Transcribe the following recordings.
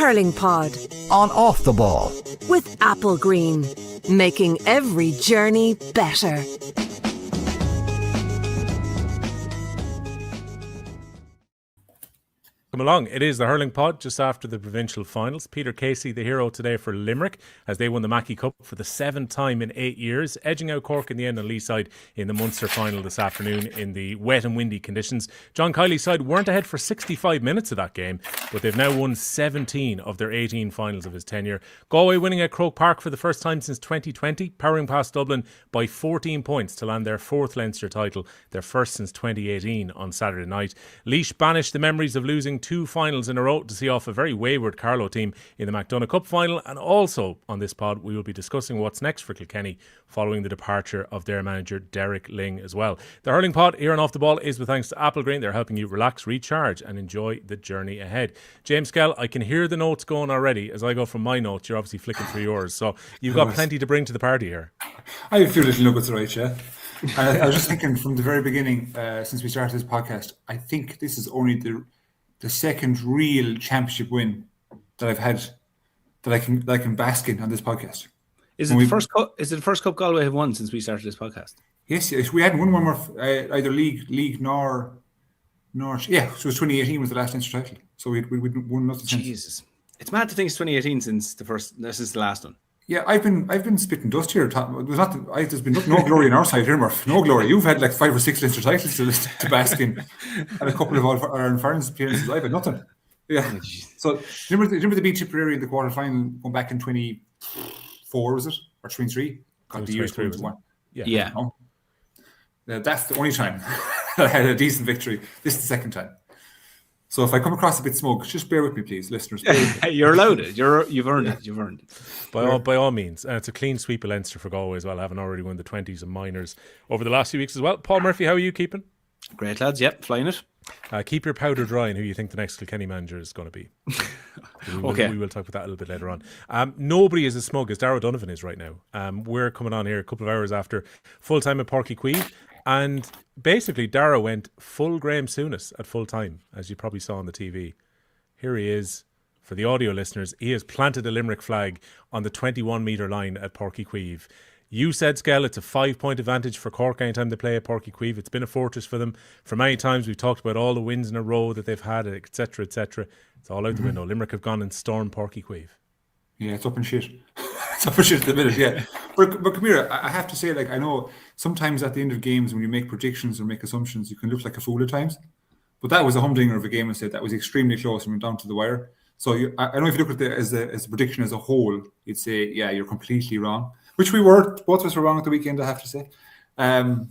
Hurling Pod. On Off the Ball. With Applegreen. Making every journey better. Come along, it is the Hurling Pod just after the provincial finals. Peter Casey, the hero today for Limerick, as they won the Mackey Cup for the 7th time in 8 years, edging out Cork in the end on Lee's side in the Munster final this afternoon in the wet and windy conditions. John Kiley's side weren't ahead for 65 minutes of that game, but they've now won 17 of their 18 finals of his tenure. Galway winning at Croke Park for the first time since 2020, powering past Dublin by 14 points to land their 4th Leinster title, their first since 2018 on Saturday night. Laois banished the memories of losing 2 finals in a row to see off a very wayward Carlow team in the McDonagh Cup final. And also on this pod we will be discussing what's next for Kilkenny following the departure of their manager Derek Lyng as well. The Hurling Pod here on Off the Ball is with thanks to Applegreen. They're helping you relax, recharge and enjoy the journey ahead. James Skehill, I can hear the notes going already. As I go from my notes, you're obviously flicking through yours, so you've got plenty to bring to the party here. I have a few little nuggets, right, yeah. I was just thinking from the very beginning, since we started this podcast, I think this is only the second real championship win that I've had that I can bask in on this podcast. Is it the first cup Galway have won since we started this podcast? Yes. We hadn't won one more either league nor yeah. So it was 2018 was the last Leinster title. So we won nothing since. Jesus, it's mad to think it's 2018 since the last one. Yeah, I've been spitting dust here. There's been no glory on our side here, Murph. No glory. You've had like 5 or 6 Leinster titles to bask in, and a couple of All-Ireland appearances. I've had nothing. Yeah. So remember the beat Tipperary in the quarter final going back in 24, was it, or 23? Got the years 21. Yeah. No? That's the only time I had a decent victory. This is the second time. So if I come across a bit smug, just bear with me, please, listeners. You're allowed it. You've earned it. You've earned it. By all means. And it's a clean sweep of Leinster for Galway as well, having already won the 20s and minors over the last few weeks as well. Paul Murphy, how are you keeping? Great, lads. Yep, flying it. Keep your powder dry on who you think the next Kilkenny manager is going to be. We will talk about that a little bit later on. Nobody is as smug as Darragh Donovan is right now. We're coming on here a couple of hours after full-time at Páirc Uí Chaoimh. And basically, Darragh went full Graham Souness at full time, as you probably saw on the TV. Here he is. For the audio listeners, he has planted a Limerick flag on the 21-metre line at Páirc Uí Chaoimh. You said, Skehill, it's a 5-point advantage for Cork anytime they play at Páirc Uí Chaoimh. It's been a fortress for them. For many times, we've talked about all the wins in a row that they've had, etc., etc. It's all out the window. Limerick have gone and stormed Páirc Uí Chaoimh. Yeah, it's up in shit. It's up in shit at the minute, yeah. But come here, I have to say, like, I know sometimes at the end of games when you make predictions or make assumptions, you can look like a fool at times. But that was a humdinger of a game, I said. That was extremely close and went down to the wire. So I know if you look at it as a prediction as a whole, you'd say, yeah, you're completely wrong. Which we were. Both of us were wrong at the weekend, I have to say. About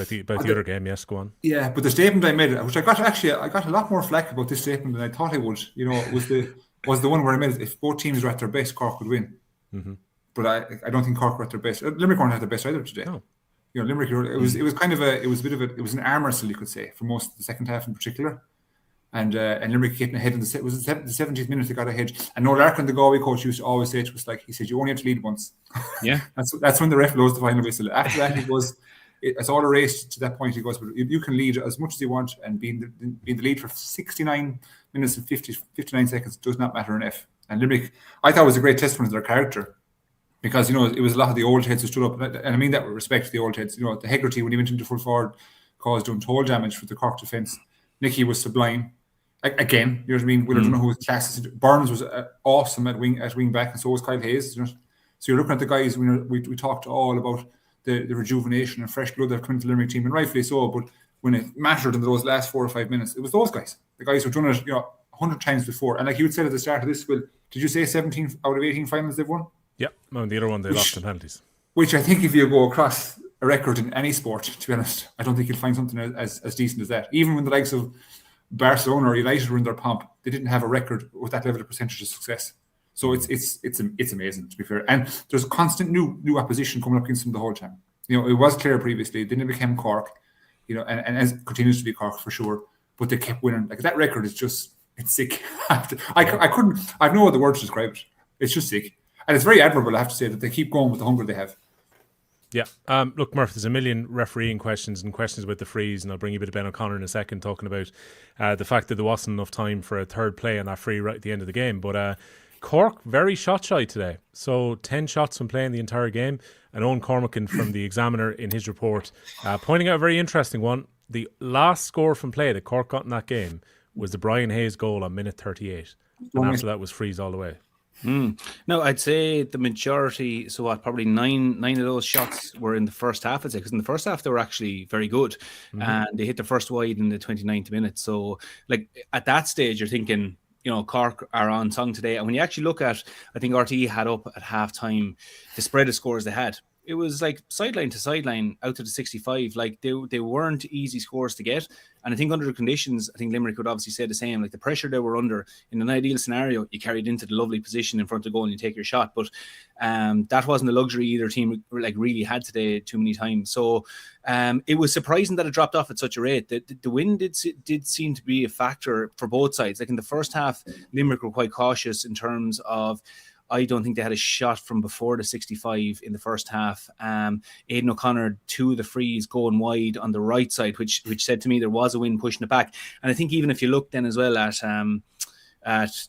the other game, yes, go on. Yeah, but the statement I made, which I got a lot more flack about this statement than I thought I would. You know, was the one where I made it, if both teams were at their best, Cork would win. Mm-hmm. But I don't think Cork were at their best. Limerick weren't at their best either today. No. You know, Limerick, it was an arm wrestle, you could say, for most of the second half in particular. And Limerick getting ahead in the 70th minute they got ahead. And Noel Larkin, the Galway coach, used to always say to us, like, he said, you only have to lead once. Yeah. that's when the ref blows the final whistle. After that, it's all erased to that point. He goes, but you can lead as much as you want, and being the lead for 69 minutes and 59 seconds does not matter in F. And Limerick, I thought, was a great testament to their character, because, you know, it was a lot of the old heads who stood up, and I mean that with respect to the old heads. You know, the Hegarty, when he went into full forward, caused untold damage for the Cork defence. Nicky was sublime. Again, you know what I mean? We don't know who his class is. Burns was awesome at wing back, and so was Kyle Hayes. You know? So you're looking at the guys. We talked all about the rejuvenation and fresh blood that come into the Limerick team, and rightfully so. But when it mattered in those last 4 or 5 minutes, it was those guys, the guys who've done it, 100 times before. And like you had said at the start of this, Will, did you say 17 out of 18 finals they've won? Yeah, and the other one they lost in penalties. Which I think, if you go across a record in any sport, to be honest, I don't think you'll find something as decent as that. Even when the likes of Barcelona or United were in their pomp, they didn't have a record with that level of percentage of success. So it's amazing, to be fair. And there's constant new opposition coming up against them the whole time. You know, it was Clare previously, then it became Cork, you know, and as continues to be Cork for sure. But they kept winning. Like, that record is just, it's sick. I've no other words to describe it. It's just sick. And it's very admirable, I have to say, that they keep going with the hunger they have. Yeah. Look, Murph, there's a million refereeing questions and questions about the freeze, and I'll bring you a bit of Ben O'Connor in a second, talking about the fact that there wasn't enough time for a third play on that free right at the end of the game. But Cork, very shot shy today. So 10 shots from playing the entire game. And Owen Cormacan from the Examiner in his report pointing out a very interesting one. The last score from play that Cork got in that game was the Brian Hayes goal on minute 38. And after that was freeze all the way. No, I'd say the majority, so what, probably nine of those shots were in the first half, I'd say, because in the first half they were actually very good, and they hit the first wide in the 29th minute. So, like, at that stage, you're thinking, Cork are on song today. And when you actually look at, I think RTE had up at half-time the spread of scores they had. It was like sideline to sideline out to the 65. Like they weren't easy scores to get. And I think under the conditions, I think Limerick would obviously say the same. Like the pressure they were under, in an ideal scenario, you carried into the lovely position in front of goal and you take your shot. But that wasn't a luxury either team really had today too many times. So it was surprising that it dropped off at such a rate. The wind did seem to be a factor for both sides. Like in the first half, Limerick were quite cautious in terms of, I don't think they had a shot from before the 65 in the first half. Aidan O'Connor, 2 of the frees going wide on the right side, which said to me there was a wind pushing it back. And I think even if you look then as well at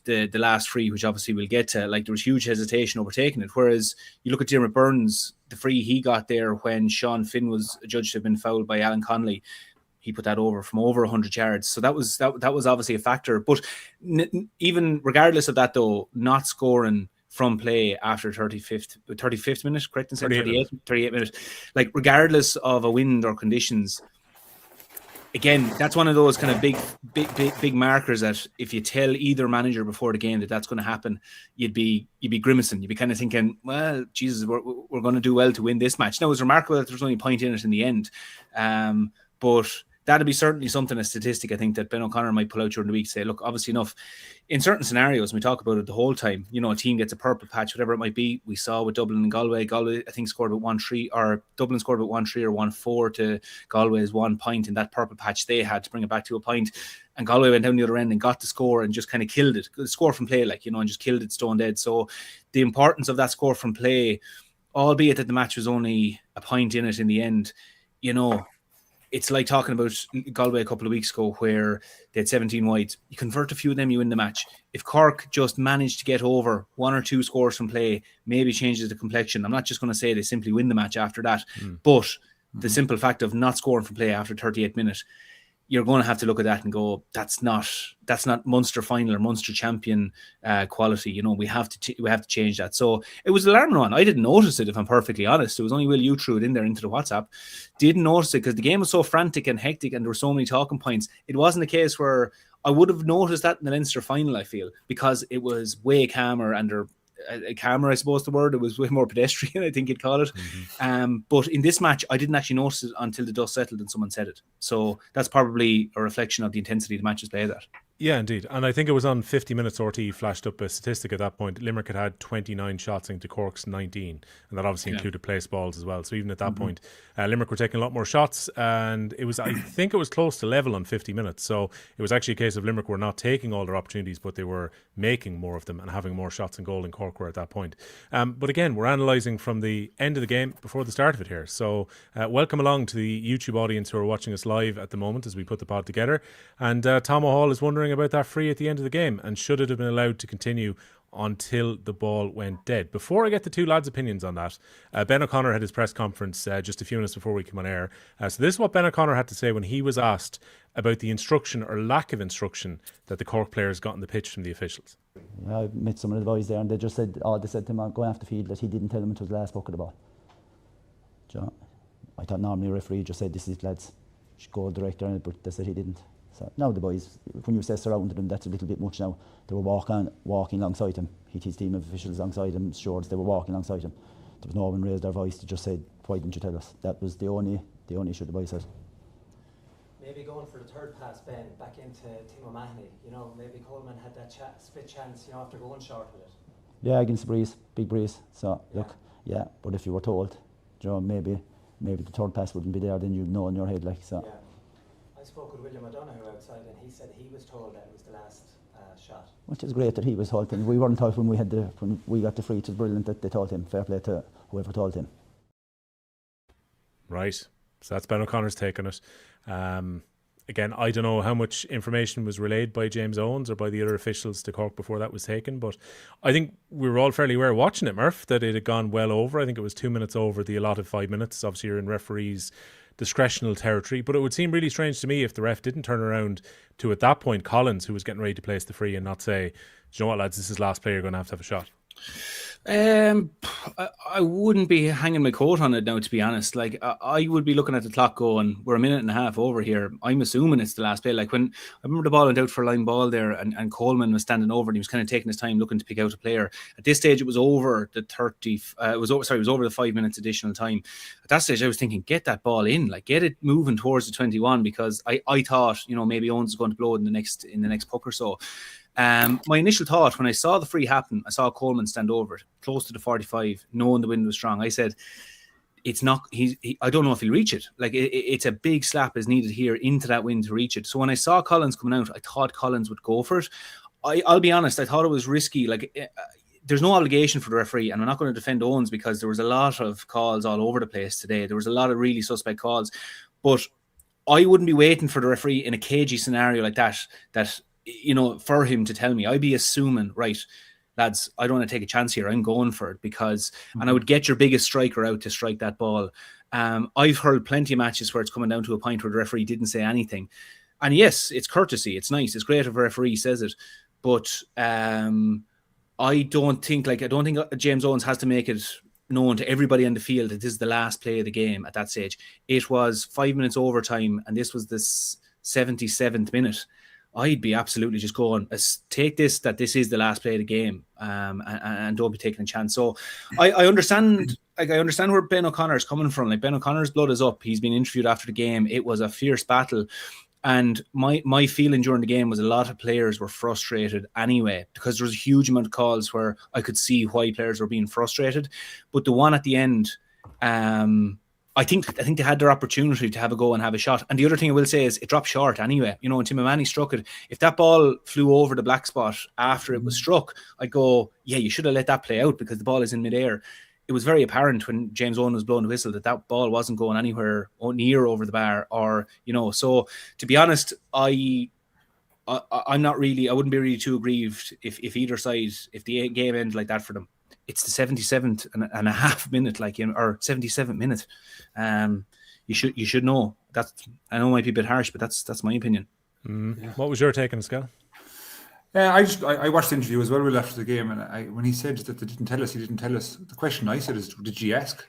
the last free, which obviously we'll get to, like there was huge hesitation overtaking it. Whereas you look at Dermot Burns, the free he got there when Sean Finn was judged to have been fouled by Alan Connolly, he put that over from over 100 yards. So that was obviously a factor. But even regardless of that, though, not scoring from play after 35th minute, correct? And 38 minutes. Like regardless of a wind or conditions, again, that's one of those kind of big markers that if you tell either manager before the game that that's going to happen, you'd be grimacing. You'd be kind of thinking, well, Jesus, we're going to do well to win this match. Now, it was remarkable that there was only a point in it in the end, but that'd be certainly something, a statistic, I think, that Ben O'Connor might pull out during the week. Say, look, obviously enough, in certain scenarios, we talk about it the whole time, a team gets a purple patch, whatever it might be. We saw with Dublin and Galway. Galway, I think, scored about 1-3, or Dublin scored about 1-3 or 1-4 to Galway's 1 point in that purple patch they had to bring it back to a point. And Galway went down the other end and got the score and just kind of killed it. The score from play, and just killed it stone dead. So the importance of that score from play, albeit that the match was only a point in it in the end, it's like talking about Galway a couple of weeks ago where they had 17 wides. You convert a few of them, you win the match. If Cork just managed to get over 1 or 2 scores from play, maybe changes the complexion. I'm not just going to say they simply win the match after that, but the simple fact of not scoring from play after 38 minutes, you're going to have to look at that and go, that's not Munster final or Munster champion quality. We have to change that. So it was an alarming one. I didn't notice it, if I'm perfectly honest. It was only Will you threw it in there into the WhatsApp. Didn't notice it because the game was so frantic and hectic and there were so many talking points. It wasn't a case where I would have noticed that in the Leinster final, I feel, because it was way calmer and a camera, I suppose the word. It was way more pedestrian, I think you'd call it. But in this match, I didn't actually notice it until the dust settled and someone said it. So that's probably a reflection of the intensity the match is played at. Yeah, indeed. And I think it was on 50 minutes RT flashed up a statistic at that point. Limerick had 29 shots into Cork's 19. And that obviously included place balls as well. So even at that point, Limerick were taking a lot more shots. And it was, I think it was close to level on 50 minutes. So it was actually a case of Limerick were not taking all their opportunities, but they were making more of them and having more shots and goal than Cork were at that point. But again, we're analysing from the end of the game before the start of it here. So welcome along to the YouTube audience who are watching us live at the moment as we put the pod together. And Tom O'Hall is wondering about that free at the end of the game and should it have been allowed to continue until the ball went dead. Before I get the two lads' opinions on that, Ben O'Connor had his press conference just a few minutes before we came on air. So this is what Ben O'Connor had to say when he was asked about the instruction or lack of instruction that the Cork players got on the pitch from the officials. I met some of the boys there and they just said, they said to him going off the field that he didn't tell them it was the last bucket of the ball. I thought normally a referee just said, this is lads, goal director, but they said he didn't. So now the boys, when you say surrounded them, that's a little bit much now. They were walking alongside him. His team of officials alongside him, Shorts, they were walking alongside him. There was no one raised their voice to just say, why didn't you tell us? That was the only issue the boys had. Maybe going for the third pass, Ben, back into Tim O'Mahony. Maybe Coleman had that split chance, after going short with it. Yeah, against the breeze, big breeze. So look, but if you were told, maybe the third pass wouldn't be there, then you'd know in your head, like so. Yeah. I spoke with William O'Donoghue outside and he said he was told that it was the last shot. Which is great that he was told. We weren't told when we got the free. It was brilliant that they told him. Fair play to whoever told him. Right. So that's Ben O'Connor's take on it. Again, I don't know how much information was relayed by James Owens or by the other officials to Cork before that was taken, but I think we were all fairly aware watching it, Murph, that it had gone well over. I think it was 2 minutes over the allotted 5 minutes. Obviously, you're in referees' discretional territory, but it would seem really strange to me if the ref didn't turn around to, at that point, Collins, who was getting ready to place the free, and not say, do you know what, lads, this is last play, you're going to have a shot. I wouldn't be hanging my coat on it now, to be honest. Like, I would be looking at the clock going, we're a minute and a half over here. I'm assuming it's the last play. Like, when I remember the ball went out for a line ball there, and Coleman was standing over and he was kind of taking his time looking to pick out a player. At this stage, it was over the 30. It was over the 5 minutes additional time. At that stage, I was thinking, get that ball in, like, get it moving towards the 21, because I thought, maybe Owens was going to blow it in the next puck or so. My initial thought when I saw the free happen, I saw Coleman stand over it, close to the 45, knowing the wind was strong. I said, it's not, I don't know if he'll reach it. Like, it's a big slap is needed here into that wind to reach it. So when I saw Collins coming out, I thought Collins would go for it. I'll be honest, I thought it was risky. Like, there's no obligation for the referee, and I'm not going to defend Owens because there was a lot of calls all over the place today. There was a lot of really suspect calls, but I wouldn't be waiting for the referee in a cagey scenario like that for him to tell me. I'd be assuming, right, lads, I don't want to take a chance here. I'm going for it because, and I would get your biggest striker out to strike that ball. I've heard plenty of matches where it's coming down to a point where the referee didn't say anything. And yes, it's courtesy. It's nice. It's great if a referee says it. But I don't think James Owens has to make it known to everybody on the field that this is the last play of the game at that stage. It was 5 minutes overtime, and this was the 77th minute. I'd be absolutely just going, take this, that this is the last play of the game, and don't be taking a chance. So I understand, I understand where Ben O'Connor is coming from. Like, Ben O'Connor's blood is up. He's been interviewed after the game. It was a fierce battle. And my feeling during the game was a lot of players were frustrated anyway, because there was a huge amount of calls where I could see why players were being frustrated. But the one at the end, I think they had their opportunity to have a go and have a shot. And the other thing I will say is it dropped short anyway. When Tim O'Mahony struck it, if that ball flew over the black spot after it was struck, I'd go, yeah, you should have let that play out because the ball is in midair. It was very apparent when James Owen was blowing the whistle that ball wasn't going anywhere near over the bar, or, so to be honest, I'm not really, I wouldn't be really too aggrieved if either side, if the game ended like that for them. It's the 77th and a half minute, or 77th minute. You should know. That I know it might be a bit harsh, but that's my opinion. Yeah. What was your take on Skehill? I watched the interview as well after the game, and when he said that they didn't tell us, he didn't tell us. The question I said is, did you ask?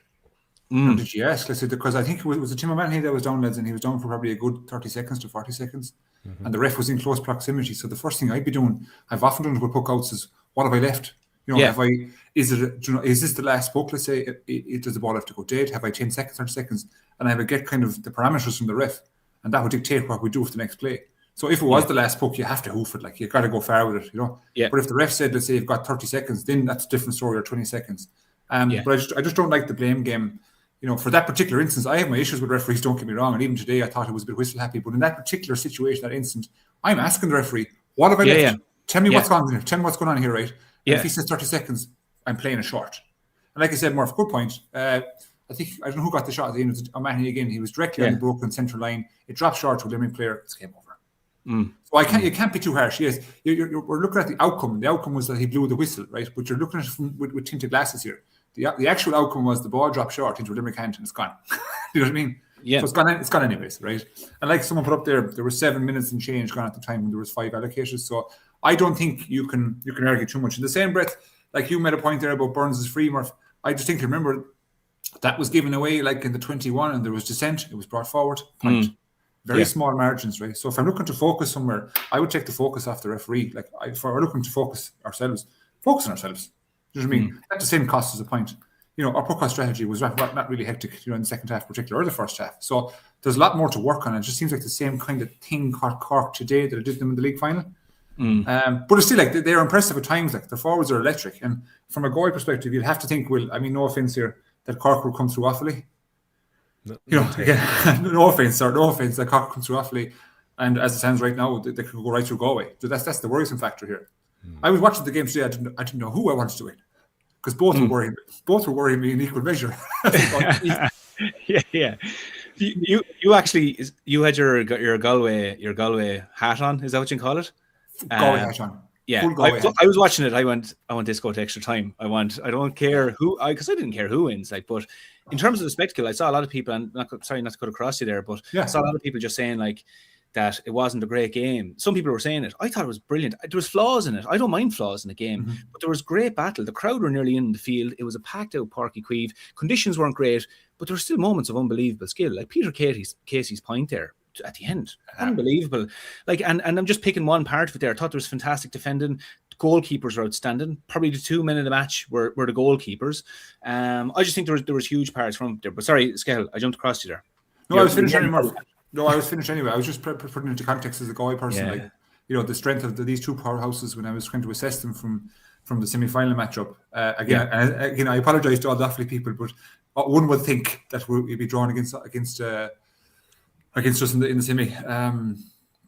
Did you ask? I said, because I think it was a Tim O'Mahony that was down, lads, and he was down for probably a good 30 seconds to 40 seconds. And the ref was in close proximity. So the first thing I'd be doing, I've often done with puck outs, is what have I left? Is this the last puck? Let's say does the ball have to go dead? Have I 10 seconds, 30 seconds? And I would get kind of the parameters from the ref, and that would dictate what we do for the next play. So if it was the last puck, you have to hoof it. Like, you've got to go far with it, Yeah. But if the ref said, let's say you've got 30 seconds, then that's a different story, or 20 seconds. But I just don't like the blame game. For that particular instance, I have my issues with referees, don't get me wrong. And even today, I thought it was a bit whistle happy. But in that particular situation, that instant, I'm asking the referee, what have I left? Yeah. Tell me what's on here. Tell me what's going on here, right? And if he says 30 seconds, I'm playing a short. And like I said, Murph, good point. I don't know who got the shot at the end. It was O'Mahony again. He was directly on the broken central line. It dropped short to a Limerick player. It's game over. So you can't be too harsh. Yes, we're looking at the outcome. The outcome was that he blew the whistle, right? But you're looking at it with tinted glasses here. The actual outcome was the ball dropped short into a Limerick hand and it's gone. You know what I mean? Yeah. So it's gone anyways, right? And like someone put up there was 7 minutes and change gone at the time when there was 5 allocated. So I don't think you can argue too much. In the same breath, like you made a point there about Burns' free, Murph, I distinctly remember that was given away like in the 21 and there was dissent. It was brought forward. Point. Very small margins, right? So if I'm looking to focus somewhere, I would take the focus off the referee. Like, if we're looking to focus on ourselves. Do you know what I mean? At the same cost as a point. Our puck strategy was not really hectic, in the second half particular, or the first half. So there's a lot more to work on. It just seems like the same kind of thing caught Cork today that I did them in the league final. But it's still like they're impressive at times. Like, their forwards are electric. And from a goal perspective, you'd have to think, no offence here, that Cork will come through awfully. No offense, that Cork comes through awfully, and as it stands right now, they could go right through Galway. So that's the worrisome factor here. I was watching the game today. I didn't know who I wanted to win because both were worrying me in equal measure. Yeah. You actually had your Galway hat on. Is that what you call it? Galway hat on. Yeah, Full Galway hat. I was watching it. I want this go to extra time. I don't care who, because I didn't care who wins. Like, but in terms of the spectacle, I saw a lot of people, and sorry not to cut across you there, but I saw a lot of people just saying like that it wasn't a great game. Some people were saying it. I thought it was brilliant. There was flaws in it. I don't mind flaws in a game, but there was great battle. The crowd were nearly in the field. It was a packed out Páirc Uí Chaoimh. Conditions weren't great, but there were still moments of unbelievable skill. Like Peter Casey's point there at the end, unbelievable. Like, and I'm just picking one part of it there. I thought there was fantastic defending. Goalkeepers were outstanding. Probably the 2 men of the match were the goalkeepers. I just think there was huge parts from there. But sorry, Skehill, I jumped across you there. No, I was finished anyway. I was just putting it into context as a Galway person. Yeah. Like, you know, the strength of these two powerhouses when I was trying to assess them from the semi-final matchup. Again, I apologise to all the Offaly people, but one would think that we'd be drawn against us in the semi.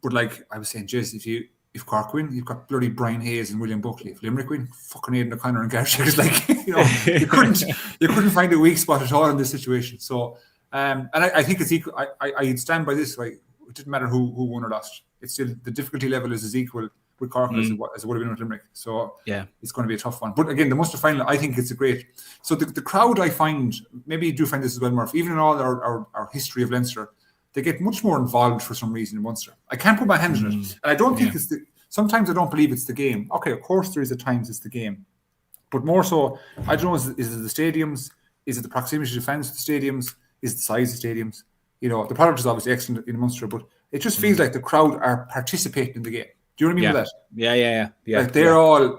But like I was saying, Jez, if Cork win, you've got bloody Brian Hayes and William Buckley. If Limerick win, fucking Aidan O'Connor and Gareth Shears. Like, you know, you couldn't find a weak spot at all in this situation. So, and I think it's equal. I stand by this. Like, it didn't matter who won or lost. It's still the difficulty level is as equal with Cork as it would have been with Limerick. So it's going to be a tough one. But again, the Munster final, I think it's a great. So the crowd, I find, maybe you do find this as well, Murph. Even in all our history of Leinster, they get much more involved for some reason in Munster. I can't put my hands on it. And I don't think sometimes I don't believe it's the game. Okay, of course there is at times it's the game. But more so, I don't know, is it the stadiums? Is it the proximity to fans to the stadiums? Is it the size of stadiums? You know, the product is obviously excellent in Munster, but it just feels like the crowd are participating in the game. Do you know what I mean with that? Yeah. Like they're all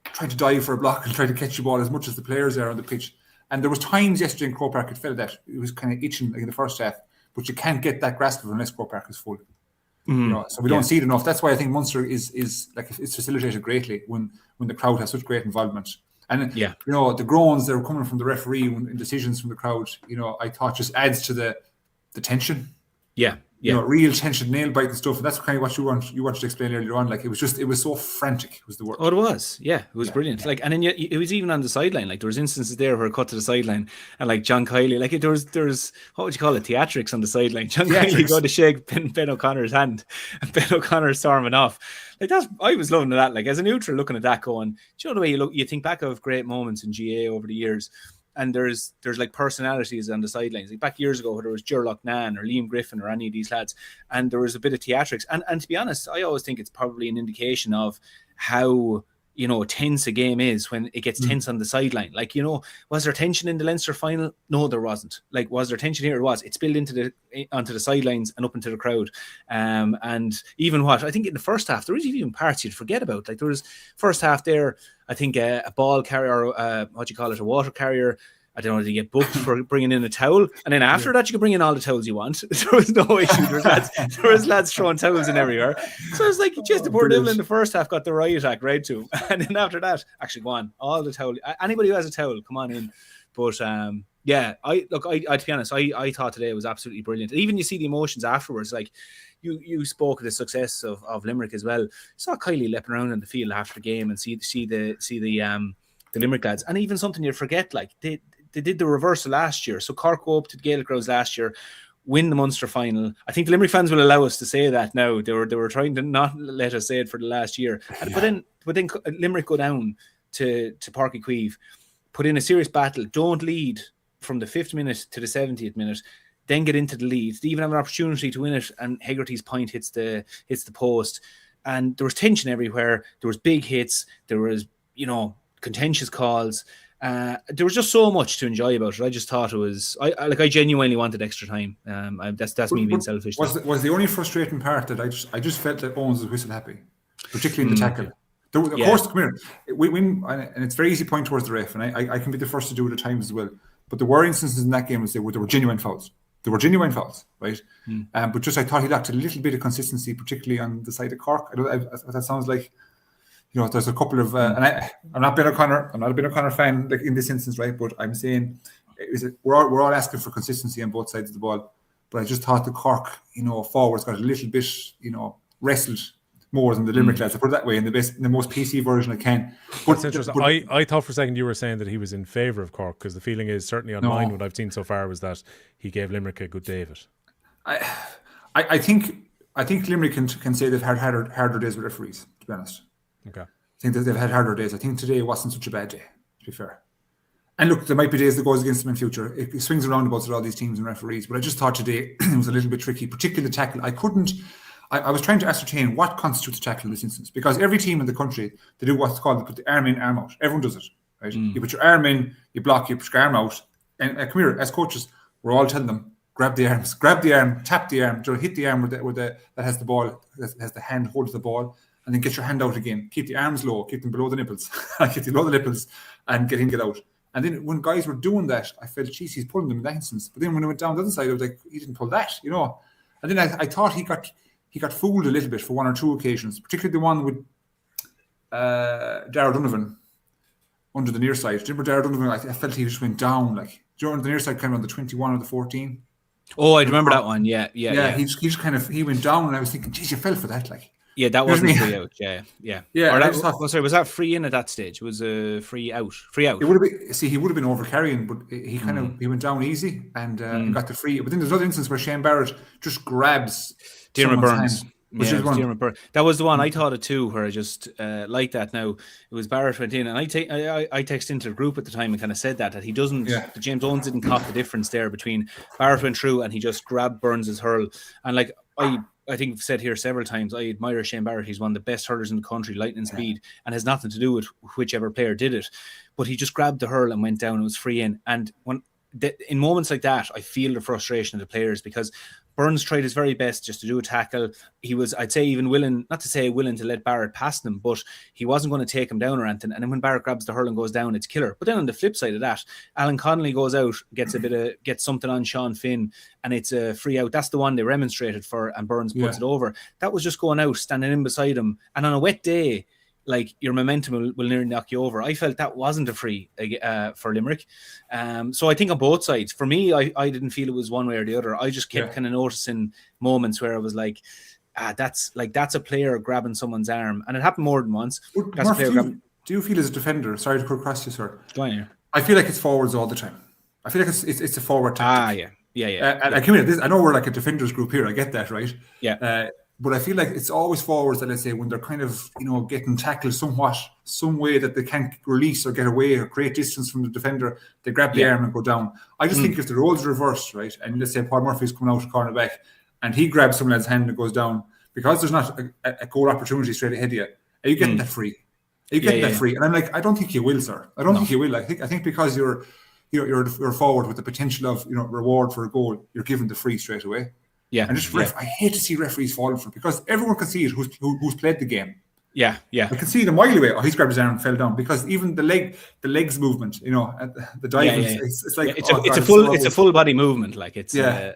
trying to dive for a block and trying to catch the ball as much as the players are on the pitch. And there was times yesterday in Croke Park it felt that it was kind of itching like in the first half. But you can't get that grasp of it unless Croke Park is full. You know, so we don't see it enough. That's why I think Munster is like it's facilitated greatly when the crowd has such great involvement. And you know, the groans that were coming from the referee in decisions from the crowd, you know, I thought just adds to the tension. You know, real tension, nail biting stuff. And that's kind of what you wanted to explain earlier on. Like it was so frantic was the word. Oh, it was. Yeah, it was brilliant. Like, and then it was even on the sideline. Like there was instances there where it cut to the sideline, and like John Kiley, like there was what would you call it, theatrics on the sideline. John Kiley go to shake Ben O'Connor's hand, and Ben O'Connor storming off. Like I was loving that. Like as a neutral looking at that, going, do you know the way you think back of great moments in GA over the years. And there's like personalities on the sidelines. Like back years ago, where there was Gerlock Nan or Liam Griffin or any of these lads, and there was a bit of theatrics. And to be honest, I always think it's probably an indication of how, you know, tense a game is when it gets tense on the sideline. Like, you know, was there tension in the Leinster final? No, there wasn't. Like, was there tension here? It was. It spilled onto the sidelines and up into the crowd. And even I think in the first half, there was even parts you'd forget about. Like there was first half there, I think a ball carrier, a water carrier. I don't know, did you get booked for bringing in a towel? And then after that, you could bring in all the towels you want. There was no issue. There was lads throwing towels in everywhere. So it's like just the poor devil in the first half got the riot act right to him. And then after that, actually go on. All the towel. Anybody who has a towel, come on in. But to be honest, I thought today was absolutely brilliant. And even you see the emotions afterwards. Like you spoke of the success of Limerick as well. You saw Kiley leaping around in the field after the game and see the Limerick lads. And even something you'd forget, like they did the reversal last year. So Cork go up to the Gaelic Grounds last year, win the Munster final. I think the Limerick fans will allow us to say that now. They were trying to not let us say it for the last year. But then Limerick go down to Páirc Uí Chaoimh, put in a serious battle, don't lead from the 5th minute to the 70th minute, then get into the lead. They even have an opportunity to win it, and Hegarty's point hits the post. And there was tension everywhere. There was big hits. There was, you know, contentious calls. There was just so much to enjoy about it. I just thought it was. I genuinely wanted extra time. That's me being selfish. Was the only frustrating part that I just felt that Owens was whistle happy, particularly in the tackle. Of course, come here. We win, and it's very easy to point towards the ref, and I can be the first to do it at times as well. But there were instances in that game where there were genuine fouls. There were genuine fouls, right? But just I thought he lacked a little bit of consistency, particularly on the side of Cork. That sounds like. You know, there's a couple of, and I'm not Ben O'Connor. I'm not a Ben O'Connor fan, like in this instance, right? But I'm saying, we're all asking for consistency on both sides of the ball. But I just thought the Cork, you know, forwards got a little bit, you know, wrestled more than the Limerick lads. I put it that way, in the most PC version I can. That's interesting. I thought for a second you were saying that he was in favour of Cork, because the feeling is, certainly online, what I've seen so far, was that he gave Limerick a good day of it. I think Limerick can say they've had harder days with referees, to be honest. Okay. I think that they've had harder days. I think today wasn't such a bad day, to be fair. And look, there might be days that goes against them in future. It swings around about with all these teams and referees. But I just thought today it was a little bit tricky, particularly the tackle. I was trying to ascertain what constitutes a tackle in this instance, because every team in the country, they do what's called, they put the arm in, arm out. Everyone does it, right? You put your arm in, you block, you put your arm out. And come here, as coaches, we're all telling them, grab the arms, grab the arm, tap the arm, hit the arm that has the ball, that has the hand hold the ball, and then get your hand out again. Keep the arms low, keep them below the nipples, keep them below the nipples, and get out. And then when guys were doing that, I felt, geez, he's pulling them in that instance. But then when I went down the other side, I was like, he didn't pull that, And then I thought he got fooled a little bit for one or two occasions, particularly the one with Darragh Donovan under the near side. Remember Darragh Donovan? I felt he just went down, like, under the near side, kind of on the 21 or the 14. Oh, I remember that one. Yeah. He just kind of went down, and I was thinking, geez, you fell for that, like. Yeah, that wasn't a free out. Yeah. Was that free in at that stage? It was a free out. It would have been. See, he would have been over carrying, but he kind of he went down easy and got the free. But then there's another instance where Shane Barrett just grabs Diarmaid Byrnes. Hand, that was the one I thought it too, where I just like that. Now it was Barrett went in, and I texted into the group at the time and kind of said that he doesn't. Yeah. James Owens didn't caught the difference there between Barrett went through and he just grabbed Burns' hurl, and like I think I've said here several times, I admire Shane Barrett. He's one of the best hurlers in the country, lightning speed, and has nothing to do with whichever player did it. But he just grabbed the hurl and went down and was free in. And in moments like that, I feel the frustration of the players, because Burns tried his very best just to do a tackle. He was, I'd say, even willing, not to say willing to let Barrett pass them, but he wasn't going to take him down or anything. And then when Barrett grabs the hurl and goes down, it's killer. But then on the flip side of that, Alan Connolly goes out, gets something on Sean Finn, and it's a free out. That's the one they remonstrated for, and Burns puts it over. That was just going out, standing in beside him. And on a wet day, like, your momentum will nearly knock you over. I felt that wasn't a free for Limerick. So I think on both sides, for me, I didn't feel it was one way or the other. I just kept kind of noticing moments where I was like, that's a player grabbing someone's arm. And it happened more than once. Murph, do you feel as a defender, sorry to cut across you, sir. Go on here. I feel like it's forwards all the time. I feel like it's a forward tactic. Yeah. And I know we're like a defenders group here. I get that, right? Yeah. But I feel like it's always forwards that, let's say, when they're kind of, getting tackled some way that they can't release or get away or create distance from the defender, they grab the arm and go down. I just think if the roles reversed, right, and let's say Paul Murphy's coming out cornerback and he grabs someone else's hand and goes down, because there's not a goal opportunity straight ahead of you, are you getting that free? Are you getting that free? And I'm like, I don't think you will, sir. I don't think you will. I think because you're forward with the potential of reward for a goal, you're given the free straight away. Yeah, and just I hate to see referees falling for it, because everyone can see it who's played the game. Yeah. I can see them a mile away. Oh, he's grabbed his arm and fell down, because even the legs movement, the dive, it's like it's a full body movement. Like it's I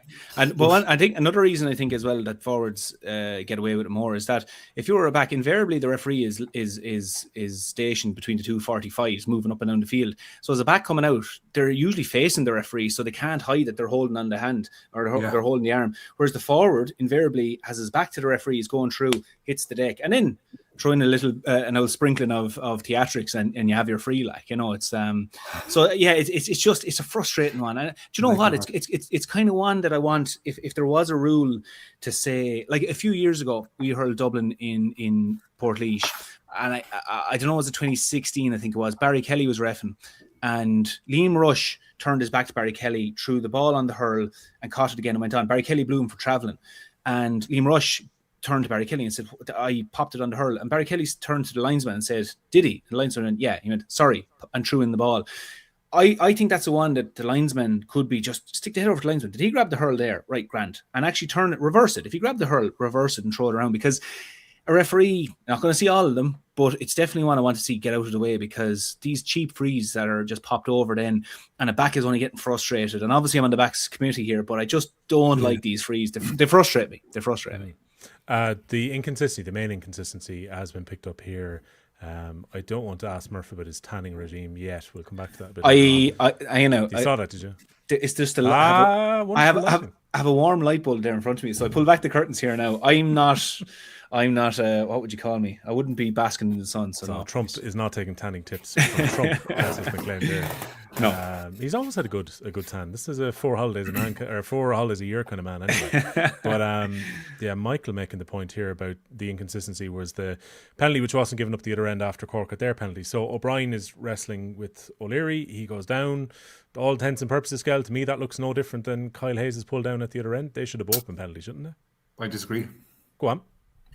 think another reason I think as well that forwards get away with it more is that if you're a back, invariably the referee is stationed between the two 45s moving up and down the field. So as a back coming out, they're usually facing the referee, so they can't hide that they're holding on the hand or they're holding the arm. Whereas the forward invariably has his back to the referee, is going through, hits the deck, and then throw in a little an old sprinkling of theatrics and you have your free, like, it's it's a frustrating one. And do you know what, it's kind of one that I want, if there was a rule to say, like a few years ago we hurled Dublin in Portlaoise, and I don't know, was it 2016, I think it was, Barry Kelly was reffing, and Liam Rush turned his back to Barry Kelly, threw the ball on the hurl and caught it again and went on. Barry Kelly blew him for travelling, and Liam Rush turned to Barry Kelly and said, I popped it on the hurl. And Barry Kelly turned to the linesman and said, did he? And the linesman went, yeah. He went, sorry, and threw in the ball. I think that's the one that the linesman could be just stick the head over to the linesman. Did he grab the hurl there? Right, Grant. And actually turn it, reverse it. If he grabbed the hurl, reverse it and throw it around, because a referee, not going to see all of them, but it's definitely one I want to see get out of the way, because these cheap frees that are just popped over then, and a back is only getting frustrated. And obviously I'm on the backs committee here, but I just don't like these frees. They frustrate me. The main inconsistency has been picked up here I don't want to ask Murphy about his tanning regime yet. We'll come back to that a bit. I know. You saw that, did you? It's just I have a warm light bulb there in front of me, so I pull back the curtains here now. I'm not. What would you call me? I wouldn't be basking in the sun. So no. Trump is not taking tanning tips from Trump. As has been claimed there. No, he's always had a good tan. This is a 4 holidays a year kind of man, anyway. But yeah, Michael making the point here about the inconsistency was the penalty which wasn't given up the other end after Cork at their penalty. So O'Brien is wrestling with O'Leary. He goes down. All intents and purposes, Skehill, to me that looks no different than Kyle Hayes' pull down at the other end. They should have both been penalties, shouldn't they? I disagree. Go on.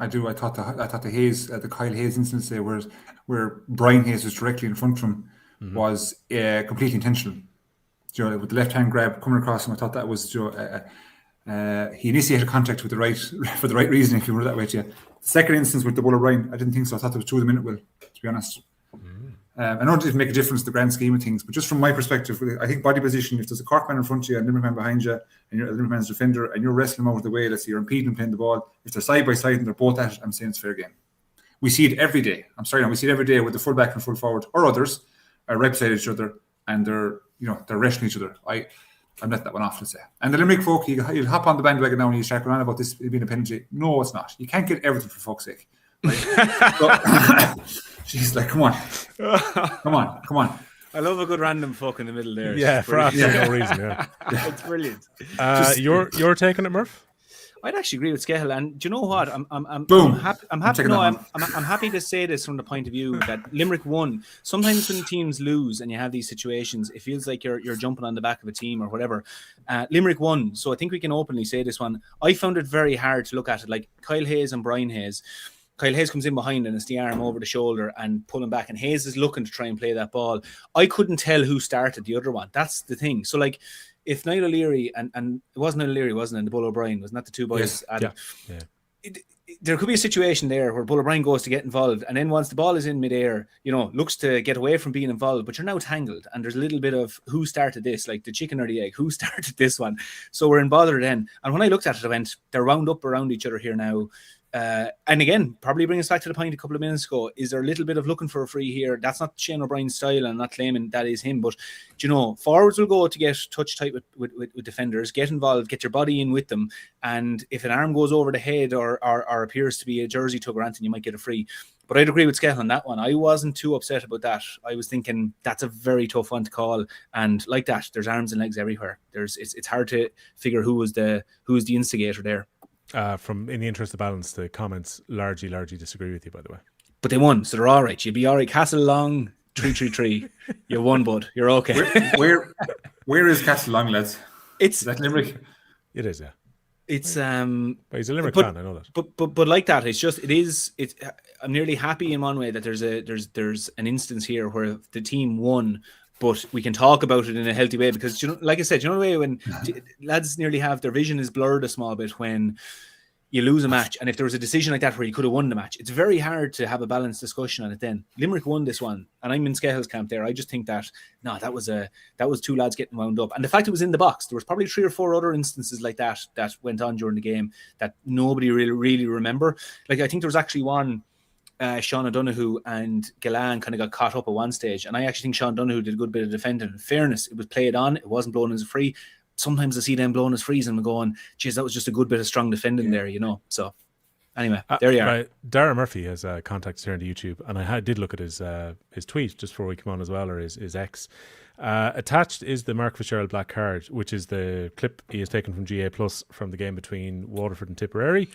I do. I thought the Hayes, the Kyle Hayes instance there, where Brian Hayes was directly in front of him, was completely intentional. You know, with the left hand grab coming across him, I thought that was he initiated contact with the right for the right reason. If you were that way, yeah. The second instance with the Bull O'Brien, I didn't think so. I thought there was 2 of them in it. Will, to be honest. I know it didn't make a difference in the grand scheme of things, but just from my perspective, I think body position, if there's a Cork man in front of you and a Limerick man behind you, and you're a Limerick man's defender, and you're wrestling them out of the way, let's say you're impeding them playing the ball, if they're side by side and they're both at it, I'm saying it's fair game. We see it every day. We see it every day with the full back and full forward, or others, are right beside each other, and they're wrestling each other. I'm letting that one off, let's say. And the Limerick folk, you'll hop on the bandwagon now and you start going on about this being a penalty. No, it's not. You can't get everything for fuck's sake. Right? She's like, come on. I love a good random fuck in the middle there. Yeah, for absolutely no reason. Yeah, it's brilliant. You're taking it, Murph? I'd actually agree with Skehill, and do you know what? I'm happy to say this from the point of view that Limerick won. Sometimes when teams lose and you have these situations, it feels like you're jumping on the back of a team or whatever. Limerick won, so I think we can openly say this one. I found it very hard to look at it, like Kyle Hayes and Brian Hayes. Kyle Hayes comes in behind and it's the arm over the shoulder and pulling back, and Hayes is looking to try and play that ball. I couldn't tell who started the other one. That's the thing. So like, if Niall O'Leary and it wasn't Niall O'Leary, wasn't it? And the Bull O'Brien, wasn't that the two boys? Yeah. There could be a situation there where Bull O'Brien goes to get involved, and then once the ball is in midair, looks to get away from being involved, but you're now tangled, and there's a little bit of who started this, like the chicken or the egg, who started this one. So we're in bother then. And when I looked at it, I went, they're wound up around each other here now. And again, probably bring us back to the point a couple of minutes ago. Is there a little bit of looking for a free here? That's not Shane O'Brien's style, and I'm not claiming that is him. But forwards will go to get touch tight with defenders, get involved, get your body in with them, and if an arm goes over the head or appears to be a jersey tug or anything, you might get a free. But I'd agree with Skehill on that one. I wasn't too upset about that. I was thinking that's a very tough one to call, and like that, there's arms and legs everywhere. It's hard to figure who was the instigator there. From in the interest of balance, the comments largely disagree with you, by the way. But they won, so they're all right. You'll be all right. Castle Long, 3-3-3. You won, bud. You're okay. Where is Castle Long, lads? Is that Limerick? It is, yeah. It's but he's a Limerick fan, I know that. But like that, it's. I'm nearly happy in one way that there's an instance here where the team won. But we can talk about it in a healthy way because, like I said, the way when lads nearly have their vision is blurred a small bit when you lose a match. And if there was a decision like that where you could have won the match, it's very hard to have a balanced discussion on it then. Limerick won this one, and I'm in Skehill's camp there. I just think that, that was two lads getting wound up. And the fact it was in the box, there was probably 3 or 4 other instances like that went on during the game that nobody really remember. Like, I think there was actually one, Sean O'Donoghue and Gillan kind of got caught up at one stage, and I actually think Sean O'Donoghue did a good bit of defending. In fairness, it was played on, it wasn't blown as a free. Sometimes I see them blown as frees and I'm going, geez, that was just a good bit of strong defending there, So anyway, there you are. Right. Dara Murphy has contacts here on the YouTube, and I did look at his tweet just before we come on as well, or his ex. Attached is the Mark Fitzgerald black card, which is the clip he has taken from GA Plus from the game between Waterford and Tipperary.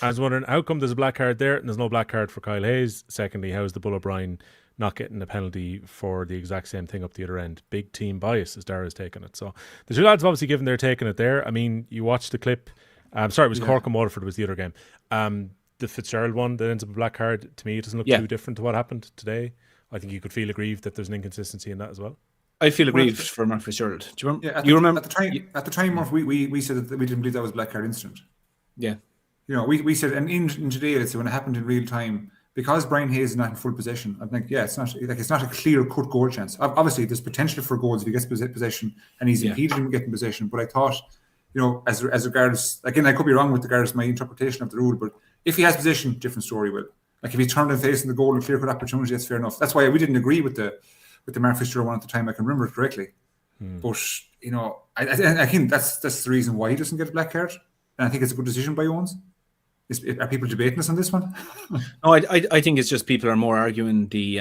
I was wondering, how come there's a black card there and there's no black card for Kyle Hayes? Secondly, how is the Bull O'Brien not getting a penalty for the exact same thing up the other end? Big team bias, as Dara's taken it. So the two lads have obviously given their taking it there. I mean, you watched the clip. It was Cork and Waterford was the other game. The Fitzgerald one that ends up a black card, to me, it doesn't look too different to what happened today. I think you could feel aggrieved that there's an inconsistency in that as well. I feel aggrieved for Mark Fitzgerald. Do you remember? Yeah, remember at the time, Mark, we said that we didn't believe that was a black card incident. Yeah, we said, and in today, let's say when it happened in real time, because Brian Hayes is not in full possession, I think it's not a clear cut goal chance. Obviously, there's potential for goals if he gets possession and he's impeded him getting possession. But I thought, as regards, again, I could be wrong with regards to my interpretation of the rule, but if he has possession, different story. Will Like if he turned and facing the goal and clear cut opportunity, that's fair enough. That's why we didn't agree with the Mark Fitzgerald one at the time. I can remember it correctly. But you know, I think that's the reason why he doesn't get a black card, and I think it's a good decision by Owens. Are people debating us on this one? No, I think it's just people are more arguing the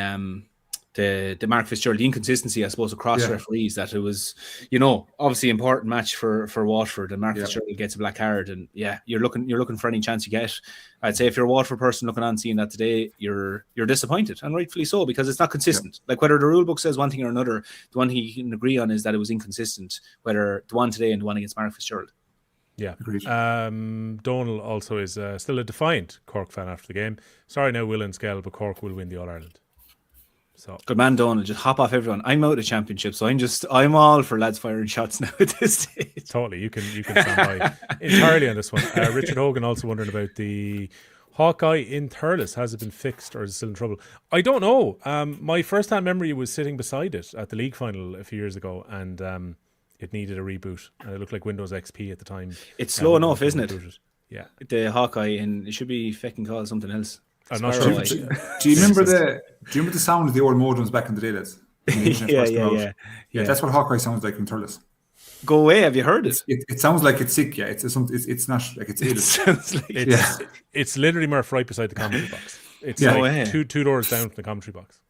Mark Fitzgerald, the inconsistency, I suppose, across referees, that it was, you know, obviously important match for Waterford, and Mark Fitzgerald gets a black card, and you're looking for any chance you get. I'd say if you're a Waterford person looking on seeing that today, you're disappointed, and rightfully so, because it's not consistent. Like whether the rule book says one thing or another, the one thing you can agree on is that it was inconsistent, whether the one today and the one against Mark Fitzgerald. Yeah. Agreed. Donal also is still a defiant Cork fan after the game. Sorry now, Will and Skehill, but Cork will win the All-Ireland. So good man, Donal. Just hop off everyone. I'm out of championship, so I'm all for lads firing shots now at this stage. Totally, you can stand by entirely on this one. Richard Hogan also wondering about the Hawkeye in Thurles. Has it been fixed or is it still in trouble? I don't know. My first-hand memory was sitting beside it at the league final a few years ago, and it needed a reboot, and it looked like Windows XP at the time. It's slow enough, isn't it? Yeah, the Hawkeye, and it should be fucking called something else. I'm not sure. Do you remember the sound of the old modems back in the day, lads? Yeah. That's what Hawkeye sounds like in Thurles. Go away. Have you heard it? It sounds like it's sick. Yeah, it's not like it's ill. It sounds like it's literally Murph right beside the commentary box. It's like two doors down from the commentary box.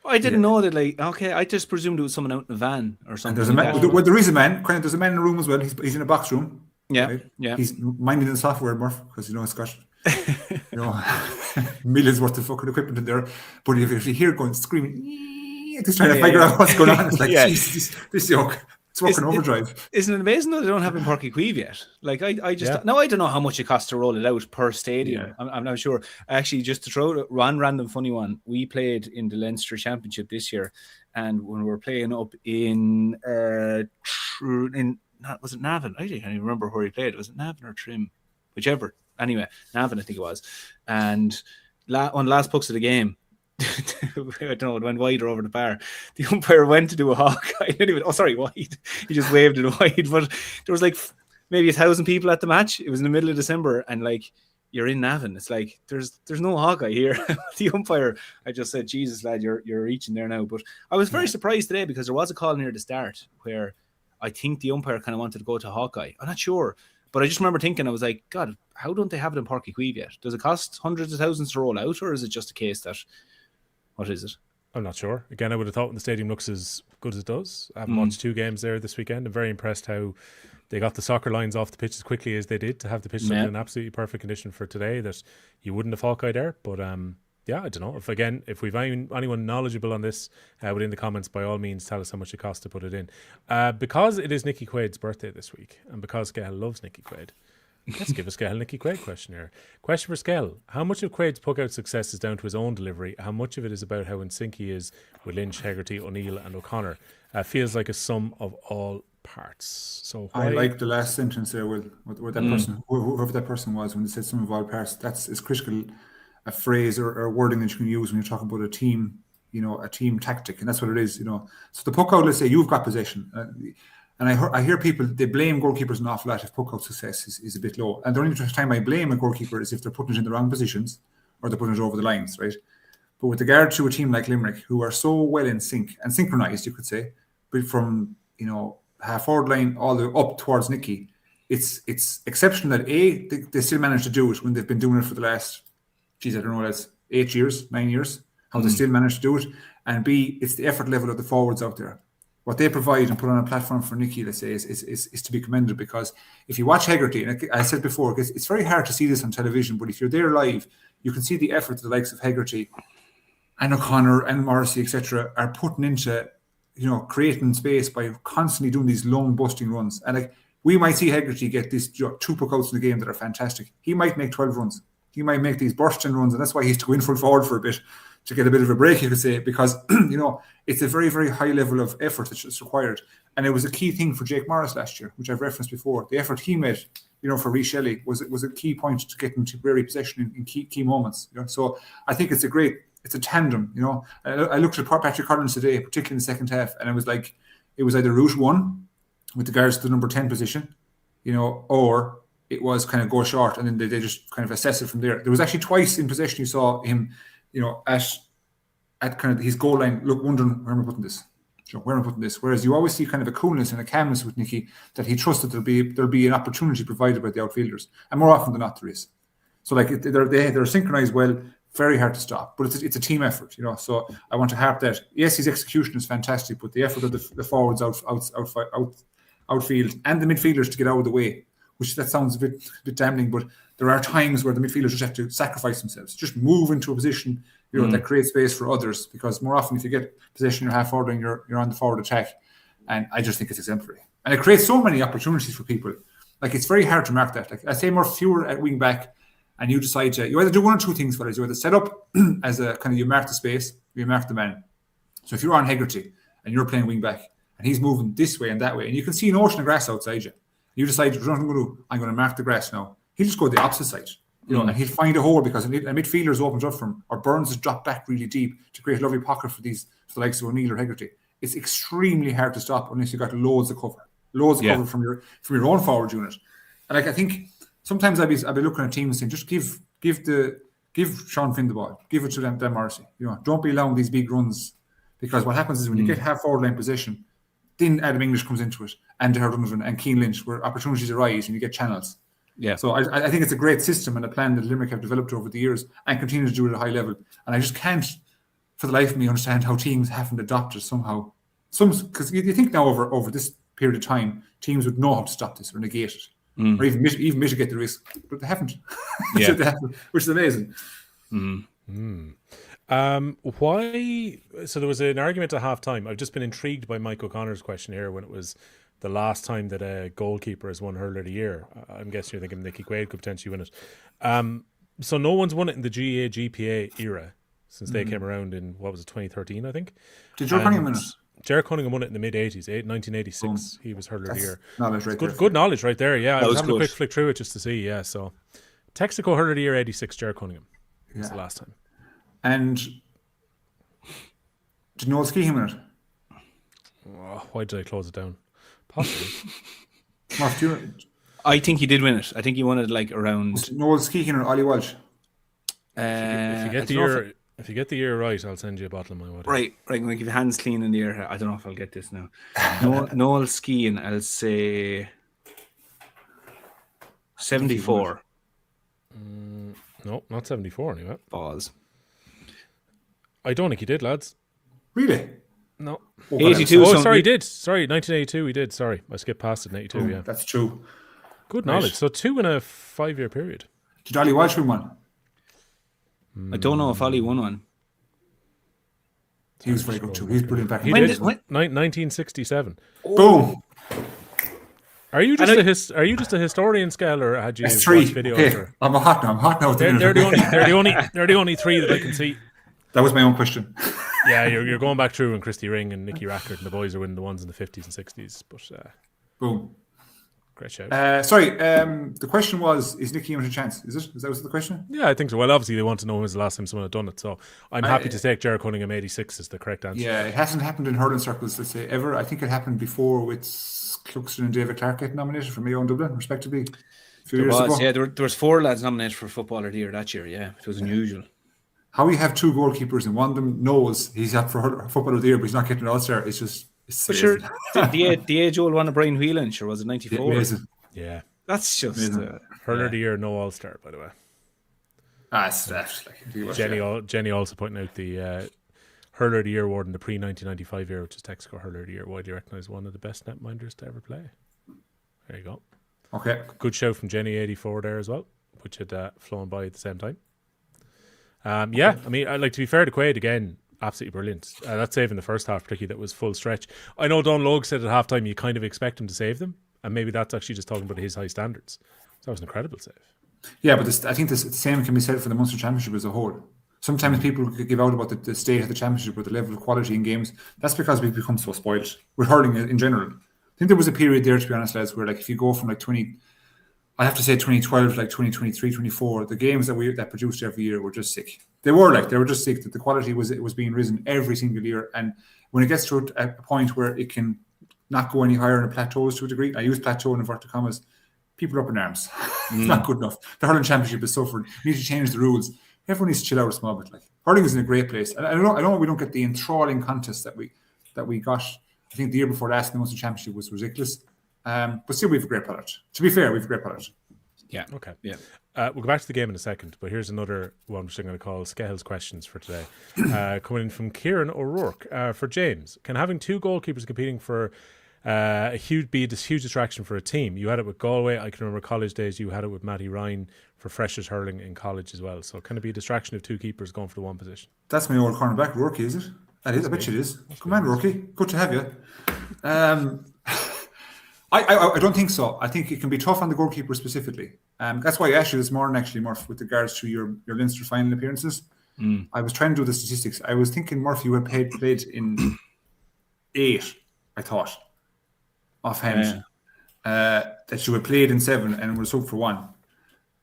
I didn't know that. Like, okay, I just presumed it was someone out in a van or something. And there's a man. There is a man. There's a man in the room as well. He's in a box room. Yeah, right? yeah. He's minding the software, Murph, because it's got millions worth of fucking equipment in there. But if you hear going screaming, just trying to figure out what's going on, it's like, Jesus, this yoke. It's working overdrive. Isn't it amazing that they don't have in Páirc Uí Chaoimh yet? Like I just now I don't know how much it costs to roll it out per stadium. Yeah. I'm not sure. Actually, just to throw one random funny one, we played in the Leinster Championship this year, and when we were playing up in was it Navan? I can't even remember where he played. Was it Navan or Trim? Whichever. Anyway, Navan, I think it was. And on the last pucks of the game, I don't know, it went wide or over the bar. The umpire went to do a Hawkeye. Wide. He just waved it wide. But there was like maybe 1,000 people at the match. It was in the middle of December, and like you're in Navan. It's like there's no Hawkeye here. The umpire, I just said, Jesus, lad, you're reaching there now. But I was very surprised today because there was a call near the start where I think the umpire kind of wanted to go to Hawkeye. I'm not sure. But I just remember thinking, I was like, God, how don't they have it in Páirc Uí Chaoimh yet? Does it cost hundreds of thousands to roll out, or is it just a case that, what is it? I'm not sure. Again, I would have thought when the stadium looks as good as it does. I haven't watched 2 games there this weekend. I'm very impressed how they got the soccer lines off the pitch as quickly as they did to have the pitch in absolutely perfect condition for today, that you wouldn't have Hawkeye there. But I don't know. If we've anyone knowledgeable on this within the comments, by all means, tell us how much it costs to put it in. Because it is Nicky Quaid's birthday this week, and because Skehill loves Nicky Quaid, let's give a Skehill Nicky Quaid question here. Question for Skehill: how much of Quaid's puck-out success is down to his own delivery? How much of it is about how in sync he is with Lynch, Hegarty, O'Neill, and O'Connor? Feels like a sum of all parts. So I like the last sentence there with that person, whoever that person was, when they said sum of all parts. That's as critical a phrase or wording that you can use when you're talking about a team, a team tactic, and that's what it is, So the puck out, let's say you've got possession, and I hear people, they blame goalkeepers an awful lot if puck out success is a bit low. And the only time I blame a goalkeeper is if they're putting it in the wrong positions or they're putting it over the lines, right? But with regard to a team like Limerick, who are so well in sync and synchronized, you could say, but from half forward line all the way up towards Nicky, it's exceptional that they still manage to do it when they've been doing it for the last, I don't know, that's 8 years, 9 years, how they still manage to do it. And B, it's the effort level of the forwards out there. What they provide and put on a platform for Nicky, let's say, is to be commended, because if you watch Hegarty, and I said before, it's very hard to see this on television, but if you're there live, you can see the effort that the likes of Hegarty and O'Connor and Morrissey, etc., are putting into, creating space by constantly doing these lone busting runs. And we might see Hegarty get these 2 puckouts in the game that are fantastic. He might make 12 runs. He might make these bursting runs, and that's why he's to go in full forward for a bit, to get a bit of a break, you could say, because, it's a very, very high level of effort that's required. And it was a key thing for Jake Morris last year, which I've referenced before. The effort he made, for Rhys Shelley was a key point to get him to very possession in key moments. So I think it's a tandem, I looked at Patrick Collins today, particularly in the second half, and it was either route 1 with regards to the number 10 position, or it was kind of go short, and then they just kind of assess it from there. There was actually twice in possession you saw him, at kind of his goal line, wondering where am I putting this? Where am I putting this? Whereas you always see kind of a coolness and a calmness with Nicky, that he trusts that there'll be an opportunity provided by the outfielders, and more often than not there is. So like they're synchronized well, very hard to stop, but it's a team effort, So I want to harp that. Yes, his execution is fantastic, but the effort of the forwards outfield and the midfielders to get out of the way, which that sounds a bit damning, but there are times where the midfielders just have to sacrifice themselves, just move into a position, that creates space for others, because more often if you get possession, you're half forward and you're on the forward attack, and I just think it's exemplary, and it creates so many opportunities for people. Like, it's very hard to mark that. Like, I say fewer at wing back, and you decide you either do one or two things, fellas. You either set up as a kind of, you mark the space, you mark the man. So if you're on Hegarty and you're playing wing back and he's moving this way and that way, and you can see an ocean of grass outside you, you decide, I'm going to mark the grass now. He'll just go the opposite side, and he'll find a hole because a midfielder's opened up for him, or Burns has dropped back really deep to create a lovely pocket for the likes of O'Neill or Hegarty. It's extremely hard to stop unless you've got loads of cover from your own forward unit. And like, I think sometimes I'd be looking at teams saying, just give Sean Finn the ball, give it to them Morrissey. Don't be allowing these big runs, because what happens is when you get half forward line position, then Adam English comes into it, and Gerard Donovan and Keane Lynch, where opportunities arise and you get channels. Yeah. So I think it's a great system and a plan that Limerick have developed over the years and continue to do it at a high level. And I just can't, for the life of me, understand how teams haven't adopted somehow. Because you think now over this period of time, teams would know how to stop this or negate it, or even mitigate the risk, but they haven't. Yeah. Which is amazing. Why? So there was an argument at half-time. I've just been intrigued by Mike O'Connor's question here when it was the last time that a goalkeeper has won Hurler of the Year. I'm guessing you're thinking Nicky Quaid could potentially win it. So no one's won it in the GPA era since they came around in, 2013, I think. Did Gerard Cunningham win it? Gerard Cunningham won it in the mid-80s, 1986. He was Hurler of the Year. Knowledge right there. Good knowledge right there, yeah. I was having good. a quick flick through it just to see, yeah. So Texaco Hurler of the Year 86, Gerard Cunningham. That's the last time. And did Noel Skehill win it? Oh, why did I close it down? Possibly. I think he did win it. I think he won it like around Noel Skehill or Ollie Walsh. If you get the year right, I'll send you a bottle of my water. Right. I'm going to give you hands clean in the air. I don't know if I'll get this now. Noel skiing, I'll say 74. No, not 74 anyway. Balls. I don't think he did, lads. Really? No. 82. Oh, sorry, he did. Sorry, 1982 he did. Sorry, I skipped past it in 82, yeah. That's true. Good knowledge. So 2 in a 5-year period. Did Ollie Walsh win one? I don't know if Ollie won one. He was very good too. He was brilliant back in 1967. Boom. Are you just a historian, Skell, or had you watched videos? Okay. I'm hot now. They're the only 3 that I can see. That was my own question. Yeah, you're going back through when Christy Ring and Nicky Rackard and the boys are winning the ones in the 50s and 60s. But boom. Great shout. The question was, is Nicky given a chance? Is that the question? Yeah, I think so. Well, obviously they want to know when was the last time someone had done it. So I'm happy to take Gerard Cunningham 86 as the correct answer. Yeah, it hasn't happened in hurling circles, let's say, ever. I think it happened before with Cluxton and David Clark getting nominated for Mayo and Dublin, respectively. A few years ago. Yeah, there was 4 lads nominated for Footballer of the Year that year. Yeah, it was unusual. How we have 2 goalkeepers and one of them knows he's up for Footballer of the Year, but he's not getting an All-Star. It's just... sure, the age-old one of Brian Whelan, sure, was it 94? Yeah. That's just... Hurler of the Year, no All-Star, by the way. That's like... Jenny also pointing out the Hurler of the Year award in the pre-1995 year, which is Texaco Hurler of the Year, widely recognised one of the best netminders to ever play. There you go. Okay. Good show from Jenny 84 there as well, which had flown by at the same time. Yeah, I mean, to be fair to Quaid again, absolutely brilliant. That save in the first half, particularly, that was full stretch. I know Don Logue said at halftime you kind of expect him to save them, and maybe that's actually just talking about his high standards. So that was an incredible save. Yeah, but I think the same can be said for the Munster Championship as a whole. Sometimes people give out about the state of the championship or the level of quality in games. That's because we've become so spoiled with hurling in general. I think there was a period there, to be honest, lads, where like if you go from like 2012, like 2023, 24, the games that produced every year were just sick. They were just sick. That the quality was being risen every single year, and when it gets to a point where it can not go any higher and it plateaus to a degree, I use plateau in inverted commas, people are up in arms. It's not good enough. The Hurling Championship is suffered. We need to change the rules. Everyone needs to chill out a small bit. Like, hurling is in a great place. And I know we don't get the enthralling contest that we got. I think the year before last, the Munster Championship was ridiculous. But still, we have a great product. To be fair, we have a great product. Yeah. Okay. Yeah. We'll go back to the game in a second, but here's another one which I'm going to call Skehill's questions for today. Coming in from Kieran O'Rourke. For James, can having two goalkeepers competing for a huge distraction for a team? You had it with Galway. I can remember college days. You had it with Matty Ryan for freshers hurling in college as well. So can it be a distraction of two keepers going for the one position? That's my old cornerback, Rourke, is it? That is. I bet you it is. Come on, Rourke. Good to have you. I don't think so. I think it can be tough on the goalkeeper specifically. That's why I asked you this morning, actually, Murph, with regards to your Leinster final appearances. I was trying to do the statistics. I was thinking, Murph, you had played in 8, I thought, offhand. That you had played in 7 and was up for 1.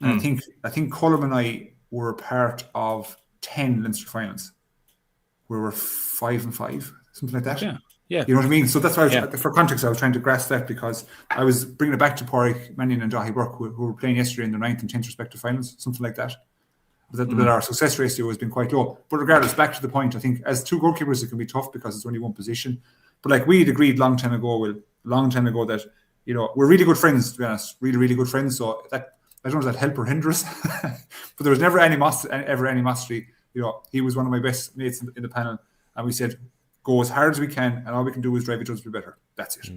And I think Colm and I were part of 10 Leinster finals, where we're 5-5, something like that. Yeah. You know what I mean? So that's why, for context, I was trying to grasp that, because I was bringing it back to Pádraig Mannion and Daithí Burke, who were playing yesterday in their 9th and 10th respective finals, something like that. But our success ratio has been quite low. But regardless, back to the point, I think as two goalkeepers, it can be tough because it's only one position. But like we'd agreed long time ago that, you know, we're really good friends, to be honest, really, really good friends. So that, I don't know if that help or hinder us, but there was never any animosity. You know, he was one of my best mates in the panel, and we said, go as hard as we can, and all we can do is drive each other to be better. That's it.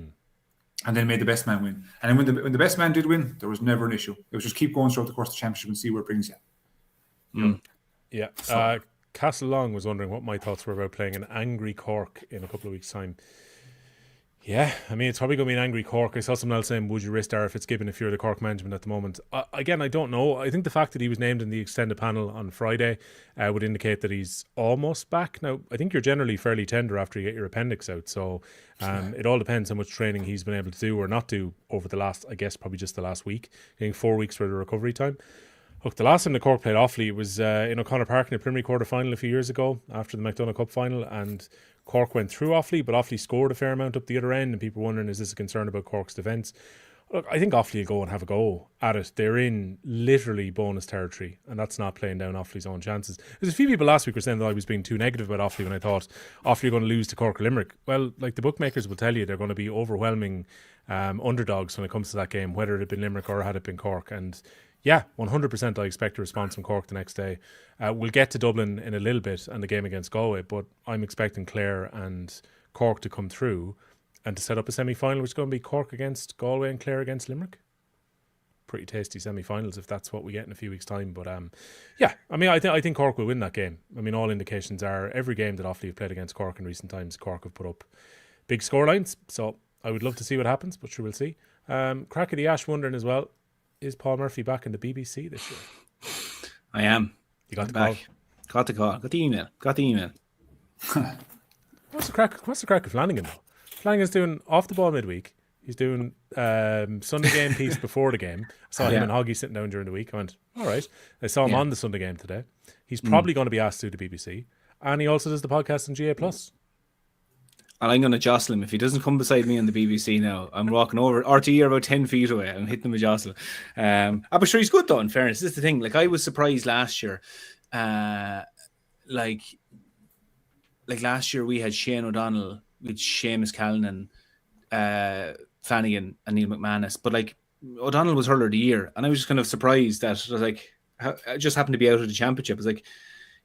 And then made the best man win. And then when the best man did win, there was never an issue. It was just keep going throughout the course of the championship and see where it brings you. Yeah. So. Castle Long was wondering what my thoughts were about playing an angry Cork in a couple of weeks' time. Yeah, I mean, it's probably going to be an angry Cork. I saw someone else saying, would you risk Darragh Fitzgibbon if you're the Cork management at the moment? Again, I don't know. I think the fact that he was named in the extended panel on Friday would indicate that he's almost back. Now, I think you're generally fairly tender after you get your appendix out. So it all depends how much training he's been able to do or not do over the last, I guess, probably just the last week. Getting 4 weeks for the recovery time. Look, the last time the Cork played Offaly, it was in O'Connor Park in the preliminary quarter-final a few years ago after the McDonagh Cup final, and Cork went through Offaly, but Offaly scored a fair amount up the other end, and people were wondering, is this a concern about Cork's defence? Look, I think Offaly will go and have a go at it. They're in literally bonus territory, and that's not playing down Offaly's own chances. There's a few people last week were saying that I was being too negative about Offaly when I thought Offaly are going to lose to Cork or Limerick. Well, like the bookmakers will tell you, they're going to be overwhelming underdogs when it comes to that game, whether it had been Limerick or had it been Cork. And yeah, 100% I expect a response from Cork the next day. We'll get to Dublin in a little bit and the game against Galway, but I'm expecting Clare and Cork to come through and to set up a semi-final, which is going to be Cork against Galway and Clare against Limerick. Pretty tasty semi-finals if that's what we get in a few weeks' time. But yeah, I mean, I think Cork will win that game. I mean, all indications are every game that Offaly have played against Cork in recent times, Cork have put up big scorelines. So I would love to see what happens, but sure, we'll see. Crack of the Ash wondering as well, is Paul Murphy back in the BBC this year? I am. You got the back. call? Got the call. Got the email. What's the crack of Flanagan though? Flanagan's doing off the ball midweek. He's doing Sunday game piece before the game. I saw him and Hoggy sitting down during the week. I went, all right. I saw him on the Sunday game today. He's probably going to be asked to do the BBC. And he also does the podcast on GA+. And I'm going to jostle him. If he doesn't come beside me on the BBC now, I'm walking over. RTE are about 10 feet away. I'm hitting him with jostle. But sure, he's good though, in fairness. This is the thing. Like, I was surprised last year. Like last year we had Shane O'Donnell with Seamus Callanan, Flanagan and Neil McManus. But like, O'Donnell was hurler of the year. And I was just kind of surprised that I was like, I just happened to be out of the championship. I was like,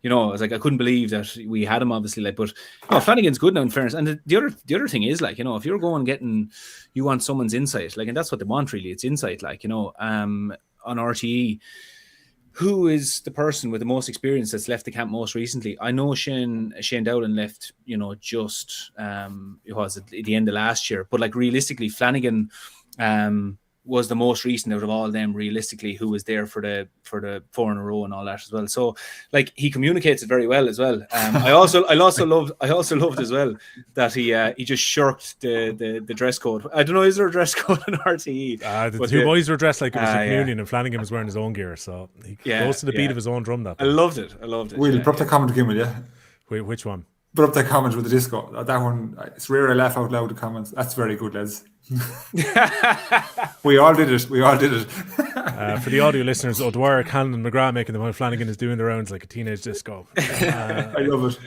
you know, I was like, I couldn't believe that we had him, obviously. Like, but no, Flanagan's good now, in fairness. And the other thing is, like, you know, if you're going getting, you want someone's insight, like, and that's what they want, really. It's insight, like, you know, on RTE. Who is the person with the most experience that's left the camp most recently? I know Shane Dowling left, you know, just it was at the end of last year. But like, realistically, Flanagan was the most recent out of all of them, realistically, who was there for the 4 in a row and all that as well. So like, he communicates it very well as well. I also loved as well that he just shirked the dress code. I don't know, is there a dress code in RTE? The two boys were dressed like it was a communion, and Flanagan was wearing his own gear, so he goes to the beat of his own drum. That I loved it. We'll drop the comment again, will you? Wait, which one? put up that comment with the disco. That one, it's rare I laugh out loud. The comments. That's very good, lads. We all did it. For the audio listeners, O'Dwyer, Cannon, and McGrath making them while Flanagan is doing the rounds like a teenage disco. I love it.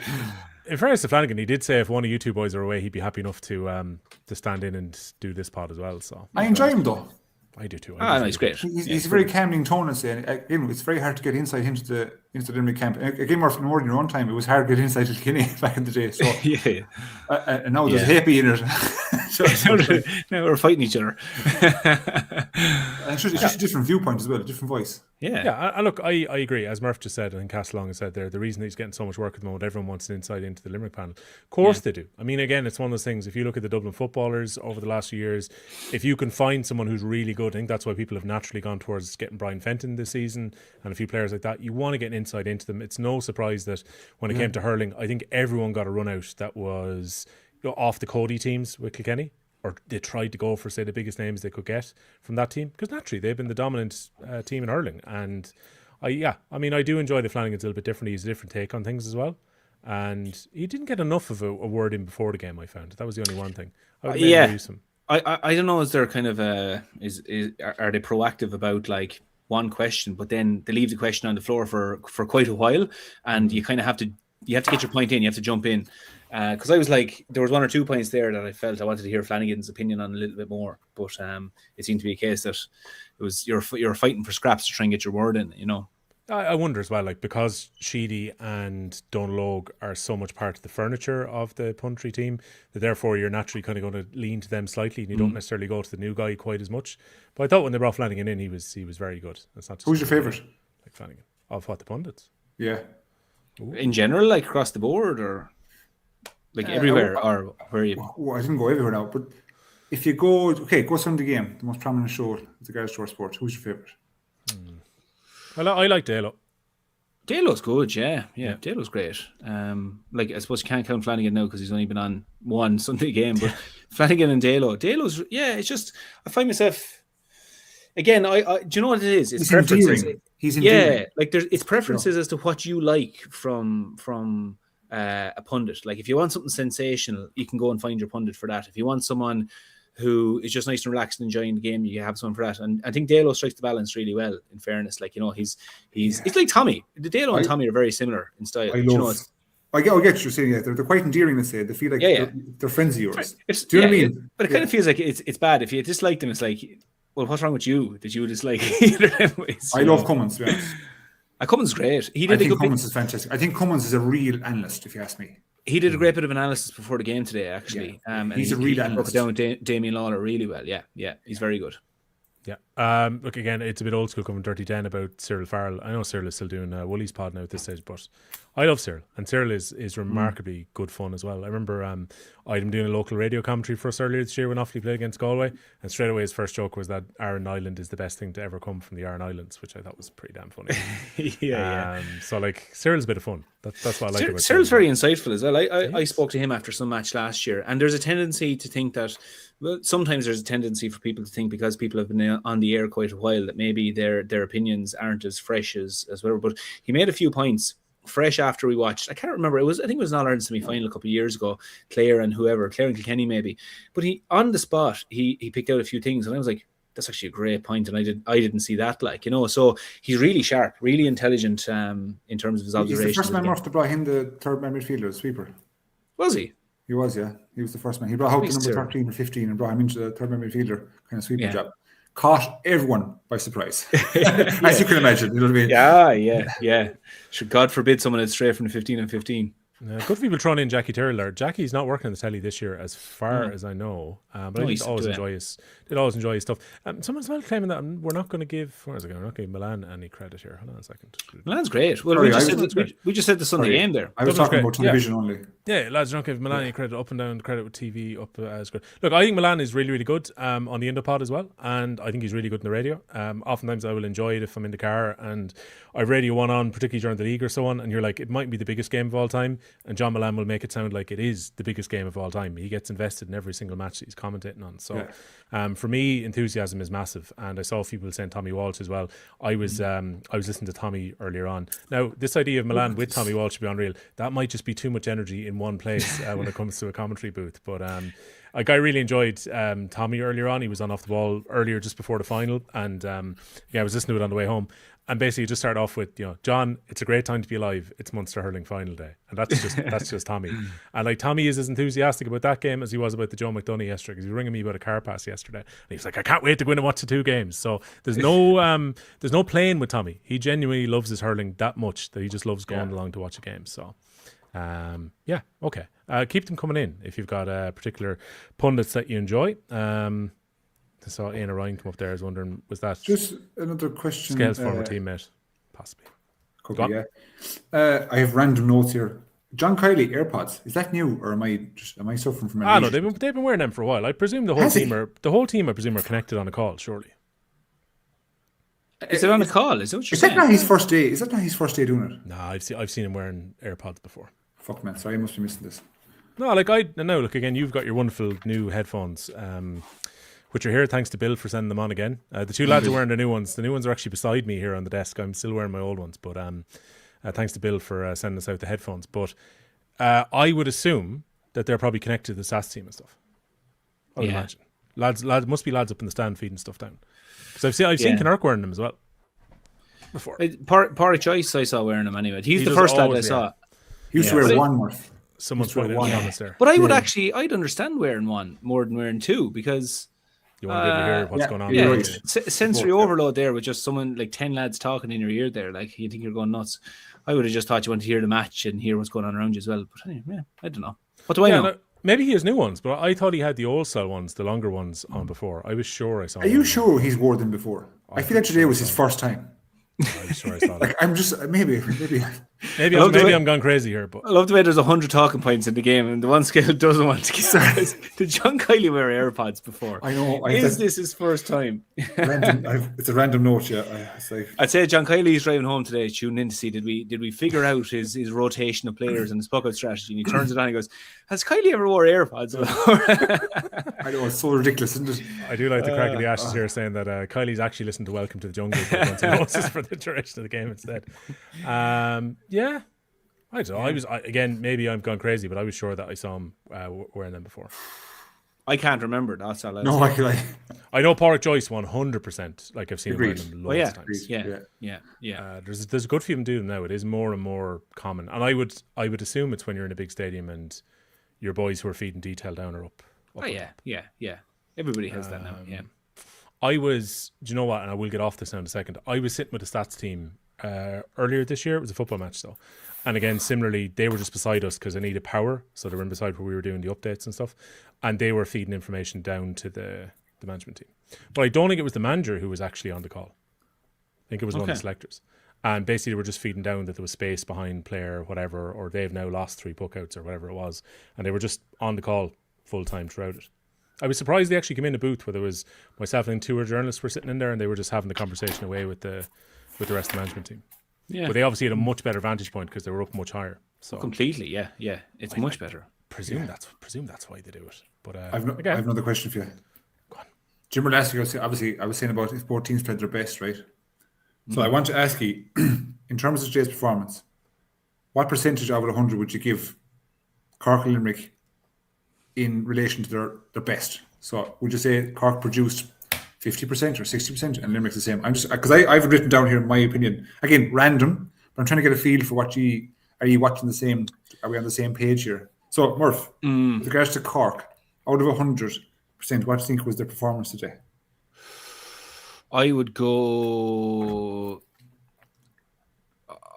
In fairness to Flanagan, he did say if one of you two boys are away, he'd be happy enough to stand in and do this pod as well. So I enjoy him though. I do too. No, he's great. He's a very calming tone and saying, again, it's very hard to get inside into the Limerick camp. Again, more in your own time, it was hard to get inside to Kilkenny back in the day. So and now there's happy in it. Now we're fighting each other. It's just a different viewpoint as well, a different voice. Yeah. Look, I agree. As Murph just said, and Castlelong has said there, the reason that he's getting so much work at the moment, everyone wants an insight into the Limerick panel. Of course they do. I mean, again, it's one of those things. If you look at the Dublin footballers over the last few years, if you can find someone who's really good, I think that's why people have naturally gone towards getting Brian Fenton this season and a few players like that. You want to get an insight into them. It's no surprise that when it came to hurling, I think everyone got a run out that was off the Cody teams with Kilkenny. Or they tried to go for, say, the biggest names they could get from that team. Because naturally, they've been the dominant team in hurling. And I do enjoy the Flanagan's a little bit differently. He's a different take on things as well. And he didn't get enough of a word in before the game, I found. That was the only one thing. I don't know, is there kind of are they proactive about like one question, but then they leave the question on the floor for quite a while, and you kind of have to get your point in, you have to jump in. Because I was like, there was one or two points there that I felt I wanted to hear Flanagan's opinion on a little bit more, but it seemed to be a case that it was you're fighting for scraps to try and get your word in, you know. I wonder as well, like, because Sheedy and Dunlogue are so much part of the furniture of the Puntry team, that therefore you're naturally kind of going to lean to them slightly, and you don't necessarily go to the new guy quite as much. But I thought when they brought Flanagan in, he was very good. It's not just who's your favourite? Like Flanagan of what, the pundits? Yeah. Ooh. In general, like across the board, or like everywhere, or where you? Well, I didn't go everywhere now, but if you go some of the game, the most prominent show with regards to our sport, who's your favourite? I like Dalo. Dalo's good, yeah. Dalo's great. Like, I suppose you can't count Flanagan now because he's only been on one Sunday game, but Flanagan and Dalo's, it's just, I find myself, again, I do you know what it is? It's preferences. He's endearing. Like it's preferences as to what you like from a pundit. Like, if you want something sensational, you can go and find your pundit for that. If you want someone who is just nice and relaxed and enjoying the game, you have someone for that. And I think Dalo strikes the balance really well, in fairness. Like, you know, he's like Tommy. The Dalo and Tommy are very similar in style. I get what you're saying. Yeah, they're quite endearing, let's say. They feel like they're friends of yours. Do you know what I mean? But it kind of feels like it's bad. If you dislike them, it's like, well, what's wrong with you that you dislike either of them? I love Cummins, to be honest. Cummins is great. I think Cummins is fantastic. I think Cummins is a real analyst, if you ask me. He did a great bit of analysis before the game today, actually. And he's a real analyst. Broke it down with Damien Lawler really well. Yeah, he's very good. Yeah. Look, again, it's a bit old school coming Dirty Den about Cyril Farrell. I know Cyril is still doing Woolies pod now at this stage, but I love Cyril. And Cyril is remarkably good fun as well. I remember I had him doing a local radio commentary for us earlier this year when Offaly played against Galway, and straight away his first joke was that Aran Island is the best thing to ever come from the Aran Islands, which I thought was pretty damn funny. So, like, Cyril's a bit of fun. That's what I like about Cyril's very insightful as well. I spoke to him after some match last year, and there's a tendency to think that, well, sometimes there's a tendency for people to think, because people have been on the air quite a while, that maybe their opinions aren't as fresh as whatever. But he made a few points fresh after we watched. I can't remember. I think it was an All-Ireland semi-final a couple of years ago. Clare and Kilkenny maybe. But he, on the spot, he picked out a few things, and I was like, that's actually a great point, and I didn't see that, like, you know. So he's really sharp, really intelligent in terms of his observations. He's the first man off to brought in the third man midfielder, sweeper. Was he? He was, yeah. He was the first man. He brought out the number 13 or 15 and brought him into the third man midfielder kind of sweeping job. Caught everyone by surprise, as you can imagine. You know what I mean? Yeah. Should God forbid someone had strayed from the 15 and 15. Good for people throwing in Jackie Tyrrell there. Jackie's not working on the telly this year, as far as I know. But I did always enjoy his stuff. Someone's well claiming that we're not going to give. Where is it going? We're not going to give Milan any credit here. Hold on a second. Milan's great. Well, we just said the Sunday game there. I was talking about television only. Yeah, lads, don't give Milan any credit. Up and down credit with TV up as good. Look, I think Milan is really, really good on the Indopod as well, and I think he's really good in the radio. Oftentimes I will enjoy it if I'm in the car and I've Radio 1 on, particularly during the league or so on, and you're like, it might be the biggest game of all time. and John Milan will make it sound like it is the biggest game of all time. He gets invested in every single match that he's commentating on. So for me, enthusiasm is massive, and I saw a few people saying Tommy Walsh as well. I was listening to Tommy earlier on. Now, this idea of Milan with Tommy Walsh should be unreal. That might just be too much energy in one place when it comes to a commentary booth. But I really enjoyed Tommy earlier on. He was on Off the Ball earlier just before the final, and I was listening to it on the way home. And basically, just start off with, John, it's a great time to be alive. It's Munster Hurling final day, and that's just Tommy. And like Tommy is as enthusiastic about that game as he was about the Joe McDonough yesterday, because he was ringing me about a car pass yesterday, and he was like, I can't wait to go in and watch the two games. So there's no playing with Tommy. He genuinely loves his hurling that much that he just loves going along to watch a game. So okay. Keep them coming in if you've got particular pundits that you enjoy. I saw Ian Ryan come up there. I was wondering, was that just another question? Skehill's former teammate, possibly. Could be, yeah. I have random notes here. John Kiley AirPods, is that new, or am I suffering from? No, they've been wearing them for a while. I presume the whole team. I presume are connected on a call. Surely. Is it on a call? Is that not his first day? Is that not his first day doing it? No, I've seen him wearing AirPods before. Fuck man, sorry, I must be missing this. No, look again. You've got your wonderful new headphones. Which are here thanks to Bill for sending them on again. The two lads are wearing the new ones. The new ones are actually beside me here on the desk. I'm still wearing my old ones, but thanks to Bill for sending us out the headphones. But I would assume that they're probably connected to the SAS team and stuff. I would imagine. Lads must be lads up in the stand feeding stuff down. Because I've seen Kinnerk wearing them as well before. Pádraig Joyce I saw wearing them anyway. He's the first lad I saw. He used to wear one more. Someone's wearing one on there. But I'd understand wearing one more than wearing two, because you want to be able to hear what's going on. Yeah, sensory overload there with just someone like 10 lads talking in your ear there. Like, you think you're going nuts. I would have just thought you want to hear the match and hear what's going on around you as well. But anyway, I don't know. What do I know? No, maybe he has new ones, but I thought he had the old style ones, the longer ones on before. I was sure I saw. Are you sure he's wore them before? I feel like today was his first time. I'm sure I saw that. I'm just maybe I'm gone crazy here, but I love the way there's 100 talking points in the game, and the one Skehill doesn't want to get started. Did John Kiley wear AirPods before? I know. Is this his first time? It's a random note. Yeah, I'd say John Kiley's driving home today, tuning in to see did we figure out his rotation of players and his puck-out strategy. And he turns it on and goes, "Has Kiley ever wore AirPods before?" I know, it's so ridiculous, isn't it? I do like the crack of the ashes here saying that Kiley's actually listened to Welcome to the Jungle for the duration of the game instead. Yeah, I don't know. Again, maybe I'm gone crazy, but I was sure that I saw him wearing them before. I can't remember. That's all. I know Pádraig Joyce 100%. Like, I've seen him wearing them loads of times. Yeah. There's a good few of them do them now. It is more and more common, and I would assume it's when you're in a big stadium and your boys who are feeding detail down are up. Yeah. Everybody has that now. Yeah. Do you know what? And I will get off this now in a second. I was sitting with the stats team earlier this year. It was a football match though, and again, similarly, they were just beside us because they needed power, so they were in beside where we were doing the updates and stuff, and they were feeding information down to the management team. But I don't think it was the manager who was actually on the call. I think it was one of the selectors, and basically they were just feeding down that there was space behind player whatever, or they've now lost 3 puckouts or whatever it was, and they were just on the call full time throughout it. I was surprised they actually came in a booth where there was myself and 2 other journalists were sitting in there, and they were just having the conversation away with the rest of the management team. Yeah, but they obviously had a much better vantage point because they were up much higher. So completely, yeah, it's much better. Presume that's why they do it. But I have another question for you. Go on. Jim, last week I was saying about if both teams played their best, right? So I want to ask you, in terms of today's performance, what percentage out of 100 would you give Cork and Limerick in relation to their best? So would you say Cork produced 50% or 60% and Limerick's the same? I'm just because I've written down here my opinion, again random, but I'm trying to get a feel for are you watching the same? Are we on the same page here? So Murph, with regards to Cork, out of 100%, what do you think was their performance today? I'd go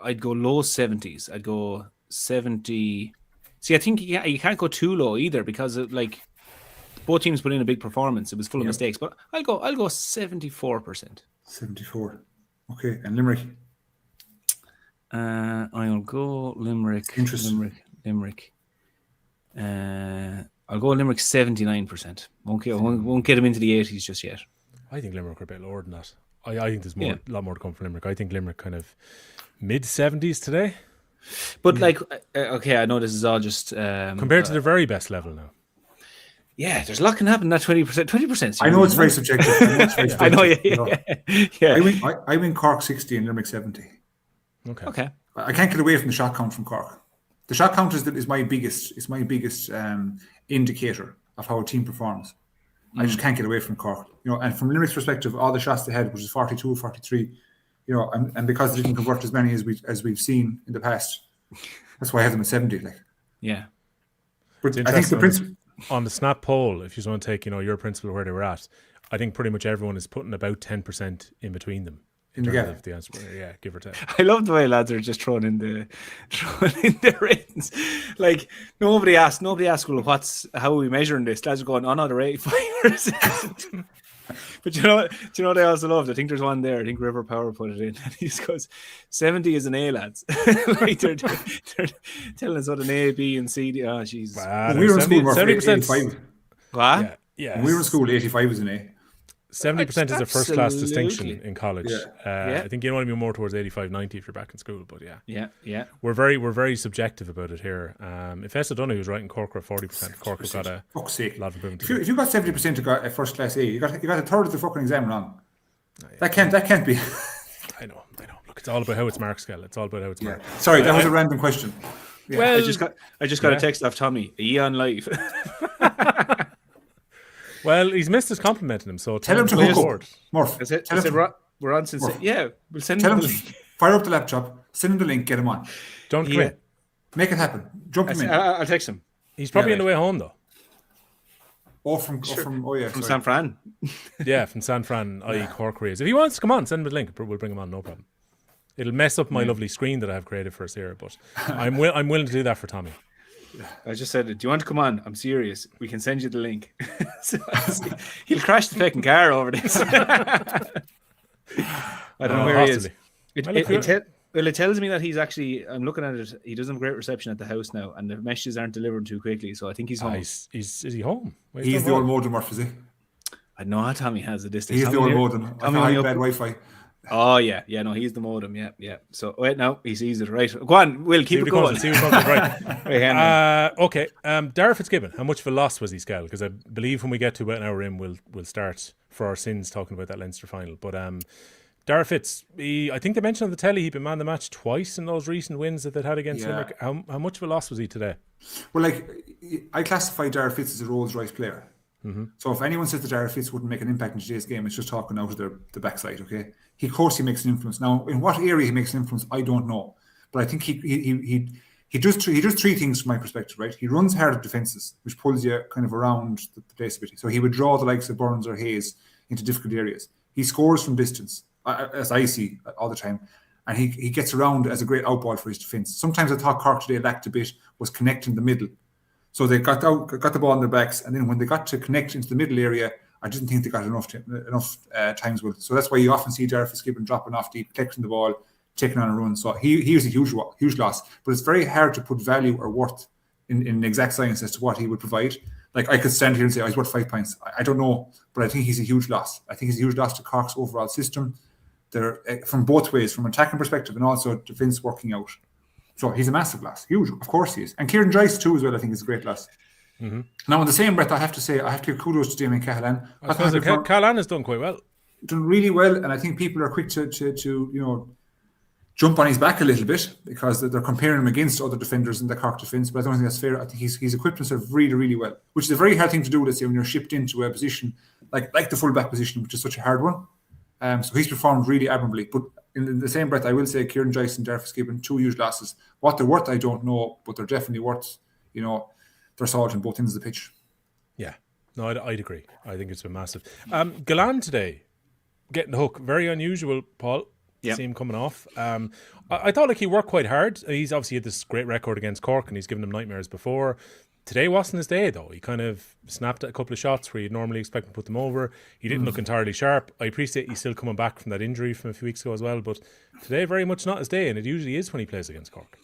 low 70s. I'd go 70. See, I think you can't go too low either because both teams put in a big performance. It was full of mistakes, but I'll go 74%. 74. Okay, and Limerick? I'll go Limerick. Interesting. Limerick. I'll go Limerick 79%. Won't get them into the 80s just yet. I think Limerick are a bit lower than that. I think there's a lot more to come from Limerick. I think Limerick kind of mid 70s today. But like, okay, I know this is all just compared to the very best level now. Yeah, there's a lot can happen in that 20%. 20%. I know it's very subjective. I know, yeah. You know. Yeah. I win Cork 60 and Limerick 70. Okay. I can't get away from the shot count from Cork. The shot count is my biggest indicator of how a team performs. I just can't get away from Cork. You know, and from Limerick's perspective, all the shots they had, which is 42 or 43, you know, and because they didn't convert as many as we've seen in the past, that's why I have them at 70. Like, yeah. But I think the principle on the snap poll, if you just want to take, you know, your principle where they were at, I think pretty much everyone is putting about 10% in between them. In terms of the answer, yeah, give or take. I love the way lads are just throwing in their ratings. Like nobody asked, well, how are we measuring this? Lads are going, oh no, they're 85%. But you know what I also loved? I think there's one there. I think River Power put it in. And he just goes, 70 is an A, lads. Like they're telling us what an A, B, and C. Oh, jeez. Wow, we were in school, 70%. What? Yeah. When we were in school, 85 was an A. 70% is a first-class distinction in college. Yeah. I think you want to be more towards 85, 90 if you're back in school. But yeah. We're very subjective about it here. If Essa Dunne was right in Cork, we're 40%. Cork has got a lot of improvement. If you got 70% of a first-class A, you got a third of the fucking exam wrong. That can't be. I know. Look, it's all about how it's marked, Scale. It's all about how it's marked. Sorry, that was a random question. Yeah. Well, I just got a text off Tommy. Are you on live? Well, he's missed his complimenting him, so tell him to hook up. Murph, we're on since. Yeah, we'll send him the link. Fire up the laptop, send him the link, get him on. Don't commit. Make it happen. Jump him in. I'll text him. He's probably on the way home, though. From San Fran. Yeah, from San Fran, i.e. Cork Rays. If he wants to come on, send him the link. We'll bring him on, no problem. It'll mess up my lovely screen that I've created for us here, but I'm willing to do that for Tommy. I just said, do you want to come on? I'm serious. We can send you the link. So, he'll crash the fucking car over this. I don't know where he is. It tells me that he's actually, I'm looking at it, he doesn't have great reception at the house now, and the messages aren't delivered too quickly, so I think he's home. Is he home? He's the old modem, Murph, is he? I know how Tommy has a distance. He's the old modem. Tommy bad Wi-Fi. Oh yeah, no, he's the modem. Yeah. So wait, no, he sees it right. Go on, Will, keep it going. See right. Okay. Darragh Fitzgibbon, how much of a loss was he, Scal? Because I believe when we get to about an hour in, we'll start for our sins talking about that Leinster final. But Darragh Fitz, I think they mentioned on the telly he'd been man of the match twice in those recent wins that they'd had against Limerick. How much of a loss was he today? Well, I classify Darragh Fitz as a Rolls-Royce player. Mm-hmm. So if anyone says that Darragh Fitz wouldn't make an impact in today's game, it's just talking out of the backside, okay? Of course he makes an influence. Now, in what area he makes an influence, I don't know. But I think he does three things from my perspective, right? He runs hard at defences, which pulls you kind of around the place a bit. So he would draw the likes of Burns or Hayes into difficult areas. He scores from distance, as I see all the time. And he gets around as a great outball for his defence. Sometimes I thought Cork today lacked a bit, was connecting the middle. So they got the ball on their backs, and then when they got to connect into the middle area, I didn't think they got enough times with it. So that's why you often see Darragh Fitzgibbon dropping off deep, collecting the ball, taking on a run. So he was a huge loss. But it's very hard to put value or worth in exact science as to what he would provide. Like I could stand here and say, oh, he's worth 5 points. I don't know, but I think he's a huge loss. I think he's a huge loss to Cork's overall system. They're from both ways, from an attacking perspective and also defence working out. So he's a massive loss, huge. Of course he is, and Kieran Joyce too as well. I think is a great loss. Mm-hmm. Now, in the same breath, I have to give kudos to Damien Cahalane. Cahalane has done quite well, done really well, and I think people are quick to jump on his back a little bit because they're comparing him against other defenders in the Cork defence. But I don't think that's fair. I think he's equipped himself really, really well, which is a very hard thing to do. Let's say when you're shipped into a position like the fullback position, which is such a hard one. So he's performed really admirably, but in the same breath, I will say Kieran Joyce and Darragh Fitzgibbon, 2 huge losses. What they're worth, I don't know, but they're definitely worth, their salt in both ends of the pitch. Yeah, no, I'd agree. I think it's been massive. Galan today, getting the hook, very unusual, Paul. Yeah. See him coming off. I thought he worked quite hard. He's obviously had this great record against Cork, and he's given them nightmares before. Today wasn't his day, though. He kind of snapped at a couple of shots where you'd normally expect to put them over. He didn't look entirely sharp. I appreciate he's still coming back from that injury from a few weeks ago as well, but today very much not his day, and it usually is when he plays against Cork.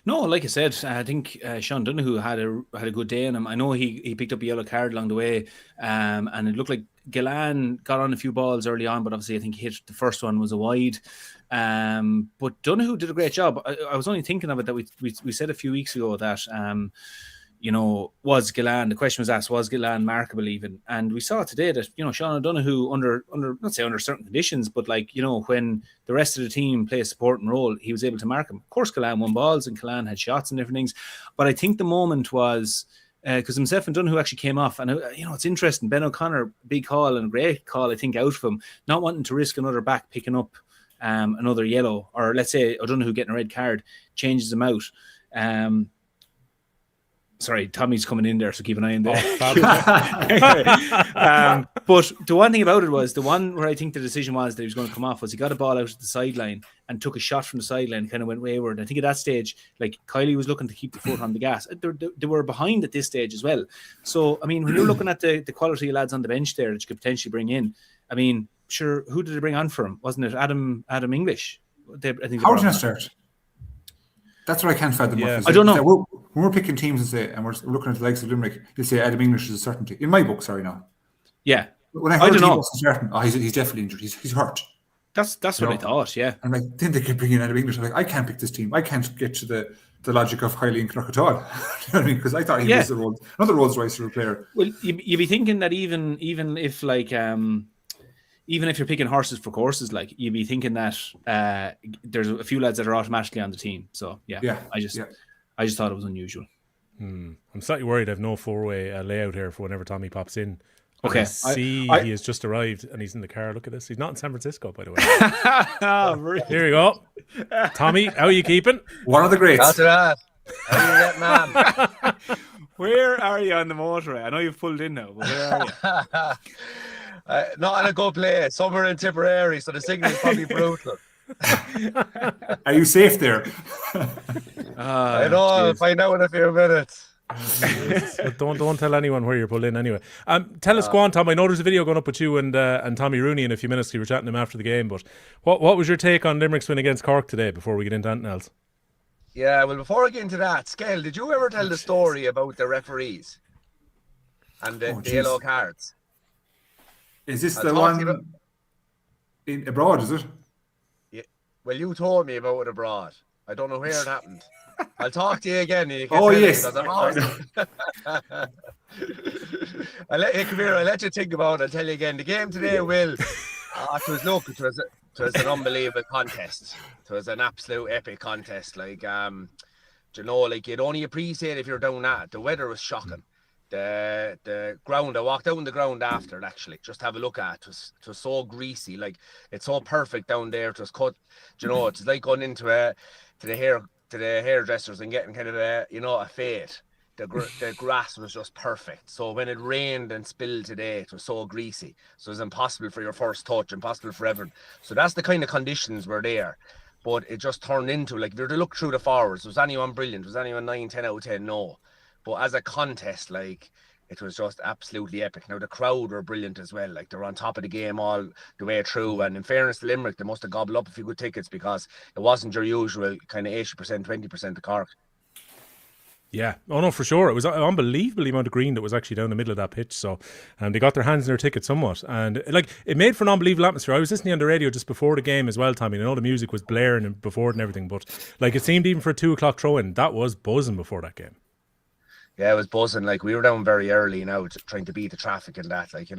No, like I said, I think Sean Donoghue had a good day on him. I know he picked up a yellow card along the way, and it looked like Gillan got on a few balls early on, but obviously I think he hit the first one was a wide. But Donoghue did a great job. I was only thinking of it that we said a few weeks ago that was Gillan, the question was asked, was Gillan markable even? And we saw today that, Sean O'Donoghue under not say under certain conditions, but when the rest of the team play a supporting role, he was able to mark him. Of course, Gillan won balls and Gillan had shots and different things. But I think the moment was, because himself and Donoghue actually came off, and it's interesting, Ben O'Connor, big call and a great call, I think, out of him, not wanting to risk another back picking up another yellow, or let's say O'Donoghue getting a red card, changes him out. Sorry, Tommy's coming in there, so keep an eye on there. But the one thing about it was, the one where I think the decision was that he was going to come off was he got a ball out at the sideline and took a shot from the sideline and kind of went wayward. I think at that stage, Kylie was looking to keep the foot on the gas. They were behind at this stage as well. So, when you're looking at the quality of lads on the bench there that you could potentially bring in, sure, who did they bring on for him? Wasn't it Adam English? I think how did that start? That's what I can't fathom. Yeah. I don't know. When we're picking teams and we're looking at the likes of Limerick, they say Adam English is a certainty. In my book, sorry now. Yeah. When I heard he wasn't certain, he's definitely injured. He's hurt. That's what I thought, yeah. And then they kept bringing in Adam English. I'm like, I can't pick this team. I can't get to the logic of Kylie and Knock at all. You know what I mean? Because I thought he was another Rolls Royce player. Well, you'd be thinking that even if even if you're picking horses for courses, you'd be thinking that there's a few lads that are automatically on the team. So I just thought it was unusual. I'm slightly worried I have no four-way layout here for whenever Tommy pops in. Okay. He has just arrived and he's in the car. Look at this. He's not in San Francisco, by the way. Here we go. Tommy, how are you keeping? One of the greats. After that. How are you getting on? Where are you on the motorway? I know you've pulled in now, but where are you? Not in a good place. Somewhere in Tipperary, so the signal is probably brutal. Are you safe there? I know. I'll find out in a few minutes. Don't tell anyone where you're pulled in anyway. Tell us, go on, Tom. I know there's a video going up with you and Tommy Rooney in a few minutes. We were chatting to him after the game, but what was your take on Limerick's win against Cork today before we get into anything else? Yeah, well, before I get into that, Skehill, did you ever tell the story about the referees and the yellow cards? Is this the one abroad, is it? Yeah. Well, you told me about it abroad. I don't know where it happened. I'll talk to you again. You yes. I'll let you think about it. I'll tell you again. The game today it was an unbelievable contest. It was an absolute epic contest. You'd only appreciate if you're down that. The weather was shocking. The ground, I walked down the ground after it, actually, just have a look at it. It was so greasy, it's so perfect down there. It was cut, it's like going into the hairdressers and getting kind of a fade. The grass was just perfect. So when it rained and spilled today, it was so greasy. So it was impossible for your first touch, impossible for everyone. So that's the kind of conditions were there. But it just turned into, if you were to look through the forwards, was anyone brilliant? Was anyone 9, 10 out of 10? No. But as a contest, it was just absolutely epic. Now, the crowd were brilliant as well. They were on top of the game all the way through. And in fairness to Limerick, they must have gobbled up a few good tickets because it wasn't your usual kind of 80%, 20% of Cork. Yeah. Oh, no, for sure. It was an unbelievable amount of green that was actually down the middle of that pitch. So they got their hands in their tickets somewhat. And it made for an unbelievable atmosphere. I was listening on the radio just before the game as well, Tommy. I know the music was blaring and before it and everything. But it seemed even for a 2 o'clock throw-in, that was buzzing before that game. Yeah, it was buzzing. We were down very early now, trying to beat the traffic and that, and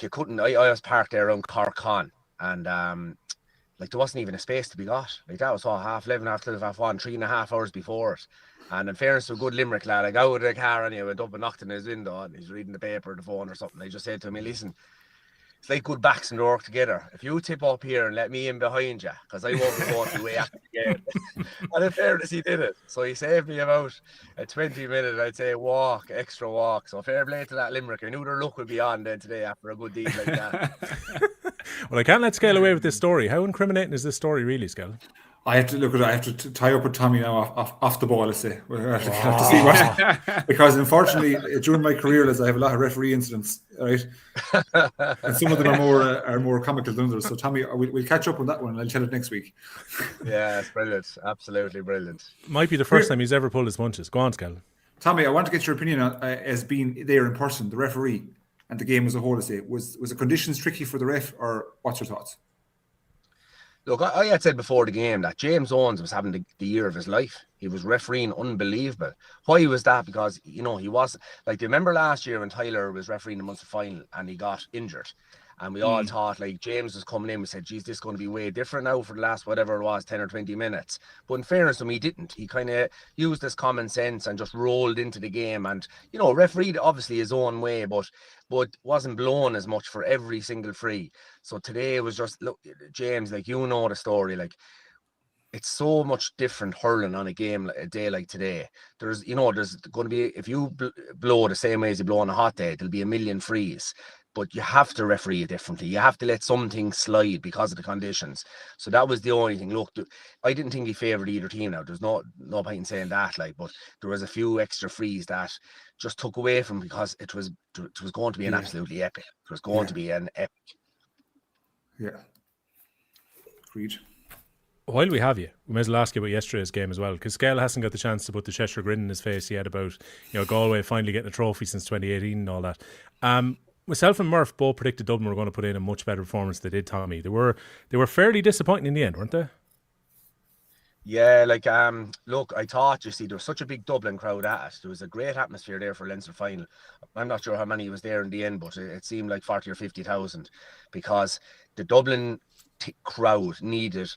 you couldn't. I was parked there around Cork Con, and there wasn't even a space to be got. That was all 11:30, 12:30, 1, 3.5 hours before it. And in fairness to a good Limerick lad, I got out of the car and he went up and knocked on his window and he's reading the paper or the phone or something. I just said to him, listen, it's like good backs and they work together. If you tip up here and let me in behind you, because I won't be going the way after the game. And in fairness, he did it. So he saved me about a 20-minute, I'd say, extra walk. So fair play to that Limerick. I knew their luck would be on then today after a good deed like that. Well, I can't let Skehill away with this story. How incriminating is this story really, Skehill? I have to look at it. I have to tie up with Tommy now off the ball, let's say. We'll have to see what. Because unfortunately, during my career, I have a lot of referee incidents, right? And some of them are more comical than others. So, Tommy, we'll catch up on that one and I'll tell it next week. Yeah, it's brilliant. Absolutely brilliant. Might be the first time he's ever pulled his punches. Go on, Skehill. Tommy, I want to get your opinion on, as being there in person, the referee and the game as a whole, let's say. Was the conditions tricky for the ref, or what's your thoughts? Look, I had said before the game that James Owens was having the year of his life. He was refereeing unbelievable. Why was that? Because, he was, like, do you remember last year when Tyler was refereeing the Munster final and he got injured? And we all thought, like, James was coming in, we said, geez, this is going to be way different now for the last, whatever it was, 10 or 20 minutes. But in fairness to him, he didn't. He kind of used his common sense and just rolled into the game. And, refereed obviously his own way, but wasn't blown as much for every single free. So today it was just, look, James, like, the story, like, it's so much different hurling on a day like today. There's going to be, if you blow the same way as you blow on a hot day, there'll be a million frees. But you have to referee it differently. You have to let some things slide because of the conditions. So that was the only thing. Look, I didn't think he favoured either team now. There's no point in saying that, like, but there was a few extra frees that just took away from, because it was going to be an absolutely epic. It was going to be an epic. Yeah. Agreed. While we have you, we may as well ask you about yesterday's game as well, because Skehill hasn't got the chance to put the Cheshire grin in his face yet about, Galway finally getting a trophy since 2018 and all that. Myself and Murph both predicted Dublin were going to put in a much better performance than they did, Tommy. They were fairly disappointing in the end, weren't they? Yeah, like, look, I thought, there was such a big Dublin crowd at it. There was a great atmosphere there for Leinster final. I'm not sure how many was there in the end, but it seemed like 40 or 50,000, because the Dublin crowd needed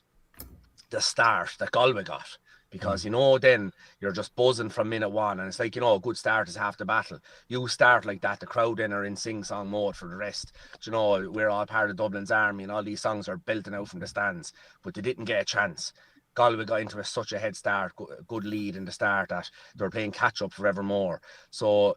the start that Galway got. Because, then you're just buzzing from minute one. And it's like, a good start is half the battle. You start like that, the crowd then are in sing-song mode for the rest. We're all part of Dublin's army and all these songs are belting out from the stands. But they didn't get a chance. Galway got into such a head start, good lead in the start, that they were playing catch-up forevermore. So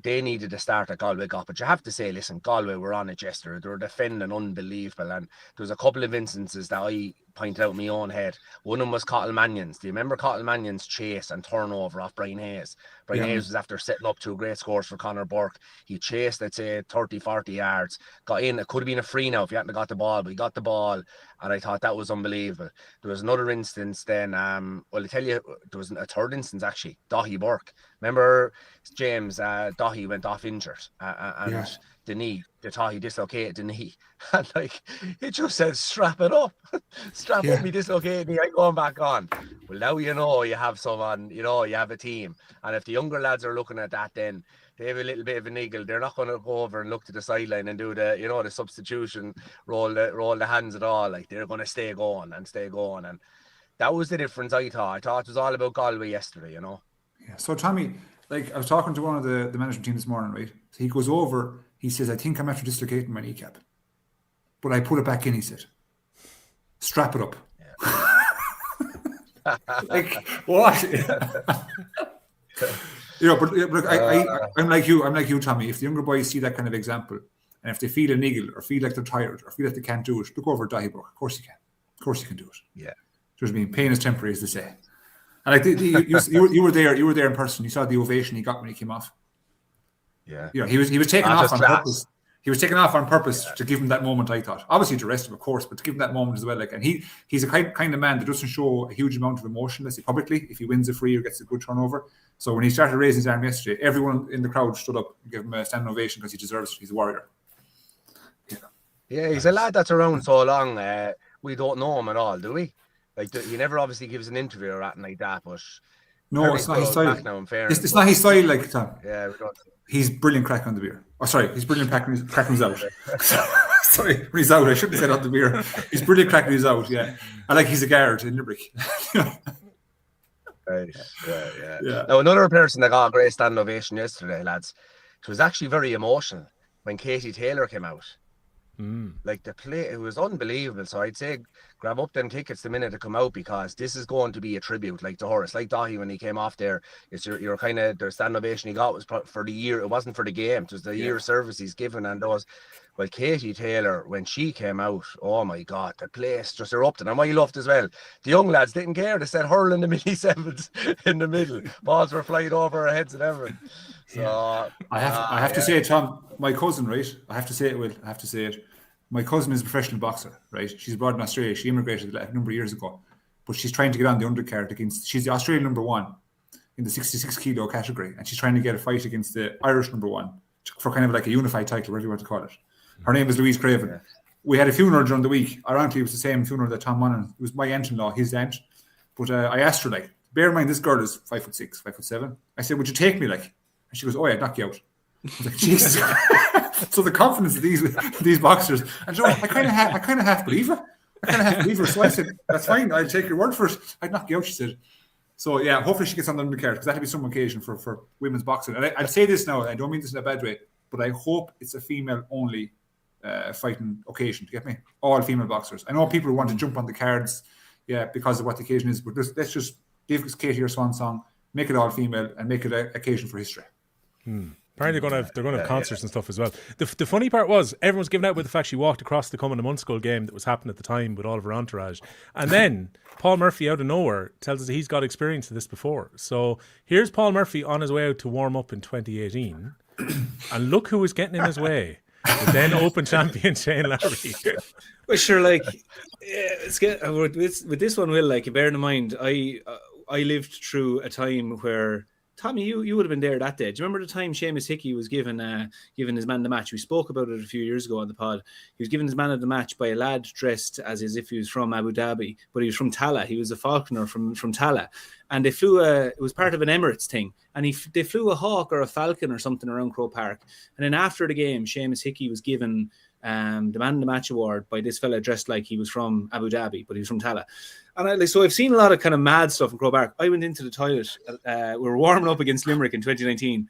they needed the start that Galway got. But you have to say, listen, Galway were on it yesterday. They were defending unbelievable. And there was a couple of instances that I pointed out in my own head. One of them was Cottle Mannion's. Do you remember Cottle Mannion's chase and turnover off Brian Hayes? Brian Hayes was after setting up two great scores for Conor Burke. He chased, let's say, 30, 40 yards. Got in. It could have been a free now if he hadn't got the ball, but he got the ball. And I thought that was unbelievable. There was another instance then, I tell you, there was a third instance actually, Daithí Burke. Remember, James, Daithí went off injured and the knee, they thought he dislocated the knee. And like, it just said, strap it up. Strap up me dislocated knee, I'm going back on. Well, now you have someone, you have a team. And if the younger lads are looking at that, then they have a little bit of a niggle. They're not going to go over and look to the sideline and do the, the substitution, roll the hands at all. Like, they're going to stay going. And that was the difference, I thought. I thought it was all about Galway yesterday, Yeah. So, Tommy, like, I was talking to one of the management team this morning, right? So he goes over, he says, I think I'm after dislocating my kneecap. But I put it back in, he said. Strap it up. Yeah. Like, what? But look, I'm like you, Tommy. If the younger boys see that kind of example, and if they feel a niggle or feel like they're tired or feel like they can't do it, look over at Daithí Burke. Of course you can. Of course you can do it. Yeah. Just mean pain is temporary, as they say. And like you were there. You were there in person. You saw the ovation he got when he came off. Yeah. He was taken off on purpose. He was taken off on purpose to give him that moment, I thought. Obviously to rest him, of course, but to give him that moment as well. Like, and he's a kind of man that doesn't show a huge amount of emotion, let's say, publicly, if he wins a free or gets a good turnover. So when he started raising his arm yesterday, everyone in the crowd stood up and gave him a standing ovation because he deserves it. He's a warrior. Yeah, he's a lad that's around so long. We don't know him at all, do we? Like, he never obviously gives an interview or anything like that, but no, it's not his style. It's not his style, like, Tom. Yeah, we don't. He's brilliant cracking on the beer. Oh, sorry, he's brilliant cracking his out. Sorry, when he's out, I shouldn't have said on the beer. He's brilliant cracking his out, yeah. I like he's a guard in Limerick. Right, yeah. Now, another person that got a great standing ovation yesterday, lads, it was actually very emotional when Katie Taylor came out. Like the play, it was unbelievable. So I'd say grab up them tickets the minute they come out, because this is going to be a tribute, like to Horace, like Dahi when he came off there. It's your kind of the stand ovation he got was for the year. It wasn't for the game. It was the year of service he's given. And those, well, Katie Taylor, when she came out, oh my God, the place just erupted. And what you loved as well, the young lads didn't care. They said hurling the mini sevens in the middle. Balls were flying over our heads and everything. So I have to say it, Tom. My cousin, right? I have to say it. My cousin is a professional boxer, right? She's abroad in Australia. She immigrated a number of years ago, but she's trying to get on the undercard against. She's the Australian number 1 in the 66 kilo category, and she's trying to get a fight against the Irish number 1 for kind of like a unified title, whatever you want to call it. Her name is Louise Craven. Yeah. We had a funeral during the week. Ironically, it was the same funeral that Tom won. It was my aunt-in-law, his aunt. But I asked her, like, bear in mind, this girl is 5'6", 5'7". I said, would you take me, like? And she goes, oh, yeah, I'd knock you out. I was like, Jesus. So the confidence of these boxers. And so I kind of half believe her. So I said, that's fine. I'll take your word for it. I'd knock you out, she said. So, yeah, hopefully she gets on the undercard, because that'll be some occasion for women's boxing. And I'll say this now, I don't mean this in a bad way, but I hope it's a female-only fighting occasion. Do you get me? All female boxers. I know people want to jump on the cards, because of what the occasion is, but let's just give Katie her swan song, make it all female, and make it an occasion for history. Apparently they're going to have concerts and stuff as well. The funny part was everyone's given out with the fact she walked across the Cumming and Munster game that was happening at the time with all of her entourage. And then Paul Murphy out of nowhere tells us that he's got experience of this before. So here's Paul Murphy on his way out to warm up in 2018. And look who was getting in his way. The then Open champion Shane Lowry. Well, sure, like, with this one, Will, like, bear in mind, I lived through a time where, Tommy, you would have been there that day. Do you remember the time Seamus Hickey was given his man the match? We spoke about it a few years ago on the pod. He was given his man of the match by a lad dressed as if he was from Abu Dhabi, but he was from Tala. He was a falconer from Tala. And they flew it was part of an Emirates thing. And they flew a hawk or a falcon or something around Croke Park. And then after the game, Seamus Hickey was given the man of the match award by this fella dressed like he was from Abu Dhabi, but he was from Tala. And so I've seen a lot of kind of mad stuff in Croke Park. I went into the toilet. We were warming up against Limerick in 2019.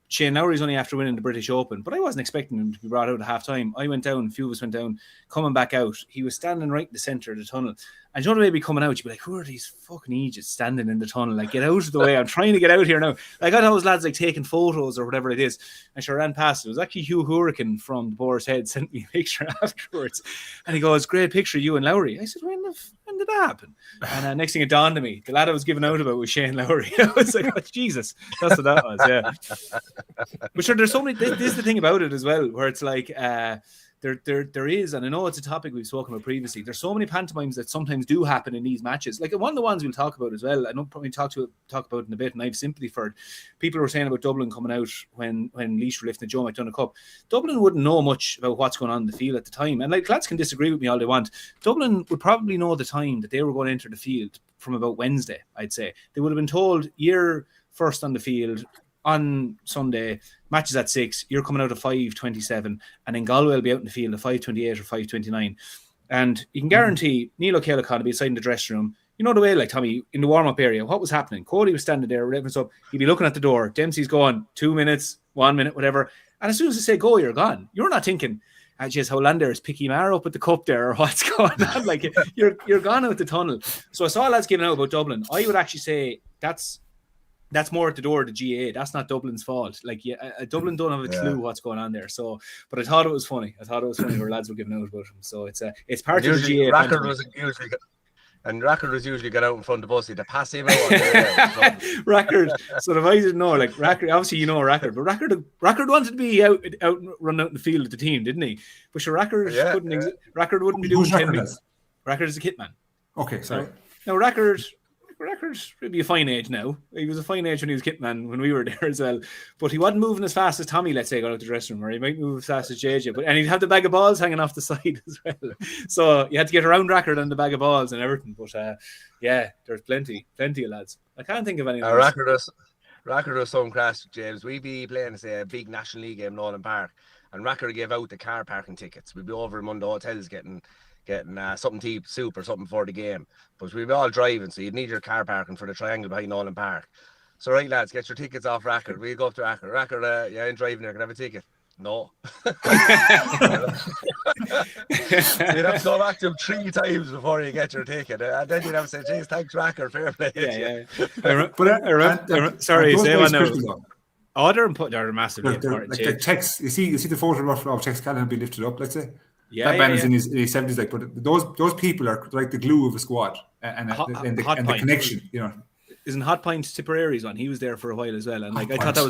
Shane Lowry's only after winning the British Open, but I wasn't expecting him to be brought out at half time. I went down, a few of us went down, coming back out. He was standing right in the centre of the tunnel. And you know, maybe coming out, you'd be like, who are these fucking idiots standing in the tunnel? Like, get out of the way. I'm trying to get out here now. Like, I thought those lads like taking photos or whatever it is. And sure, ran past. It was actually Hugh Hurricane from the Boar's Head sent me a picture afterwards. And he goes, great picture, you and Lowry. I said, when did that happen? And next thing it dawned on me, the lad I was giving out about was Shane Lowry. I was like, oh, Jesus, that's what that was, yeah. But sure, there's so many, this is the thing about it as well, where it's like, there is, and I know it's a topic we've spoken about previously, there's so many pantomimes that sometimes do happen in these matches. Like one of the ones we'll talk about as well, I know probably talk about in a bit, and I have sympathy for it. People were saying about Dublin coming out when Laois were lifting the Joe McDonagh Cup. Dublin wouldn't know much about what's going on in the field at the time. And like lads can disagree with me all they want. Dublin would probably know the time that they were going to enter the field from about Wednesday, I'd say. They would have been told, you're first on the field on Sunday, matches at 6, you're coming out at 5:27, and then Galway will be out in the field at 5:28 or 5:29. And you can guarantee Neil O'Callaghan will be inside in the dressing room. You know the way, like, Tommy, in the warm-up area, what was happening? Cody was standing there, wrapping us up. He'd be looking at the door. Dempsey's going 2 minutes, 1 minute, whatever. And as soon as they say go, you're gone. You're not thinking, geez, how Lander is picking Mar up with the cup there, or what's going on? Like, you're gone out the tunnel. So I saw lads giving out about Dublin. I would actually say that's more at the door of the GA. That's not Dublin's fault. Like, Dublin don't have a clue what's going on there. So, but I thought it was funny. where lads were giving out about him. So it's part of the GA. Rackard was usually got out in front of us to pass him out. Rackard. So if I didn't know, like Rackard, obviously you know Rackard, but Rackard wanted to be out run out in the field with the team, didn't he? But sure, Rackard Rackard wouldn't be doing 10 minutes. Rackard is a kit man. Okay, sorry. Now Rackard would be a fine age now. He was a fine age when he was kitman when we were there as well. But he wasn't moving as fast as Tommy, let's say, got out the dressing room, or he might move as fast as JJ. And he'd have the bag of balls hanging off the side as well. So you had to get around Rackard and the bag of balls and everything. But there's plenty of lads. I can't think of any. Rackard was some crash, James. We'd be playing, say, a big National League game in Nolan Park, and Rackard gave out the car parking tickets. We'd be over in one of the hotels getting something to eat, soup or something for the game. But we'd be all driving, so you'd need your car parking for the triangle behind Nolan Park. So right, lads, get your tickets off Rackard. We'll go up to Rackard. Rackard, you ain't driving there, can I have a ticket? No. So you'd have to go back to him 3 times before you get your ticket. And then you'd have to say, geez, thanks, Racker, fair play. Sorry, say one now. Critical, Oh, they're massively important. like Tex, you see the photograph of Tex Callan being lifted up, let's say. Yeah, that man is in his 70s, like, but those people are like the glue of a squad and the connection, you know. Isn't Hot Pint Tipperary's one? He was there for a while as well, and like I thought it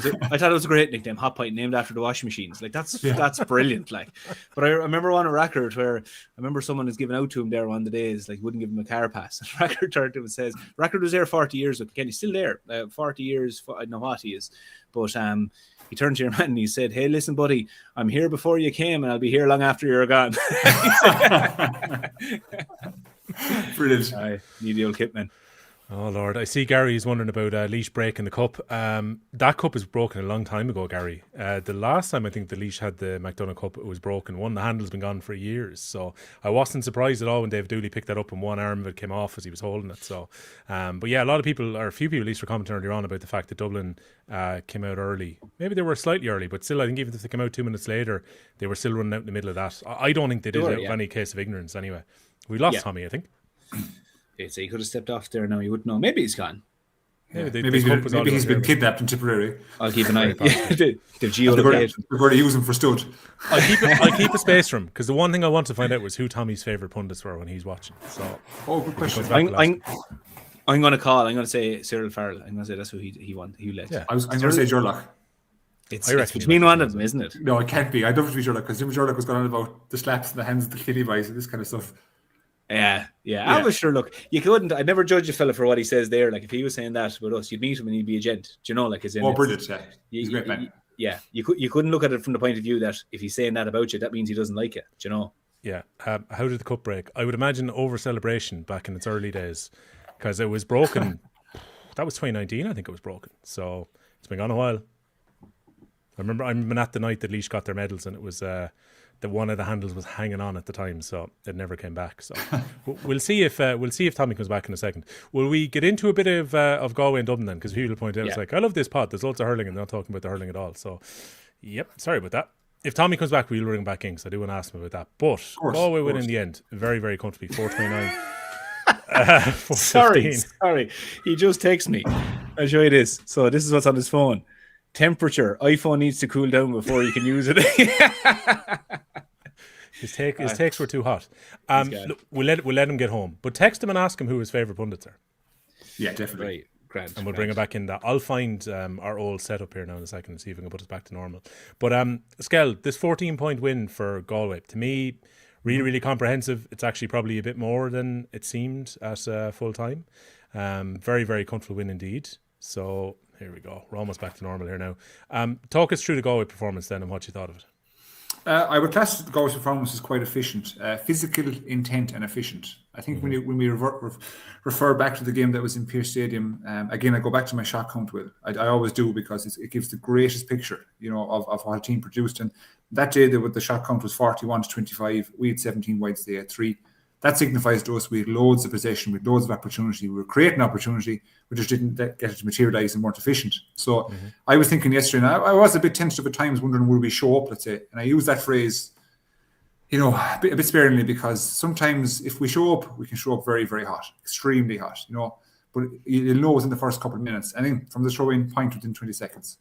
was a great nickname, Hot Pint, named after the washing machines. Like that's brilliant. Like, but I remember on a record where I remember someone was giving out to him there one of the days, like wouldn't give him a car pass. And Rackard turned to him and says, "Rackard was there 40 years with Kilkenny, still there, 40 years. I don't know what he is, but he turned to your man and he said, 'Hey, listen, buddy, I'm here before you came, and I'll be here long after you're gone.'" Brilliant. Need the old kit, man. Oh Lord, I see Gary's wondering about Laois breaking the cup. That cup was broken a long time ago, Gary. The last time I think the Laois had the McDonagh Cup, it was broken. The handle's been gone for years, so I wasn't surprised at all when Dave Dooley picked that up and one arm of it came off as he was holding it. So, but yeah, a few people at least were commenting earlier on about the fact that Dublin came out early. Maybe they were slightly early, but still, I think even if they came out 2 minutes later, they were still running out in the middle of that. I don't think they did it out of any case of ignorance anyway. We lost Tommy, I think. So he could have stepped off there now. You wouldn't know. Maybe he's gone. Maybe he's been kidnapped in Tipperary. I'll keep an eye. The We're going to use him for stud. I'll keep a space for him, because the one thing I want to find out was who Tommy's favourite pundits were when he's watching. So, good question. I'm going to call. I'm going to say Cyril Farrell. I'm going to say that's who he won. He led. Yeah. I'm going to say Jorlach. It's between one of them, isn't it? No, it can't be. I'd love it to be Jorlach, because Jim Jorlach was going on about the slaps in the hands of the Killy boys and this kind of stuff. Yeah. I was sure. Look, you couldn't. I'd never judge a fella for what he says there. Like if he was saying that about us, you'd meet him and he'd be a gent. Do you know? Like his brilliant. Yeah, he's a great man. Yeah, you couldn't look at it from the point of view that if he's saying that about you, that means he doesn't like you. Do you know? Yeah. How did the cup break? I would imagine over celebration back in its early days, because it was broken. That was 2019, I think it was broken. So it's been gone a while. I remember at the night that Laois got their medals, and it was that one of the handles was hanging on at the time, so it never came back. So we'll see if Tommy comes back in a second. Will we get into a bit of Galway and Dublin then? Because people point out it's like, I love this pod. There's lots of hurling and they're not talking about the hurling at all. So yep, sorry about that. If Tommy comes back, we'll bring him back in, because I do want to ask him about that. But Galway win in the end, very, very comfortably, 429. Sorry. He just texted me. I'll show you this. So this is what's on his phone. Temperature. iPhone needs to cool down before you can use it. His takes were too hot. Look, we'll let him get home. But text him and ask him who his favourite pundits are. Yeah, definitely. Right. Grand, and we'll bring it back in that. I'll find our old setup here now in a second and see if we can put us back to normal. But Skell, this 14-point win for Galway, to me, really, really comprehensive. It's actually probably a bit more than it seemed at full time. Very, very comfortable win indeed. So here we go. We're almost back to normal here now. Talk us through the Galway performance then and what you thought of it. I would class the Galway's performance as quite efficient, physical, intent, and efficient. I think when we refer back to the game that was in Pearse Stadium, again, I go back to my shot count. I always do, because it gives the greatest picture, of what a team produced. And that day, the shot count was 41-25. We had 17 wides. They had 3. That signifies to us we had loads of possession, we had loads of opportunity. We were creating opportunity, we just didn't get it to materialise and weren't efficient. So I was thinking yesterday, and I was a bit tentative at times, wondering, will we show up, let's say. And I use that phrase, a bit sparingly, because sometimes if we show up, we can show up very, very hot, extremely hot, But you'll know it's in the first couple of minutes. I think from the throw-in point within 20 seconds.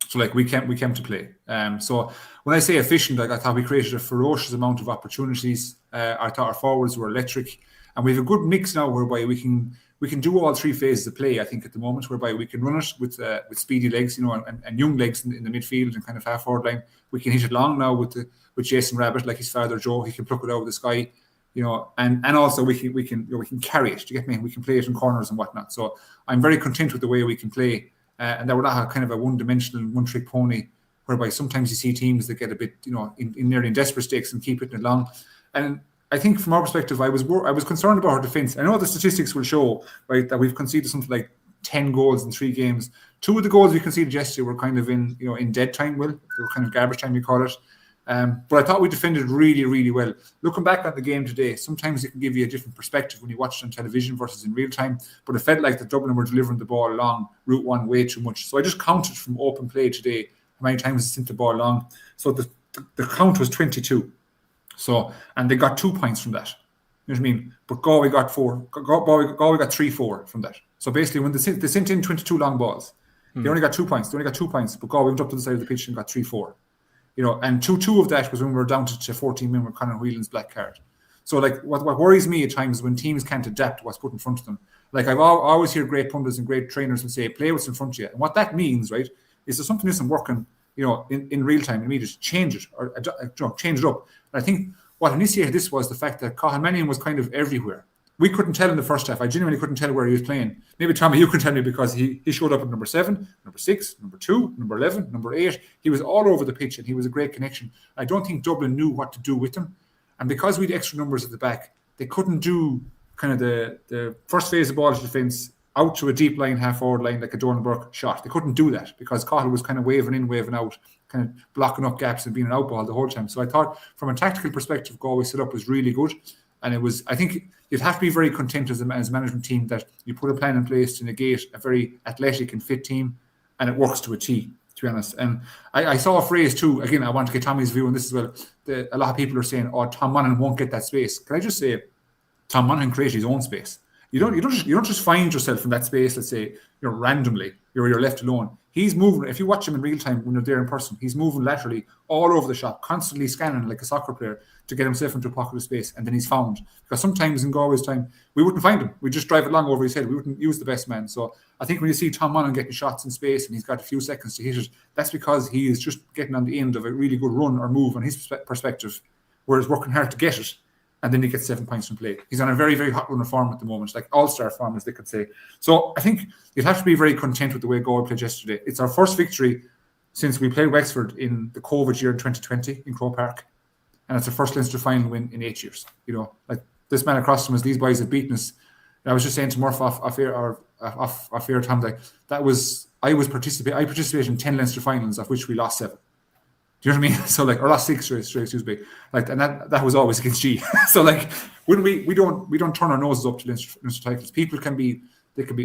So we came to play. So when I say efficient, I thought we created a ferocious amount of opportunities. I thought our forwards were electric, and we have a good mix now whereby we can do all 3 phases of play. I think at the moment, whereby we can run it with speedy legs, and young legs in the midfield and kind of half forward line. We can hit it long now with Jason Rabbit, like his father Joe. He can pluck it out of the sky, and also we can carry it. Do you get me? We can play it in corners and whatnot. So I'm very content with the way we can play. And that we're not kind of a one-dimensional, one-trick pony, whereby sometimes you see teams that get a bit, in nearly desperate stakes and keep it long. And I think from our perspective, I was concerned about our defence. I know the statistics will show, right, that we've conceded something like 10 goals in 3 games. 2 of the goals we conceded yesterday were kind of in dead time. They were kind of garbage time, you call it. But I thought we defended really, really well. Looking back at the game today, sometimes it can give you a different perspective when you watch it on television versus in real time. But it felt like the Dublin were delivering the ball along Route 1 way too much. So I just counted from open play today how many times they sent the ball long. So the count was 22. So, and they got 2 points from that. You know what I mean? But Galway got 4. Galway got 3-4 from that. So basically, when they sent in 22 long balls, they only got 2 points. But Galway went up to the side of the pitch and got 3-4. You know, and 2 of that was when we were down to 14 men with Conor Whelan's black card. So, like, what worries me at times is when teams can't adapt to what's put in front of them. Like, I always hear great pundits and great trainers would say, play what's in front of you. And what that means, right, is if something isn't working, you know, in real time, immediately change it or change it up. And I think what initiated this was the fact that Cathal Mannion was kind of everywhere. We couldn't tell in the first half. I genuinely couldn't tell where he was playing. Maybe, Tommy, you can tell me, because he showed up at number 7, number 6, number 2, number 11, number 8. He was all over the pitch and he was a great connection. I don't think Dublin knew what to do with him. And because we had extra numbers at the back, they couldn't do kind of the first phase of ball defence out to a deep line, half-forward line, like a Donald Burke shot. They couldn't do that because Cathal was kind of waving in, waving out, kind of blocking up gaps and being an outball the whole time. So I thought from a tactical perspective, Galway set up was really good. And it was, I think you'd have to be very content as a management team that you put a plan in place to negate a very athletic and fit team, and it works to a T, to be honest. And I saw a phrase too, again, I want to get Tommy's view on this as well. A lot of people are saying, oh, Tom Monaghan won't get that space. Can I just say, Tom Monaghan created his own space. You don't just find yourself in that space, let's say, randomly, you're left alone. He's moving. If you watch him in real time when you're there in person, he's moving laterally all over the shop, constantly scanning like a soccer player to get himself into a pocket of space, and then he's found. Because sometimes in Galway's time, we wouldn't find him. We'd just drive it long over his head. We wouldn't use the best man. So I think when you see Tom Monaghan getting shots in space and he's got a few seconds to hit it, that's because he is just getting on the end of a really good run or move on his perspective, whereas working hard to get it. And then he gets 7 points from play. He's on a very, very hot run of form at the moment, like all-star form, as they could say. So I think you'd have to be very content with the way Galway played yesterday. It's our first victory since we played Wexford in the COVID year in 2020 in Croke Park. And it's the first Leinster final win in 8 years. You know, like this man across from us, these boys have beaten us. And I was just saying to Murph off air, Tom, like, I participated in 10 Leinster finals, of which we lost 7. Do you know what I mean? So like, or last 6 straight, excuse me. Like, and that was always against G. So like, when we don't turn our noses up to Leinster titles. People can be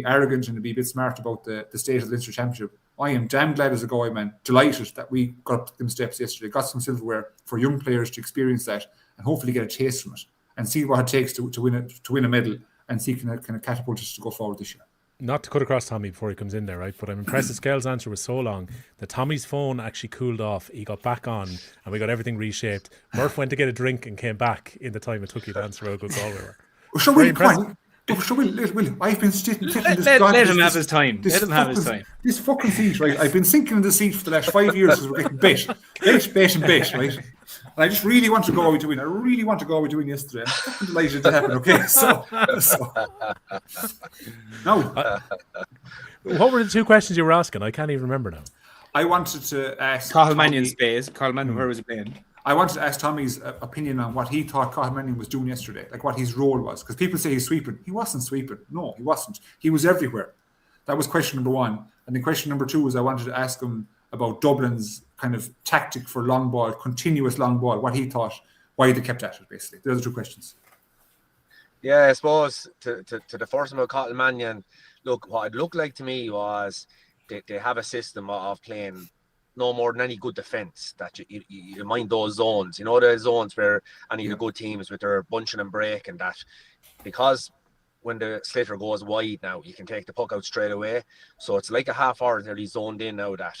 arrogant and be a bit smart about the state of the Leinster Championship. I am damn glad as a Galway man, delighted that we got up them steps yesterday, got some silverware for young players to experience that and hopefully get a taste from it and see what it takes to win a medal and see can it catapult us to go forward this year. Not to cut across Tommy before he comes in there, right? But I'm impressed that Skell's answer was so long that Tommy's phone actually cooled off. He got back on and we got everything reshaped. Murph went to get a drink and came back in the time it took you to answer how good Galway were. So Will, I've been sitting let him have his time. Let him have his time. This fucking seat, right? I've been sinking in the seat for the last 5 years as we're getting bet, right? And I just really want to go away to win. I really want to go away to win yesterday. I'm fucking delighted to happen, okay? So. Now. What were the 2 questions you were asking? I can't even remember now. I wanted to ask Cathal Mannion's space. Cathal Mannion, where was he playing? I wanted to ask Tommy's opinion on what he thought Cathal Mannion was doing yesterday, like what his role was. Because people say he's sweeping. He wasn't sweeping. No, he wasn't. He was everywhere. That was question number 1. And then question number 2 was I wanted to ask him about Dublin's kind of tactic for long ball, continuous long ball, what he thought, why they kept at it, basically. Those are the 2 questions. Yeah, I suppose to the first one about Cathal Mannion, look, what it looked like to me was they have a system of playing no more than any good defence, that you mind those zones. You know, the zones where any of the good teams with their bunching and break and that, because when the sliotar goes wide now, you can take the puck out straight away. So it's like a half hour nearly zoned in now that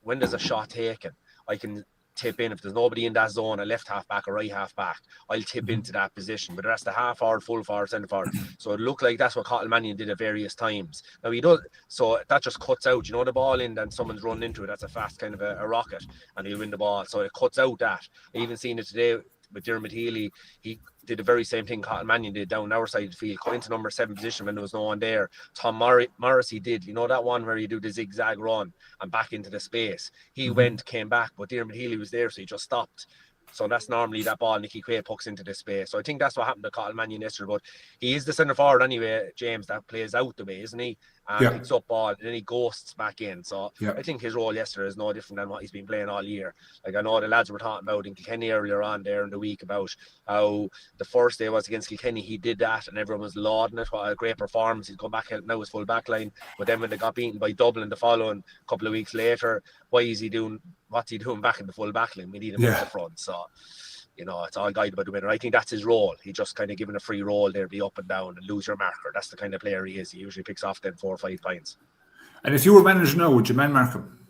when there's a shot taken, I can tip in. If there's nobody in that zone, a left half back or right half back, I'll tip into that position. But that's the half forward, full forward, centre forward. So it looked like that's what Cathal Mannion did at various times. Now he does, so that just cuts out, the ball in, then someone's running into it. That's a fast kind of a rocket, and he'll win the ball. So it cuts out that. I even seen it today with Dermot Healy. He did the very same thing Cathal Mannion did down our side of the field, cut into number 7 position when there was no one there. Tom Morrissey did, that one where you do the zigzag run and back into the space. He went, came back, but Dermot Healy was there, so he just stopped. So that's normally that ball Nicky Quaid pucks into the space. So I think that's what happened to Cathal Mannion yesterday. But he is the centre forward anyway, James, that plays out the way, isn't he? and picks up ball, and then he ghosts back in. So Yeah. I think his role yesterday is no different than what he's been playing all year. Like, I know the lads were talking about in Kilkenny earlier on there in the week about how the first day was against Kilkenny, he did that and everyone was lauding it. What a great performance. He's gone back out now his full back line. But then when they got beaten by Dublin the following couple of weeks later, what's he doing back in the full back line? We need him at the front. So, you know, it's all guided by the winner. I think that's his role. He just kind of given a free role there, be up and down and lose your marker. That's the kind of player he is. He usually picks off then 4 or 5 points. And if you were manager now, would you man mark him?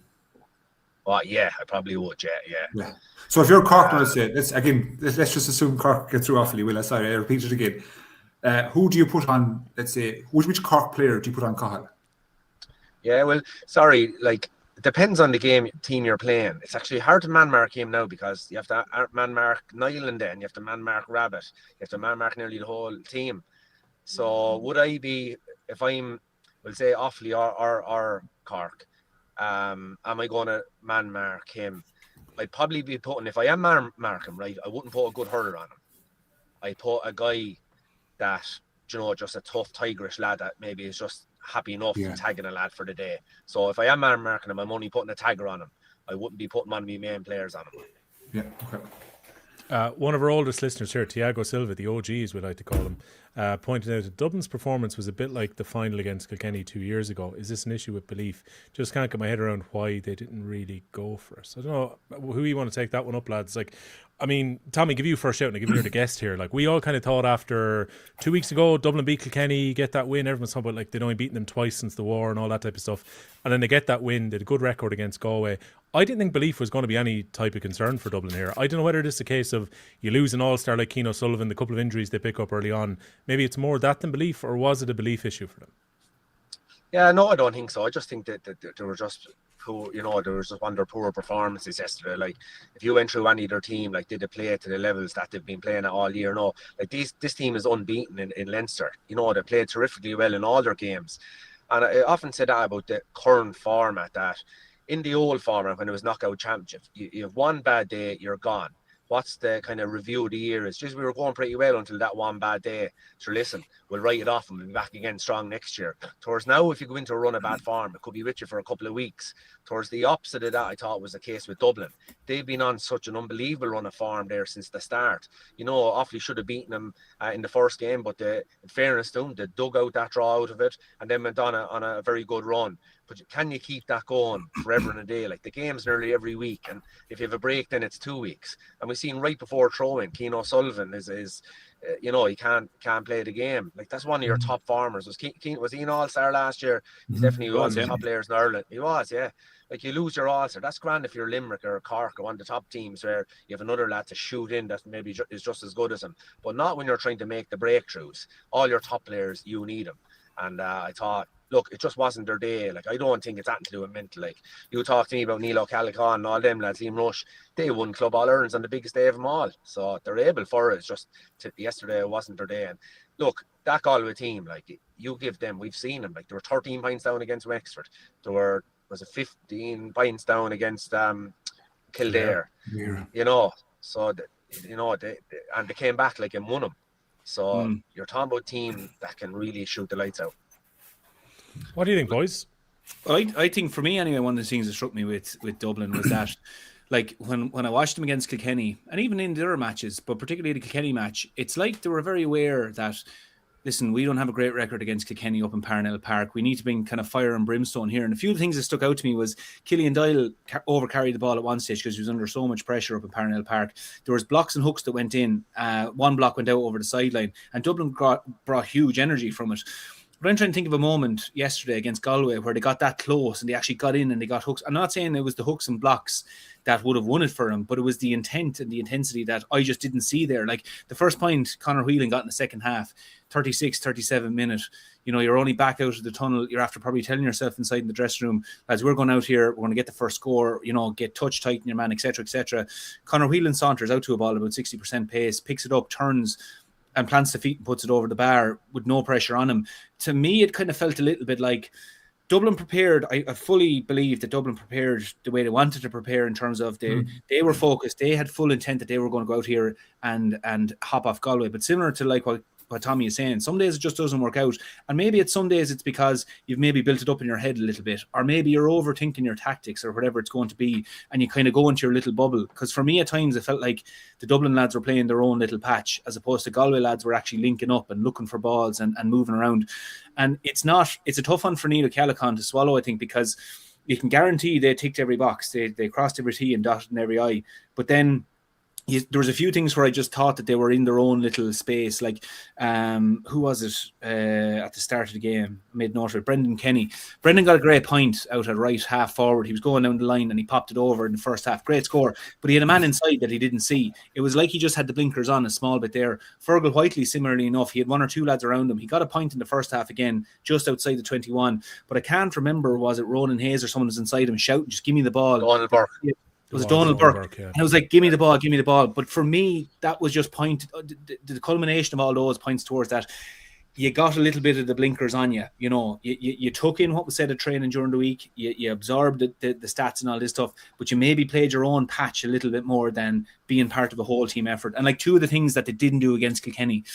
Well, yeah, I probably would. Yeah. So if you're Cork, let's just assume Cork gets through awfully well. Sorry, I repeat it again. Who do you put on? Let's say which Cork player do you put on Cahill? Yeah, well, sorry, like, it depends on the team you're playing. It's actually hard to man mark him now because you have to man mark Niall, and then you have to man mark Rabbit. You have to man mark nearly the whole team. So would I be, if I'm, we'll say Offaly or Cork, am I going to man mark him? I'd probably be putting, if I am man mark him, right, I wouldn't put a good hurler on him. I'd put a guy that, you know, just a tough tigerish lad that maybe is just happy enough tagging a lad for the day. So if I am man marking him, I'm only putting a tagger on him. I wouldn't be putting one of my main players on him. Yeah, okay. One of our oldest listeners here, Tiago Silva, the OG as we like to call him, pointed out that Dublin's performance was a bit like the final against Kilkenny 2 years ago. Is this an issue with belief? Just can't get my head around why they didn't really go for us. I don't know who you want to take that one up, lads. Like, I mean, Tommy, give you first shout, and I give you the guest here. Like, we all kind of thought after 2 weeks ago, Dublin beat Kilkenny, get that win. Everyone's talking about like they'd only beaten them twice since the war and all that type of stuff. And then they get that win, they had a good record against Galway. I didn't think belief was going to be any type of concern for Dublin here. I don't know whether it is a case of you lose an all-star like Keane O'Sullivan, the couple of injuries they pick up early on. Maybe it's more that than belief, or was it a belief issue for them? Yeah, no, I don't think so. I just think that they were just poor, you know, there was just one of their poor performances yesterday. Like, if you went through any of their team, like, did they play to the levels that they've been playing at all year? No. Like, this team is unbeaten in Leinster. You know, they played terrifically well in all their games. And I often say that about the current format, that in the old format, when it was knockout championship, you have one bad day, you're gone. What's the kind of review of the year? It's just we were going pretty well until that one bad day. So listen, we'll write it off and we'll be back again strong next year. Towards now, if you go into a run of bad form, it could be with you for a couple of weeks. Towards the opposite of that, I thought was the case with Dublin. They've been on such an unbelievable run of form there since the start. You know, Offaly should have beaten them in the first game, but in fairness to them, they dug out that draw out of it and then went on a very good run. But can you keep that going forever and a day? Like, the game's nearly every week, and if you have a break, then it's 2 weeks. And we've seen right before throwing, Keane O'Sullivan is you know, he can't play the game. Like, that's one of your top farmers. Was he an all-star last year? He's definitely one of the top players in Ireland. He was, yeah. Like, you lose your all-star. That's grand if you're Limerick or Cork or one of the top teams where you have another lad to shoot in that maybe is just as good as him. But not when you're trying to make the breakthroughs. All your top players, you need them. And I thought, look, it just wasn't their day. Like, I don't think it's anything to do with mental. Like, you talk to me about Neil O'Callaghan and all them lads, Liam Rush, they won Club All-Irelands on the biggest day of them all. So they're able for it. It's just yesterday it wasn't their day. And look, that Galway team, like, you give them, we've seen them, like, they were 13 points down against Wexford. There was 15 points down against Kildare. Yeah. You know, so they came back like and won them. So you're talking about a team that can really shoot the lights out. What do you think, boys? I think for me anyway, one of the things that struck me with Dublin was that, like, when I watched them against Kilkenny, and even in the other matches, but particularly the Kilkenny match, it's like they were very aware that, listen, we don't have a great record against Kilkenny up in Parnell Park. We need to bring kind of fire and brimstone here. And a few of the things that stuck out to me was Killian Doyle overcarried the ball at one stage because he was under so much pressure up in Parnell Park. There was blocks and hooks that went in. One block went out over the sideline, and Dublin brought huge energy from it. But I'm trying to think of a moment yesterday against Galway where they got that close and they actually got in and they got hooks. I'm not saying it was the hooks and blocks that would have won it for him, but it was the intent and the intensity that I just didn't see there. Like, the first point Conor Whelan got in the second half, 36, 37 minute, you know, you're only back out of the tunnel. You're after probably telling yourself inside in the dressing room, as we're going out here, we're going to get the first score, you know, get touch, tighten your man, etc., etc. Conor Whelan saunters out to a ball about 60% pace, picks it up, turns, and plants the feet and puts it over the bar with no pressure on him. To me, it kind of felt a little bit like Dublin prepared. I fully believe that Dublin prepared the way they wanted to prepare in terms of they were focused. They had full intent that they were going to go out here and hop off Galway. But similar to like what what Tommy is saying. Some days it just doesn't work out. And maybe at some days it's because you've maybe built it up in your head a little bit, or maybe you're overthinking your tactics or whatever it's going to be, and you kind of go into your little bubble. Because for me, at times, it felt like the Dublin lads were playing their own little patch, as opposed to Galway lads were actually linking up and looking for balls and moving around. And it's a tough one for Neil Callaghan to swallow, I think, because you can guarantee they ticked every box. They crossed every T and dotted in every I. But then there was a few things where I just thought that they were in their own little space. Like, who was it at the start of the game? I made note of it. Brendan Kenny. Brendan got a great point out at right half forward. He was going down the line and he popped it over in the first half. Great score. But he had a man inside that he didn't see. It was like he just had the blinkers on a small bit there. Fergal Whiteley, similarly enough, he had one or two lads around him. He got a point in the first half again, just outside the 21. But I can't remember, was it Ronan Hayes or someone was inside him shouting, just give me the ball. Donald Burke. It was Donald Burke. Yeah. And I was like, give me the ball, give me the ball. But for me, that was just the culmination of all those points towards that. You got a little bit of the blinkers on you. You know, you took in what was said at training during the week. You absorbed the stats and all this stuff, but you maybe played your own patch a little bit more than being part of a whole team effort. And like two of the things that they didn't do against Kilkenny,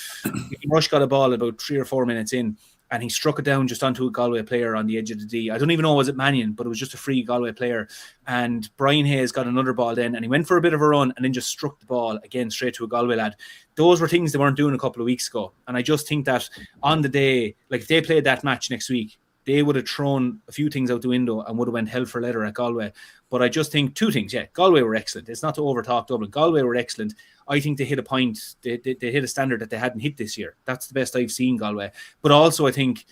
Rush got a ball about 3 or 4 minutes in, and he struck it down just onto a Galway player on the edge of the D. I don't even know, was it Mannion, but it was just a free Galway player. And Brian Hayes got another ball then, and he went for a bit of a run and then just struck the ball again straight to a Galway lad. Those were things they weren't doing a couple of weeks ago. And I just think that on the day, like if they played that match next week, they would have thrown a few things out the window and would have went hell for leather at Galway. But I just think two things. Yeah, Galway were excellent. It's not to overtalk Dublin. Galway were excellent. I think they hit a point. They hit a standard that they hadn't hit this year. That's the best I've seen Galway. But also I think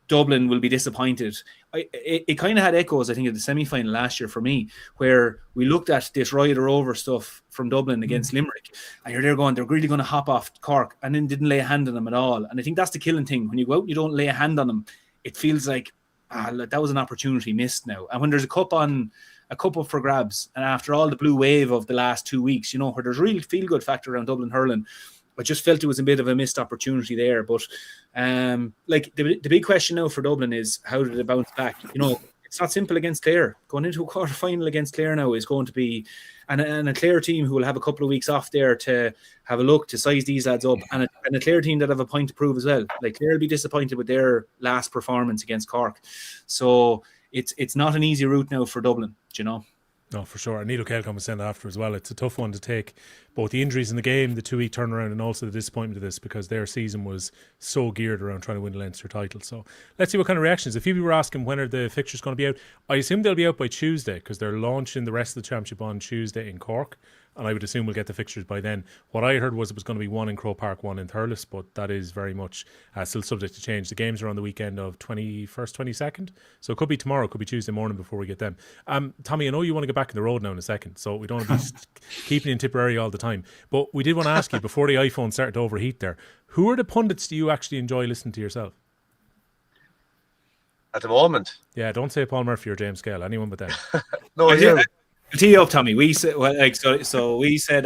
Dublin will be disappointed. It kind of had echoes, I think, of the semi-final last year for me, where we looked at this rider over stuff from Dublin against Limerick, and you're there going, they're really going to hop off Cork, and then didn't lay a hand on them at all. And I think that's the killing thing. When you go out and you don't lay a hand on them, it feels like that was an opportunity missed now. And when there's a cup up for grabs, and after all the blue wave of the last 2 weeks, you know, where there's a real feel-good factor around Dublin hurling, I just felt it was a bit of a missed opportunity there. But like the big question now for Dublin is, how did they bounce back? You know, it's not simple against Clare. Going into a quarter final against Clare now is going to be, and a Clare team who will have a couple of weeks off there to have a look, to size these lads up, and a Clare team that have a point to prove as well. Like Clare will be disappointed with their last performance against Cork. So it's not an easy route now for Dublin, do you know? No, for sure. And Neil O'Callaghan was saying that after as well. It's a tough one to take, both the injuries in the game, the 2-week turnaround, and also the disappointment of this, because their season was so geared around trying to win the Leinster title. So let's see what kind of reactions. A few people were asking when are the fixtures going to be out. I assume they'll be out by Tuesday, because they're launching the rest of the championship on Tuesday in Cork, and I would assume we'll get the fixtures by then. What I heard was it was going to be one in Croke Park, one in Thurles, but that is very much still subject to change. The games are on the weekend of 21st, 22nd, so it could be tomorrow, it could be Tuesday morning before we get them. Tommy, I know you want to get back on the road now in a second, so we don't want to be keeping you in Tipperary all the time, but we did want to ask you, before the iPhone started to overheat there, who are the pundits do you actually enjoy listening to yourself? At the moment? Yeah, don't say Paul Murphy or James Skehill, anyone but them. No, you. Tee up, Tommy. We said, well, like, so we said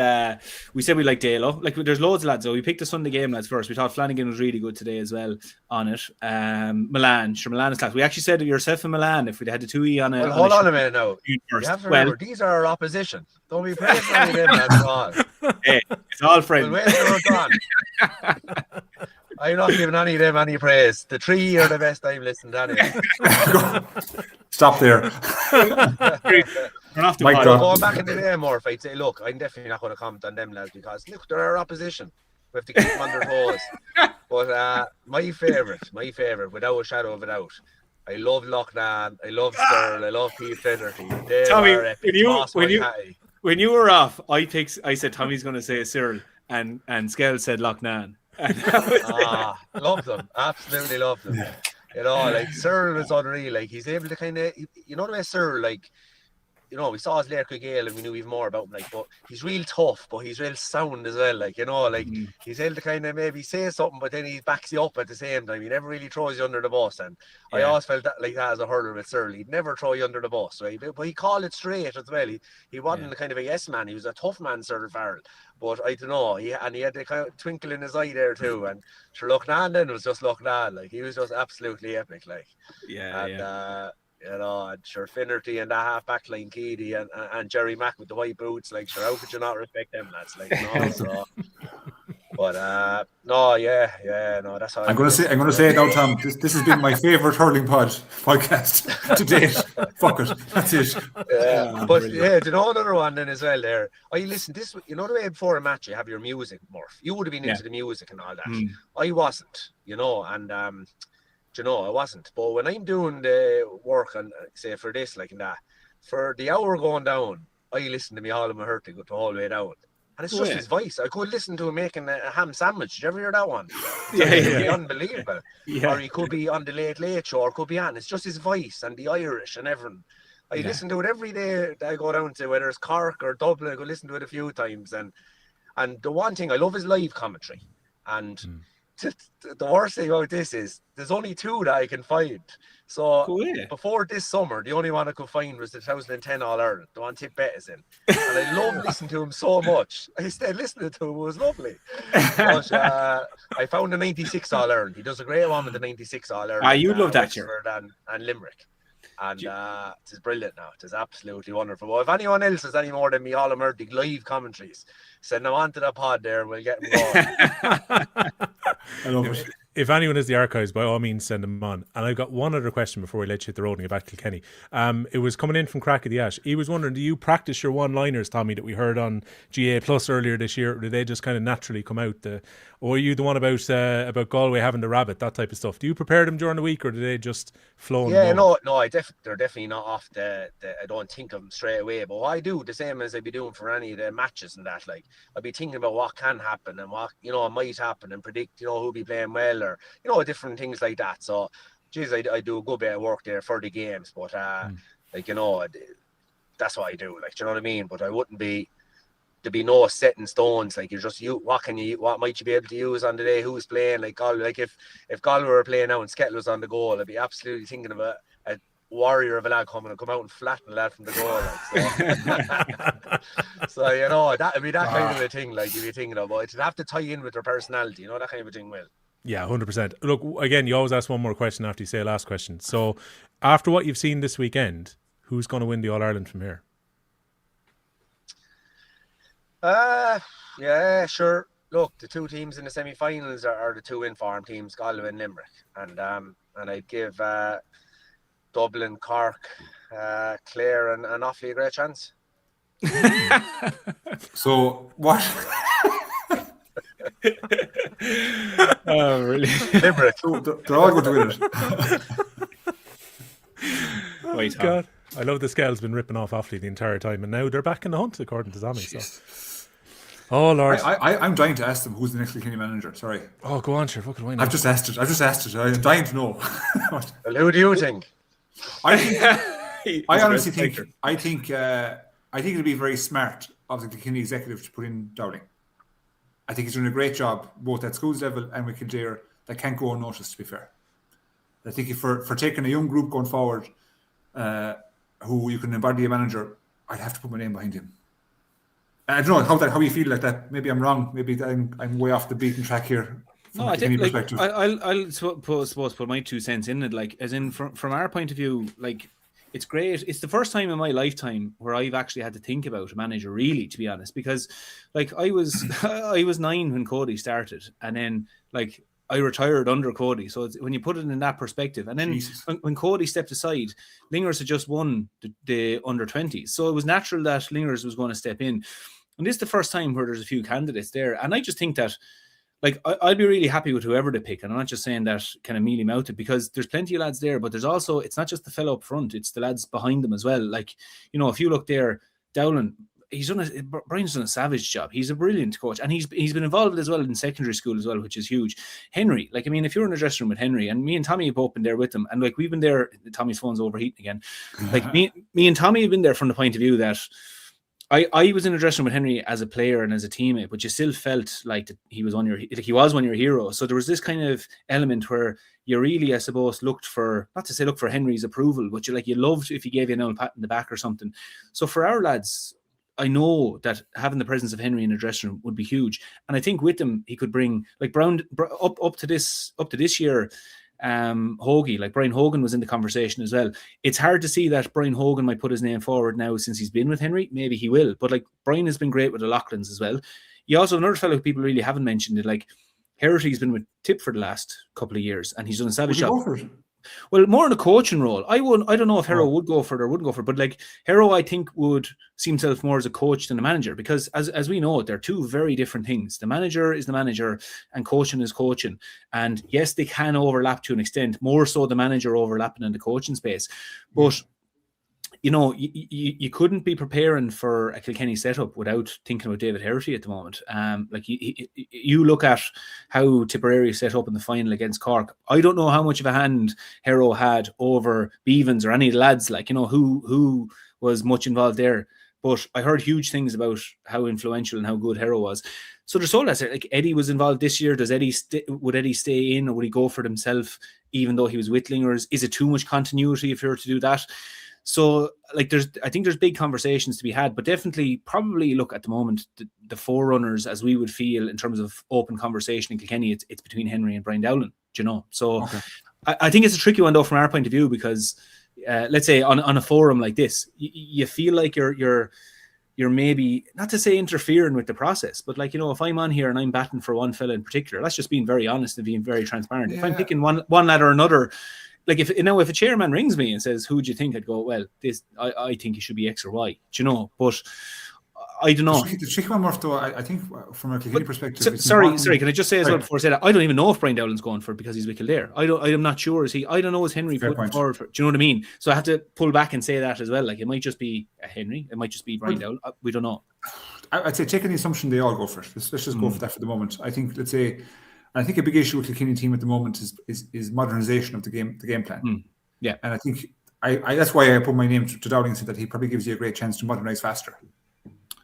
we like Dalo. Like, there's loads of lads. So we picked the Sunday game lads first. We thought Flanagan was really good today as well on it. Milan is class. We actually said yourself and Milan if we'd had the 2E on it. Well, hold on a minute now. You have to remember, these are our opposition. Don't be praising any of them lads at all. Hey, it's all friends. Well, wait till we're gone. I'm not giving any of them any praise. The 3 are the best I've listened to anyway. Stop there. Going back in the day, more, if I'd say, look, I'm definitely not going to comment on them lads because, look, they're our opposition. We have to keep them on their toes. But my favourite, without a shadow of a doubt, I love Loughnane, I love Searle, I love Keith Fennerty. Tommy, when you were off, I said Tommy's going to say Searle, and Skehill said Loughnane. Love them, absolutely love them. You know, like Searle is unreal. Like he's able to kind of, you know the way Searle, like, you know, we saw his Limerick and Galway and we knew even more about him, like, but he's real tough, but he's real sound as well, like, you know, like he's able to kind of maybe say something, but then he backs you up at the same time. He never really throws you under the bus, and I always felt that like that as a hurler with Searle. He'd never throw you under the bus, right? But he called it straight as well. He wasn't the kind of a yes man. He was a tough man, Searle Farrell. But I don't know, he had the kind of twinkle in his eye there too. And sure, Loughnane then was just Loughnane, like he was just absolutely epic, like. You know, and sure Finnerty and that half back line, Keady and Jerry Mack with the white boots, like sure, how could you not respect them lads? Like, you know, so But no, no, that's all. I'm going to say it now, Tom. This has been my favourite Hurling podcast to date. Fuck it, that's it. But yeah, do you know another one then as well? There, listen. This, you know, the way before a match you have your music, Murph. You would have been into the music and all that. I wasn't, you know, and you know, I wasn't. But when I'm doing the work and say for this, like in that, for the hour going down, I listen to me all of my hurt to go the whole way down. And it's just his voice. I could listen to him making a ham sandwich. Did you ever hear that one? It'd be unbelievable. Or he could be on the Late Late Show, or could be on. It's just his voice and the Irish and everything. I listen to it every day that I go down to, whether it's Cork or Dublin. I go listen to it a few times. And the one thing I love is live commentary. And the worst thing about this is there's only 2 that I can find. So before this summer, the only one I could find was the 2010 All-Ireland, the one Tip Bet is in. And I love listening to him so much. I stayed listening to him, it was lovely. But I found the 96 All-Ireland. He does a great one with the 96 All-Ireland. You love that, year. And Limerick. And it is brilliant now. It is absolutely wonderful. Well, if anyone else has any more than me, all the live commentaries, send them onto the pod there and we'll get them going. I love it. If anyone has the archives, by all means, send them on. And I've got one other question before we let you hit the road and get back to Kilkenny. It was coming in from Crack of the Ash. He was wondering, do you practice your one-liners, Tommy, that we heard on GA Plus earlier this year? Or do they just kind of naturally come out? Or are you the one about Galway having the rabbit, that type of stuff? Do you prepare them during the week, or do they just flow? Yeah, no, they're definitely not off the I don't think of them straight away. But what I do, the same as I'd be doing for any of the matches and that, like I'd be thinking about what can happen and what, you know, might happen and predict, you know, who'll be playing well, or, you know, different things like that. So, geez, I do a good bit of work there for the games, but like, you know, that's what I do. Like, do you know what I mean? But I wouldn't be. There'd be no set in stones. Like, you're just what might you be able to use on the day? Who's playing? Like Galway. Like if Galway were playing now and Skehill was on the goal, I'd be absolutely thinking of a warrior of a lad coming and come out and flatten the lad from the goal. Like, so. So, you know, that'd be that kind of a thing. Like, you'd be thinking of, it'd have to tie in with their personality. You know, that kind of a thing will. Yeah, 100%. Look, again, you always ask one more question after you say last question. So, after what you've seen this weekend, who's going to win the All Ireland from here? Yeah, sure. Look, the 2 teams in the semi-finals are the 2 informed teams, Galway and Limerick, and I'd give Dublin, Cork, Clare, and Offaly a great chance. So what? Oh, really? Limerick. They're all going to win it. Oh, God. I love the Skell's been ripping off Offaly the entire time, and now they're back in the hunt, according to Tommy. So. Oh, Lord. I'm dying to ask them who's the next Kilkenny manager. Sorry. Oh, go on, sure. What could I know? I've just asked it. I'm dying to know. Well, who do you think? I honestly think it'll be very smart of the Kilkenny executive to put in Dowling. I think he's doing a great job both at schools level and with Kildare. That can't go unnoticed, to be fair. I think if for taking a young group going forward, who you can embody a manager, I'd have to put my name behind him. I don't know how you feel like that. Maybe I'm wrong. Maybe I'm way off the beaten track here. No, I think I'll suppose put my 2 cents in it. Like, as in from our point of view, like, it's great. It's the first time in my lifetime where I've actually had to think about a manager, really, to be honest, because like I was 9 when Cody started, and then like I retired under Cody. So when you put it in that perspective, and then when Cody stepped aside, Lingers had just won the under 20s, so it was natural that Lingers was going to step in. And this is the first time where there's a few candidates there. And I just think that, like, I'd be really happy with whoever they pick. And I'm not just saying that kind of mealy-mouthed, because there's plenty of lads there, but there's also, it's not just the fellow up front, it's the lads behind them as well. Like, you know, if you look there, Dowling, Brian's done a savage job. He's a brilliant coach. And he's been involved as well in secondary school as well, which is huge. Henry, like, I mean, if you're in a dressing room with Henry, and me and Tommy have both been there with him, and like, we've been there, Tommy's phone's overheating again. Like, me and Tommy have been there from the point of view that I was in a dressing room with Henry as a player and as a teammate, but you still felt like he was one of your heroes. So there was this kind of element where you really, I suppose, look for Henry's approval, but you loved if he gave you an old pat in the back or something. So for our lads, I know that having the presence of Henry in a dressing room would be huge, and I think with him he could bring, like, Brown up to this year. Hoagie, like Brian Hogan was in the conversation as well. It's hard to see that Brian Hogan might put his name forward now since he's been with Henry. Maybe he will, but like, Brian has been great with the Loughlin's as well. you also, another fellow people really haven't mentioned it, like Herity's been with Tip for the last couple of years, and he's done a savage job. Well, more in a coaching role. I don't know if Hero would go for it or wouldn't go for it, but like Hero, I think would see himself more as a coach than a manager, because as we know, they're two very different things. The manager is the manager and coaching is coaching. And yes, they can overlap to an extent, more so the manager overlapping in the coaching space. But you know, you couldn't be preparing for a Kilkenny setup without thinking about David Herity at the moment. Like you look at how Tipperary set up in the final against Cork. I don't know how much of a hand Hero had over Beavens or any of the lads, like, you know, who was much involved there. But I heard huge things about how influential and how good Hero was. So there's all that. Like Eddie was involved this year. Does Eddie would Eddie stay in, or would he go for it himself, even though he was with Lyng? Or is it too much continuity if you were to do that? So, like, I think there's big conversations to be had, but definitely, probably look at the moment, the forerunners, as we would feel in terms of open conversation in Kilkenny, it's between Henry and Brian Dowling, you know. So, okay. I think it's a tricky one though from our point of view, because let's say on a forum like this, you feel like you're maybe, not to say interfering with the process, but like, you know, if I'm on here and I'm batting for one fella in particular, that's just being very honest and being very transparent. Yeah. If I'm picking one lad or another. Like if a chairman rings me and says, "Who do you think?" I'd go, "Well, I think he should be X or Y." Do you know? But I don't know. The tricky one, Murph, though, I think from a Kilkenny perspective. Sorry. Can I just say as well before I say that, I don't even know if Brian Dowling's going for it because he's with Kildare. I'm not sure. I don't know, is Henry putting forward for it? Do you know what I mean? So I have to pull back and say that as well. Like, it might just be Henry, it might just be Brian Dowling. We don't know. I'd say, taking the assumption they all go for it. Let's just go for that for the moment. I think, let's say, I think a big issue with the Kilkenny team at the moment is modernisation of the game plan. Yeah, and I think I that's why I put my name to Dowling, so that he probably gives you a great chance to modernise faster.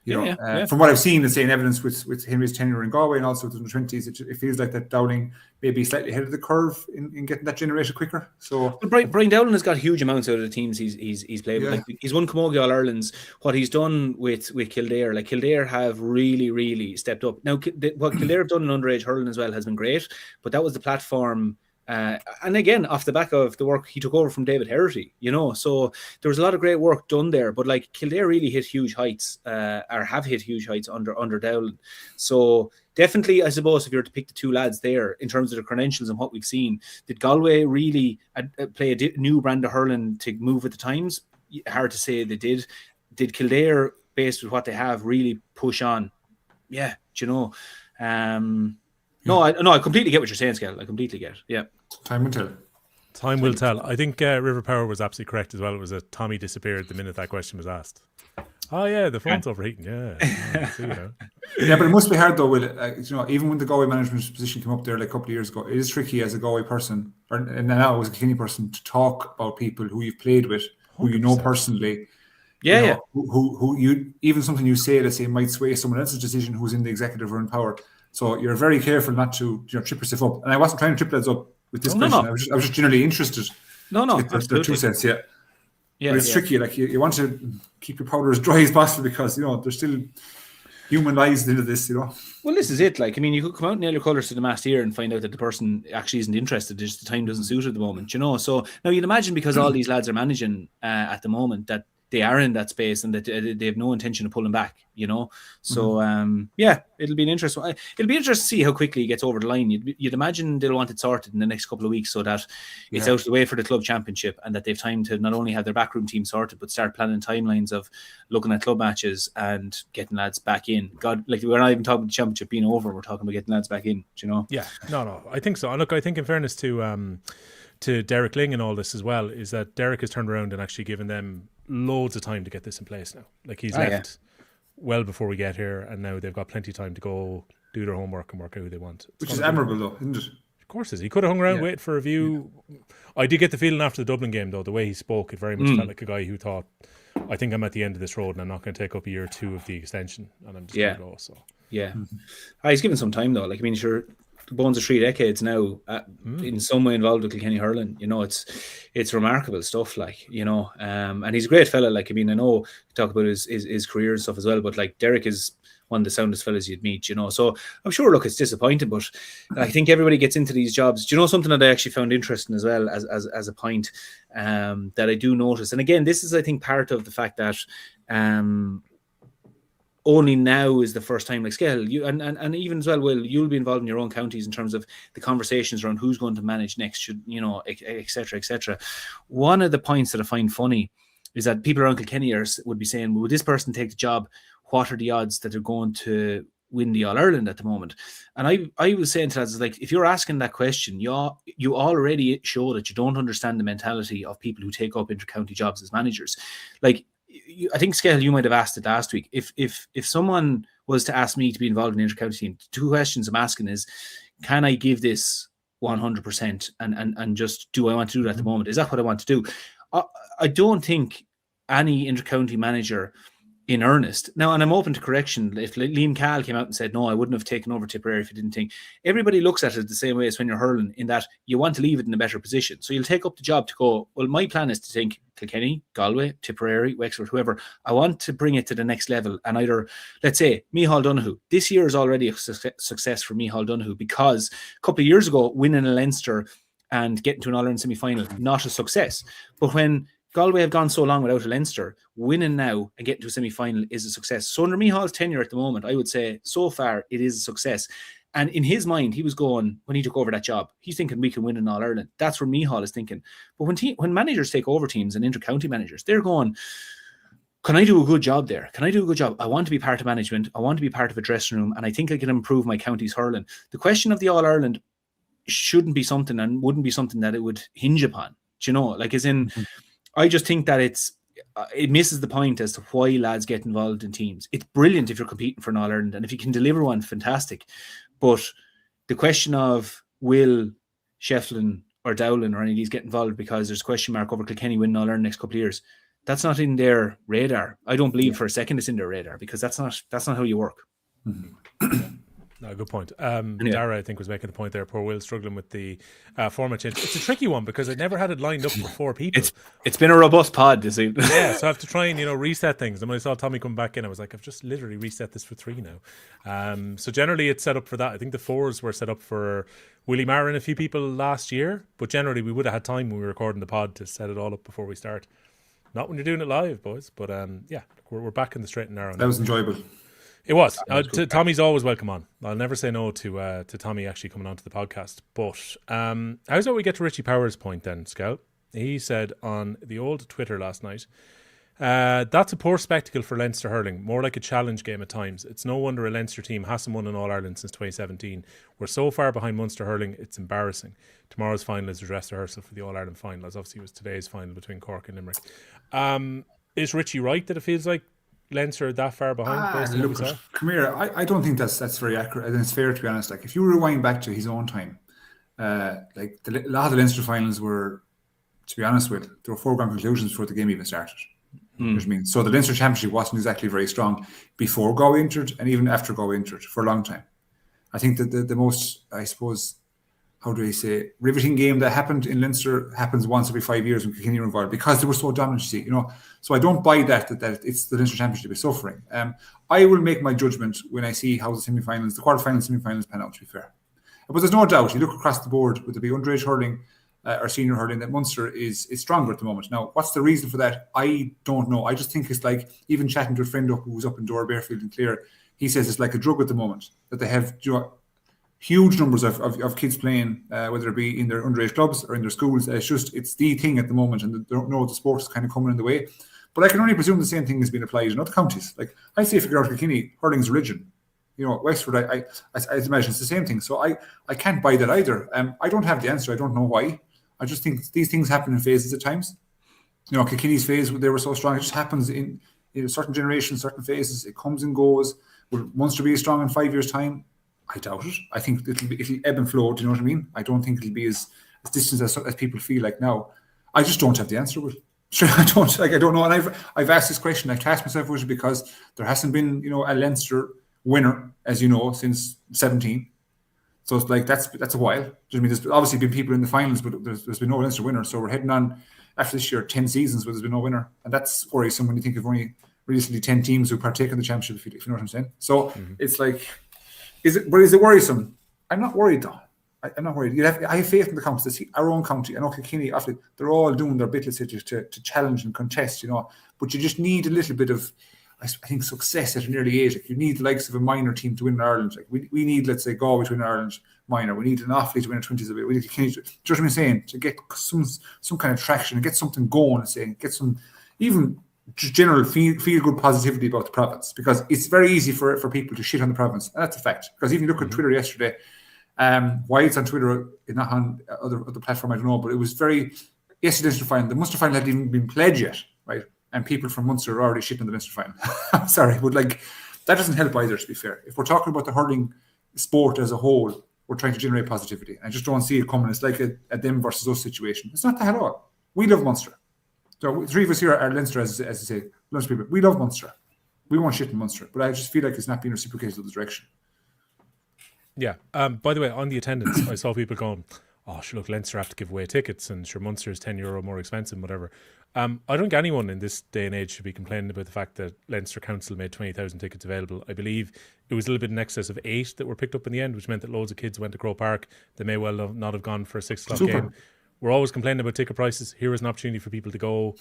You know, from what I've seen, let's say, in evidence with Henry's tenure in Galway and also with the 20s, it feels like that Dowling may be slightly ahead of the curve in getting that generated quicker. So, but Brian Dowling has got huge amounts out of the teams he's played with. Like, he's won Camogie All Irelands. What he's done with Kildare, like Kildare have really stepped up. Now, what Kildare have done in underage hurling as well has been great, but that was the platform. And again, off the back of the work he took over from David Herity, you know, so there was a lot of great work done there. But like Kildare really hit huge heights, or have hit huge heights under Dowling. So definitely, I suppose, if you're to pick the two lads there in terms of the credentials and what we've seen, did Galway really play a new brand of hurling to move with the times? Hard to say they did. Did Kildare, based with what they have, really push on? Yeah, do you know? No, I completely get what you're saying, Skehill. I completely get it. Yeah. Time will tell. Time will tell. I think River Power was absolutely correct as well. It was a Tommy disappeared the minute that question was asked. Oh, yeah, the phone's overheating. Yeah. See, you know. Yeah, but it must be hard, though, Will. You know, even when the Galway management position came up there like a couple of years ago, it is tricky as a Galway person, and now as a Kilkenny person, to talk about people who you've played with, who you know personally. Yeah, Who you, even something you say, let's say, might sway someone else's decision who's in the executive or in power. So you're very careful not to trip yourself up. And I wasn't trying to trip lads up with this question. No. I was just generally interested. No, their 2 cents, yeah. Yeah, but it's tricky. Like you want to keep your powder as dry as possible, because you know there's still human lives into this. You know. Well, this is it. Like, I mean, you could come out and nail your colours to the mast here and find out that the person actually isn't interested. Just the time doesn't suit at the moment. You know. So now you'd imagine, because all these lads are managing at the moment, that they are in that space and that they have no intention of pulling back, you know. So it'll be interesting to see how quickly he gets over the line. You'd imagine they'll want it sorted in the next couple of weeks, so that it's out of the way for the club championship, and that they've time to not only have their backroom team sorted, but start planning timelines of looking at club matches and getting lads back in. God, like, we're not even talking about the championship being over, we're talking about getting lads back in, you know. Yeah, no, I think so. And look, I think in fairness to Derek Lyng and all this as well, is that Derek has turned around and actually given them loads of time to get this in place now. Like, he's left well before we get here, and now they've got plenty of time to go do their homework and work out who they want. Which is admirable, though, isn't it? Of course it is. He could have hung around, waited for a review. I did get the feeling after the Dublin game, though, the way he spoke, it very much felt like a guy who thought, I think I'm at the end of this road and I'm not going to take up a year or two of the extension, and I'm just going to go. So he's given some time, though. Like, I mean, sure, the bones of 3 decades now, in some way involved with Kilkenny hurling. You know, it's remarkable stuff. Like, you know, and he's a great fella. Like, I mean, I know you talk about his career and stuff as well, but like, Derek is one of the soundest fellas you'd meet. You know, so I'm sure. Look, it's disappointing, but I think everybody gets into these jobs. Do you know something that I actually found interesting as well as a point that I do notice? And again, this is, I think, part of the fact that only now is the first time, like Skehill, you and even as well, Will, you'll be involved in your own counties in terms of the conversations around who's going to manage next, should et cetera, et cetera. One of the points that I find funny is that people around Kilkenny would be saying, well, would this person take the job? What are the odds that they're going to win the All-Ireland at the moment? And I was saying to that, like, if you're asking that question, you already show that you don't understand the mentality of people who take up inter-county jobs as managers. Like, I think, Skehill, you might have asked it last week. If someone was to ask me to be involved in an inter-county team, the two questions I'm asking is, can I give this 100% and just, do I want to do that at the moment? Is that what I want to do? I don't think any inter-county manager in earnest. Now, and I'm open to correction. If Liam Cahill came out and said, no, I wouldn't have taken over Tipperary if I didn't think. Everybody looks at it the same way as when you're hurling, in that you want to leave it in a better position. So you'll take up the job to go, well, my plan is to think Kilkenny, Galway, Tipperary, Wexford, whoever. I want to bring it to the next level. And either, let's say, Micheál Donoghue. This year is already a success for Micheál Donoghue, because a couple of years ago, winning a Leinster and getting to an All-Ireland semi-final, not a success. But when Galway have gone so long without a Leinster, winning now and getting to a semi-final is a success. So under Micheál's tenure at the moment, I would say so far it is a success. And in his mind, he was going, when he took over that job, he's thinking we can win an All-Ireland. That's where Micheál is thinking. But when managers take over teams and inter-county managers, they're going, can I do a good job there? Can I do a good job? I want to be part of management. I want to be part of a dressing room. And I think I can improve my county's hurling. The question of the All-Ireland shouldn't be something, and wouldn't be something that it would hinge upon. Do you know? Like, as in... I just think that it misses the point as to why lads get involved in teams. It's brilliant if you're competing for an All-Ireland, and if you can deliver one, fantastic. But the question of will Shefflin or Dowling or any of these get involved because there's a question mark over Kilkenny winning All-Ireland next couple of years, that's not in their radar. I don't believe for a second it's in their radar, because that's not how you work. Mm-hmm. No, good point. Dara, I think, was making the point there. Poor Will struggling with the format change. It's a tricky one because I never had it lined up for 4 people. It's been a robust pod, you see. Yeah, so I have to try and reset things. And when I saw Tommy come back in, I was like, I've just literally reset this for 3 now. So generally, it's set up for that. I think the 4s were set up for Willie Maher and a few people last year, but generally we would have had time when we were recording the pod to set it all up before we start. Not when you're doing it live, boys. But yeah, we're back in the straight and narrow. That was enjoyable. It was. Tommy's always welcome on. I'll never say no to Tommy actually coming onto the podcast. But how's about we get to Richie Power's point then, Scout? He said on the old Twitter last night, that's a poor spectacle for Leinster hurling, more like a challenge game at times. It's no wonder a Leinster team hasn't won an All-Ireland since 2017. We're so far behind Munster hurling, it's embarrassing. Tomorrow's final is a dress rehearsal for the All-Ireland final, as obviously it was today's final between Cork and Limerick. Is Richie right that it feels like Leinster are that far behind? Look, come here. I don't think that's very accurate, and it's fair, to be honest. Like, if you rewind back to his own time, like a lot of the Leinster finals were, to be honest with, there were foregone conclusions before the game even started. You know what I mean? So the Leinster Championship wasn't exactly very strong before Galway entered, and even after Galway entered for a long time. I think that the most, I suppose, how do I say, riveting game that happened in Leinster happens once every 5 years when Kilkenny were involved, because they were so dominant, you see, So I don't buy that it's the Leinster Championship is suffering. I will make my judgment when I see how the semi-finals, the quarter-finals, semi-finals pan out, to be fair. But there's no doubt, you look across the board with the big underage hurling or senior hurling, that Munster is stronger at the moment. Now, what's the reason for that? I don't know. I just think it's like, even chatting to a friend who was up in Dora, Bearfield and Clare, he says it's like a drug at the moment, that they have huge numbers of kids playing, whether it be in their underage clubs or in their schools. It's the thing at the moment, and they don't know the sport is kind of coming in the way. But I can only presume the same thing has been applied in other counties. Like, I say, figure out Kilkenny, hurling's religion. Wexford, I imagine it's the same thing. So I can't buy that either. I don't have the answer. I don't know why. I just think these things happen in phases at times. Kilkenny's phase, they were so strong. It just happens in certain generations, certain phases. It comes and goes. Will Munster be as strong in 5 years' time? I doubt it. I think it'll ebb and flow. Do you know what I mean? I don't think it'll be as distant as people feel like now. I just don't have the answer. Sure, I don't know. And I've asked this question. I've tasked myself with it because there hasn't been, a Leinster winner, as you know, since 17. So it's like that's a while. Do you know what I mean? There's obviously been people in the finals, but there's been no Leinster winner. So we're heading on after this year 10 seasons where there's been no winner, and that's worrisome when you think of only realistically 10 teams who partake in the championship. If you know what I'm saying. So It's like. Is it worrisome? I'm not worried though. I'm not worried. I have faith in the counties. Our own county, I know Kilkenny, they're all doing their bit to challenge and contest, but you just need a little bit of, I think success at an early age. Like, you need the likes of a minor team to win in Ireland. Like, we need, let's say, Galway to win Ireland minor. We need an Offaly to win a 20s a bit. We need Kilkenny to, do you know what I'm saying? To get some kind of traction and get something going, get some even just general feel good positivity about the province, because it's very easy for people to shit on the province, and that's a fact. Because even look at Twitter yesterday, why it's on Twitter, not on other platform, I don't know, but it was very yesterday Leinster final. The Munster final hadn't even been played yet, right? And people from Munster are already shitting on the Leinster final. I'm sorry, but like that doesn't help either. To be fair, if we're talking about the hurling sport as a whole, we're trying to generate positivity. I just don't see it coming. It's like a them versus us situation. It's not that at all. We love Munster. So 3 of us here are Leinster, as I say, Leinster people. We love Munster. We want shit in Munster, but I just feel like it's not being reciprocated in the direction. Yeah. By the way, on the attendance, I saw people going, "Oh, sure, look, Leinster have to give away tickets, and sure, Munster is €10 more expensive, and whatever." I don't think anyone in this day and age should be complaining about the fact that Leinster Council made 20,000 tickets available. I believe it was a little bit in excess of 8 that were picked up in the end, which meant that loads of kids went to Croke Park. They may well not have gone for a 6 o'clock game. We're always complaining about ticket prices. Here is an opportunity for people to go,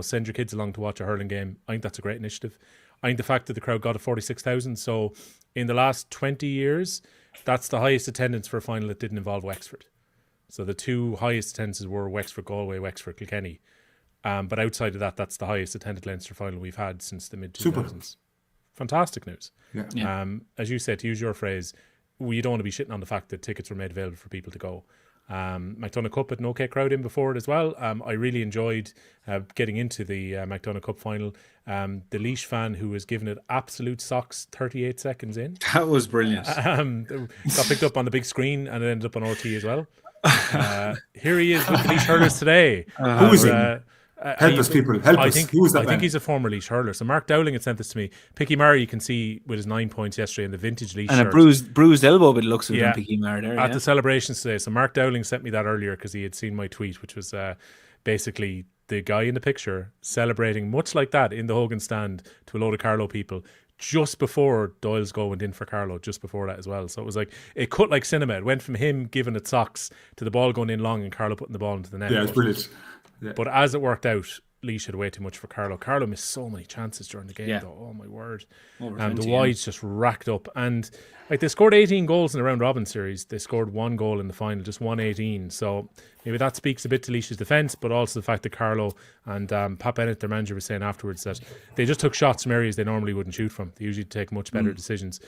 send your kids along to watch a hurling game. I think that's a great initiative. I think the fact that the crowd got to 46,000, so in the last 20 years, that's the highest attendance for a final that didn't involve Wexford. So the 2 highest attendances were Wexford Galway, Wexford Kilkenny. But outside of that, that's the highest attended Leinster final we've had since the mid-2000s. Fantastic news. Yeah. As you said, to use your phrase, you don't want to be shitting on the fact that tickets were made available for people to go. McDonagh Cup had an okay crowd in before it as well. I really enjoyed getting into the McDonagh Cup final. The Laois fan who was giving it absolute socks 38 seconds in. That was brilliant. Got picked up on the big screen and it ended up on RT as well. Here he is with the Laois hurlers today. Who is he? Help us, people. Help us. Who is that I think he's a former Laois hurler. So Mark Dowling had sent this to me. Picky Murray, you can see with his 9 points yesterday in the vintage Laois and shirt. a bruised elbow, but it looks like Picky Murray there. At the celebrations today. So Mark Dowling sent me that earlier because he had seen my tweet, which was basically the guy in the picture celebrating much like that in the Hogan stand to a load of Carlow people just before Doyle's goal went in for Carlow, just before that as well. So it was like, it cut like cinema. It went from him giving it socks to the ball going in long and Carlow putting the ball into the net. Yeah, it's brilliant. Yeah. But as it worked out, Laois had way too much for Carlow. Carlow missed so many chances during the game, though. Oh my word! And the wides just racked up, and like they scored 18 goals in the round robin series. They scored 1 goal in the final, just 1-18. So maybe that speaks a bit to Laois's defence, but also the fact that Carlow and Pat Bennett, their manager, was saying afterwards that they just took shots from areas they normally wouldn't shoot from. They usually take much better decisions.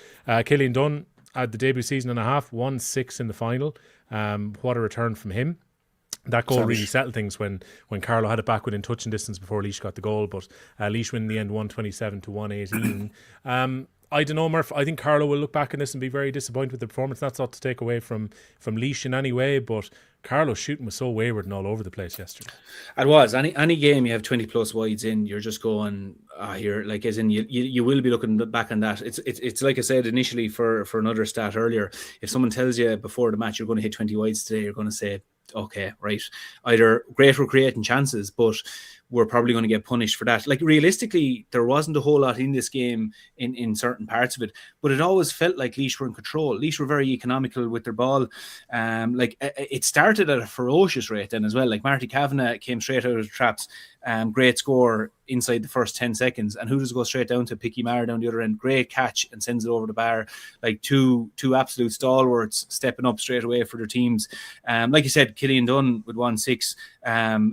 Killian Dunn had the debut season and a half, 1-6 in the final. What a return from him. That goal really settled things when Carlow had it back within touching distance before Laois got the goal, but Laois win in the end 127 to 118. I don't know, Murph. I think Carlow will look back on this and be very disappointed with the performance. That's not to take away from Laois in any way, but Carlow's shooting was so wayward and all over the place yesterday. It was. Any game you have 20 plus wides in, you're just going here, like as in you will be looking back on that. It's like I said initially for another stat earlier. If someone tells you before the match you're going to hit 20 wides today, you're going to say, okay, right. Either great we're creating chances, but we're probably going to get punished for that. Like realistically, there wasn't a whole lot in this game in certain parts of it, but it always felt like Laois were in control. Laois were very economical with their ball. Like it started at a ferocious rate then as well. Like Marty Kavanagh came straight out of the traps. Great score inside the first 10 seconds. And who does go straight down to Picky Mara down the other end? Great catch and sends it over the bar. Like two absolute stalwarts stepping up straight away for their teams. Like you said, Killian Dunn with 1-6.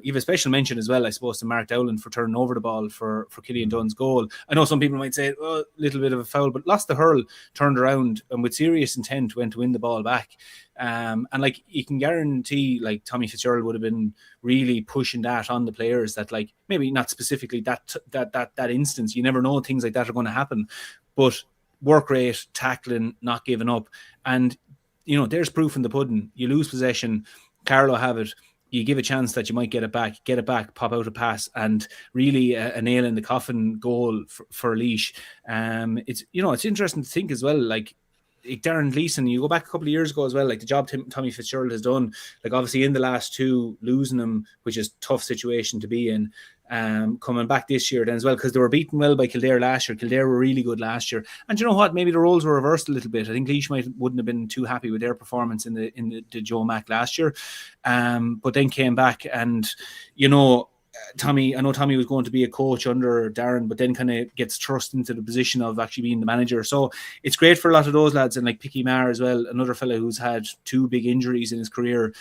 You have a special mention as well, I suppose, to Mark Dowling for turning over the ball for Killian Dunn's goal. I know some people might say, oh, a little bit of a foul, but lost the hurl, turned around and with serious intent went to win the ball back. And like you can guarantee like Tommy Fitzgerald would have been really pushing that on the players that like maybe not specifically that instance, you never know things like that are going to happen, but work rate, tackling, not giving up, and you know there's proof in the pudding. You lose possession, Carlow have it, you give a chance that you might get it back, pop out a pass, and really a nail in the coffin goal for Laois. It's interesting to think as well, like Darren Gleeson, you go back a couple of years ago as well, like the job Tommy Fitzgerald has done, like obviously in the last two, losing them, which is a tough situation to be in, coming back this year then as well, because they were beaten well by Kildare last year. Kildare were really good last year. And you know what? Maybe the roles were reversed a little bit. I think Laois wouldn't have been too happy with their performance in the Joe Mack last year. But then came back and, you know, Tommy, I know Tommy was going to be a coach under Darren, but then kind of gets thrust into the position of actually being the manager. So it's great for a lot of those lads, and like Picky Maher as well, another fella who's had 2 big injuries in his career.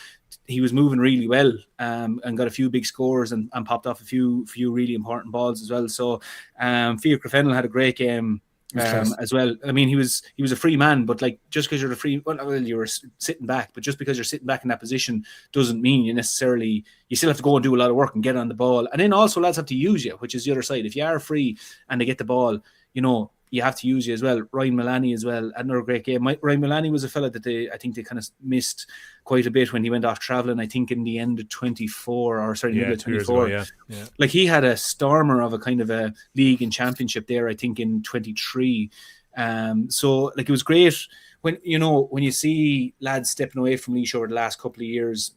He was moving really well, and got a few big scores and popped off a few really important balls as well. So Fiach Crafennel had a great game as well. I mean, he was a free man, but like just because you're a free, well, you were sitting back, but just because you're sitting back in that position doesn't mean you still have to go and do a lot of work and get on the ball. And then also lads have to use you, which is the other side. If you are free and they get the ball, you have to use you as well. Ryan Mullaney as well, another great game. Ryan Mullaney was a fella that I think they kind of missed quite a bit when he went off travelling, I think in the end of 24, or sorry, middle of 24. Yeah. Like he had a stormer of a kind of a league and championship there, I think in 23. So like it was great when you see lads stepping away from Laois over the last couple of years.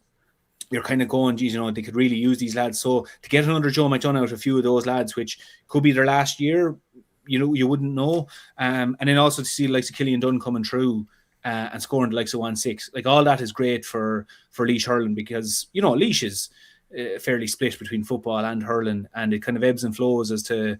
You're kind of going, geez, they could really use these lads. So to get another Joe McDonagh out of a few of those lads, which could be their last year, you wouldn't know. And then also to see the likes of Killian Dunn coming through and scoring the likes of 1-6. Like all that is great for Laois hurling, because, Laois is fairly split between football and hurling, and it kind of ebbs and flows as to,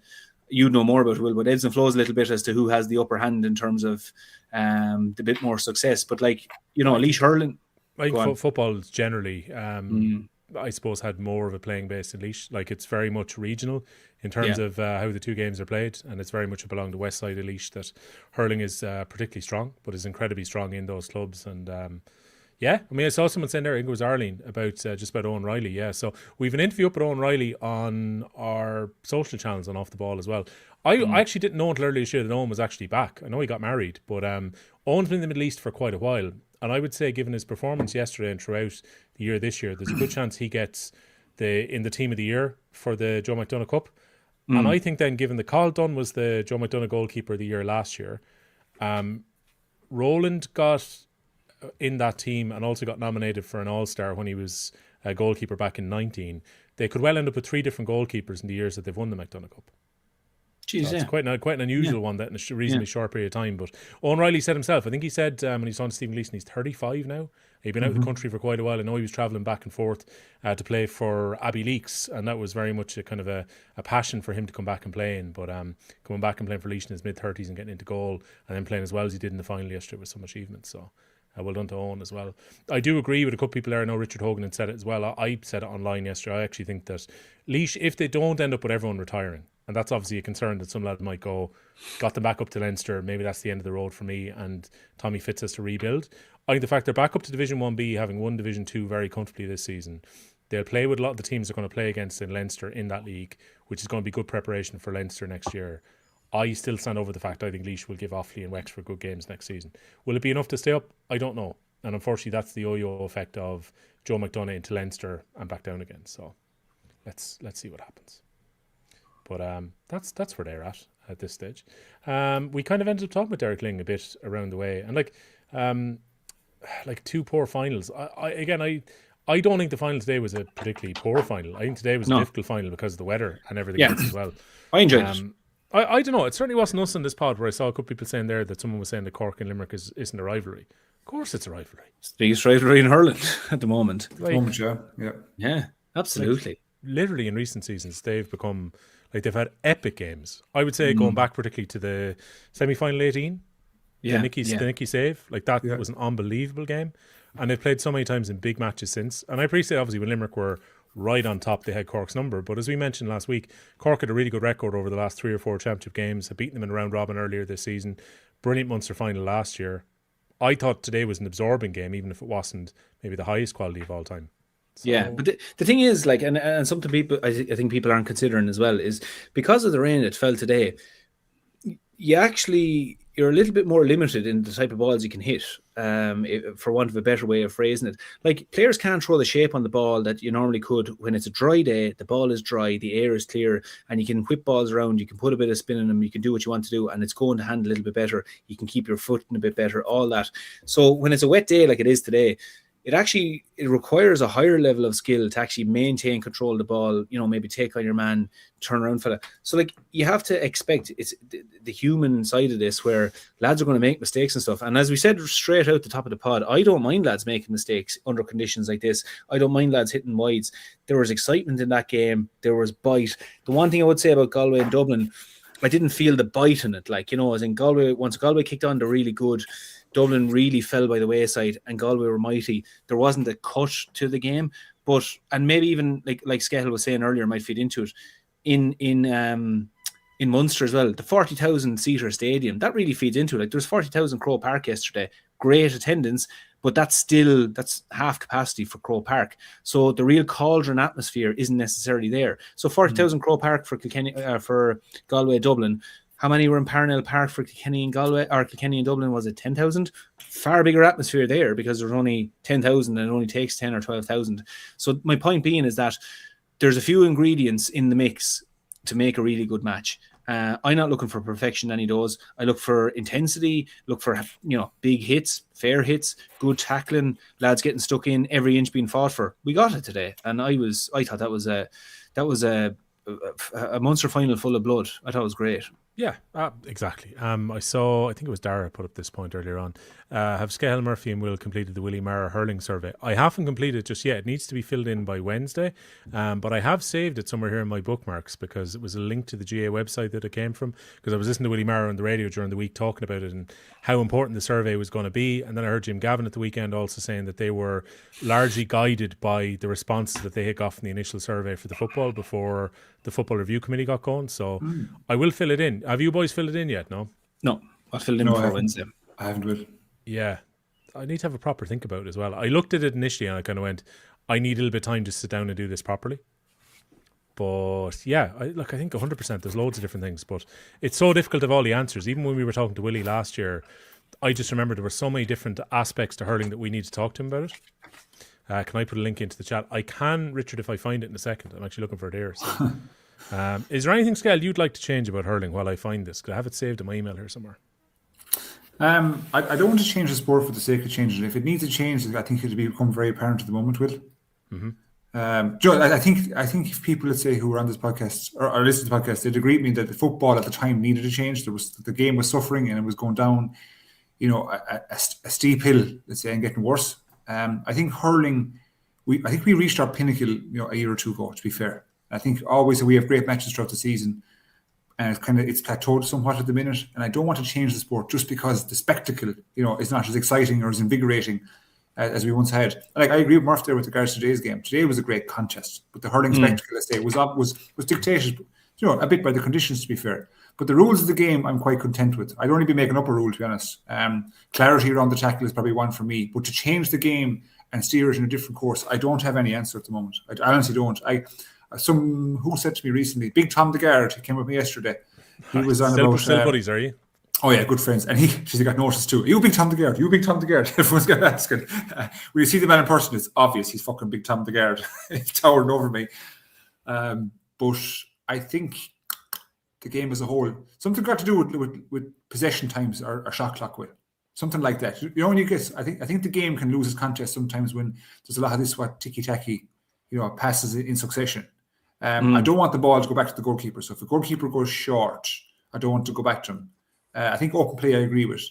you'd know more about it, Will, but ebbs and flows a little bit as to who has the upper hand in terms of the bit more success. But like, Laois hurling. I think football is generally, I suppose, had more of a playing base in Laois. Like it's very much regional in terms of how the 2 games are played, and it's very much along the west side of Laois that hurling is particularly strong, but is incredibly strong in those clubs. And I mean, I saw someone saying there, I think it was Arlene, about just about Owen Riley. Yeah, so we've an interview up with Owen Riley on our social channels on Off the Ball as well. I actually didn't know until earlier this year that Owen was actually back. I know he got married, but Owen's been in the Middle East for quite a while. And I would say, given his performance yesterday and throughout the year this year, there's a good chance he gets in the team of the year for the Joe McDonagh Cup. And I think then, given the Carl Dunn was the Joe McDonagh goalkeeper of the year last year, Roland got in that team and also got nominated for an All-Star when he was a goalkeeper back in 19. They could well end up with 3 different goalkeepers in the years that they've won the McDonagh Cup. Jeez, It's quite an unusual one that in a reasonably short period of time. But Owen Riley said himself, I think he said when he was on Stephen Leeson, he's 35 now. He'd been out of the country for quite a while. I know he was travelling back and forth to play for Abbey Leaks, and that was very much a kind of a passion for him to come back and play in. But coming back and playing for Laois in his mid-30s and getting into goal, and then playing as well as he did in the final yesterday was some achievement. So well done to Owen as well. I do agree with a couple of people there. I know Richard Hogan had said it as well. I said it online yesterday. I actually think that Laois, if they don't end up with everyone retiring, and that's obviously a concern that some lad might go, got them back up to Leinster, maybe that's the end of the road for me, and Tommy Fitz has to rebuild. I think the fact they're back up to Division 1B, having won Division 2 very comfortably this season, they'll play with a lot of the teams they're going to play against in Leinster in that league, which is going to be good preparation for Leinster next year. I still stand over the fact I think Laois will give Offaly and Wexford good games next season. Will it be enough to stay up? I don't know. And unfortunately, that's the yo-yo effect of Joe McDonagh into Leinster and back down again. So let's see what happens. But that's where they're at this stage. We kind of ended up talking with Derek Lyng a bit around the way, and like 2 poor finals. I don't think the final today was a particularly poor final. I think today was a difficult final because of the weather and everything else as well. I enjoyed it. I don't know. It certainly wasn't us in this pod where I saw a couple of people saying there that someone was saying that Cork and Limerick isn't a rivalry. Of course it's a rivalry. It's the biggest rivalry in hurling at the moment. Yeah, absolutely. Literally in recent seasons, they've become... Like they've had epic games. I would say going back particularly to the semi-final 18, the Nicky save, like that was an unbelievable game. And they've played so many times in big matches since. And I appreciate obviously when Limerick were right on top, they had Cork's number. But as we mentioned last week, Cork had a really good record over the last 3 or 4 championship games, had beaten them in a round robin earlier this season. Brilliant Munster final last year. I thought today was an absorbing game, even if it wasn't maybe the highest quality of all time. So. Yeah, but the thing is, like, and something people I think people aren't considering as well is because of the rain that fell today, you're a little bit more limited in the type of balls you can hit, for want of a better way of phrasing it. Like, players can't throw the shape on the ball that you normally could when it's a dry day, the ball is dry, the air is clear, and you can whip balls around, you can put a bit of spin in them, you can do what you want to do, and it's going to handle a little bit better. You can keep your foot in a bit better, all that. So when it's a wet day like it is today, it requires a higher level of skill to actually maintain control of the ball, maybe take on your man, turn around fella. So like you have to expect it's the human side of this where lads are going to make mistakes and stuff. And as we said straight out the top of the pod, I don't mind lads making mistakes under conditions like this. I don't mind lads hitting wides. There was excitement in that game. There was bite. The one thing I would say about Galway and Dublin, I didn't feel the bite in it. Like, as in Galway, once Galway kicked on, they're really good. Dublin really fell by the wayside and Galway were mighty. There wasn't a cut to the game, and maybe even like Skehill was saying earlier, might feed into it in Munster as well. The 40,000 seater stadium, that really feeds into it. Like there was 40,000 Crow Park yesterday, great attendance, but that's half capacity for Crow Park. So the real cauldron atmosphere isn't necessarily there. So 40,000 Crow Park for Kilkenny, for Galway, Dublin. How many were in Parnell Park for Kilkenny and Galway, or Kilkenny and Dublin? Was it 10,000? Far bigger atmosphere there because there's only 10,000 and it only takes 10 or 12,000. So my point being is that there's a few ingredients in the mix to make a really good match. I'm not looking for perfection, any of those. I look for intensity, look for big hits, fair hits, good tackling, lads getting stuck in, every inch being fought for. We got it today, and I thought that was a Munster final full of blood. I thought it was great. Yeah, exactly. I think it was Dara put up this point earlier on. Have Skehill, Murphy and Will completed the Willie Mara hurling survey? I haven't completed it just yet. It needs to be filled in by Wednesday. But I have saved it somewhere here in my bookmarks because it was a link to the GA website that it came from, because I was listening to Willie Mara on the radio during the week talking about it and how important the survey was going to be. And then I heard Jim Gavin at the weekend also saying that they were largely guided by the response that they had got from the initial survey for the football before the Football Review Committee got going. So I will fill it in. Have you boys filled it in yet? No? No, I'll fill it in before Wednesday. I haven't read it. Yeah. I need to have a proper think about it as well. I looked at it initially and I kind of went, I need a little bit of time to sit down and do this properly. But yeah, I think 100%. There's loads of different things, but it's so difficult to have all the answers. Even when we were talking to Willie last year, I just remember there were so many different aspects to hurling that we need to talk to him about it. Can I put a link into the chat? I can, Richard, if I find it in a second. I'm actually looking for it here. So. Is there anything, Skehill, you'd like to change about hurling while I find this? Because I have it saved in my email here somewhere. I don't want to change the sport for the sake of changing it. If it needs to change, I think it'll become very apparent at the moment, Will. Mm-hmm. Joe, I think if people, let's say, who were on this podcast or listen to the podcast, they'd agree with me that the football at the time needed a change. The game was suffering and it was going down, a steep hill, let's say, and getting worse. I think hurling, I think we reached our pinnacle, a year or two ago. To be fair, I think always we have great matches throughout the season, and it's plateaued somewhat at the minute. And I don't want to change the sport just because the spectacle, is not as exciting or as invigorating as we once had. Like I agree with Murph there with regards to today's game. Today was a great contest, but the hurling spectacle, let's say, was dictated, a bit by the conditions. To be fair, but the rules of the game, I'm quite content with. I'd only be making up a rule, to be honest. Clarity around the tackle is probably one for me, but to change the game and steer it in a different course, I don't have any answer at the moment. I honestly don't. Who said to me recently, Big Tom the Guard, he came with me yesterday. He was on about still buddies, are you? Oh yeah, good friends. And she's got noticed too. You Big Tom the Guard, you Big Tom the Guard. Everyone's got asking. When you see the man in person, it's obvious he's fucking Big Tom the Guard. He's towering over me. But I think the game as a whole, something got to do with possession times or shot clock with. Something like that. When you get, I think the game can lose its contest sometimes when there's a lot of this ticky-tacky, passes in succession. I don't want the ball to go back to the goalkeeper. So if the goalkeeper goes short, I don't want to go back to him. I think open play I agree with.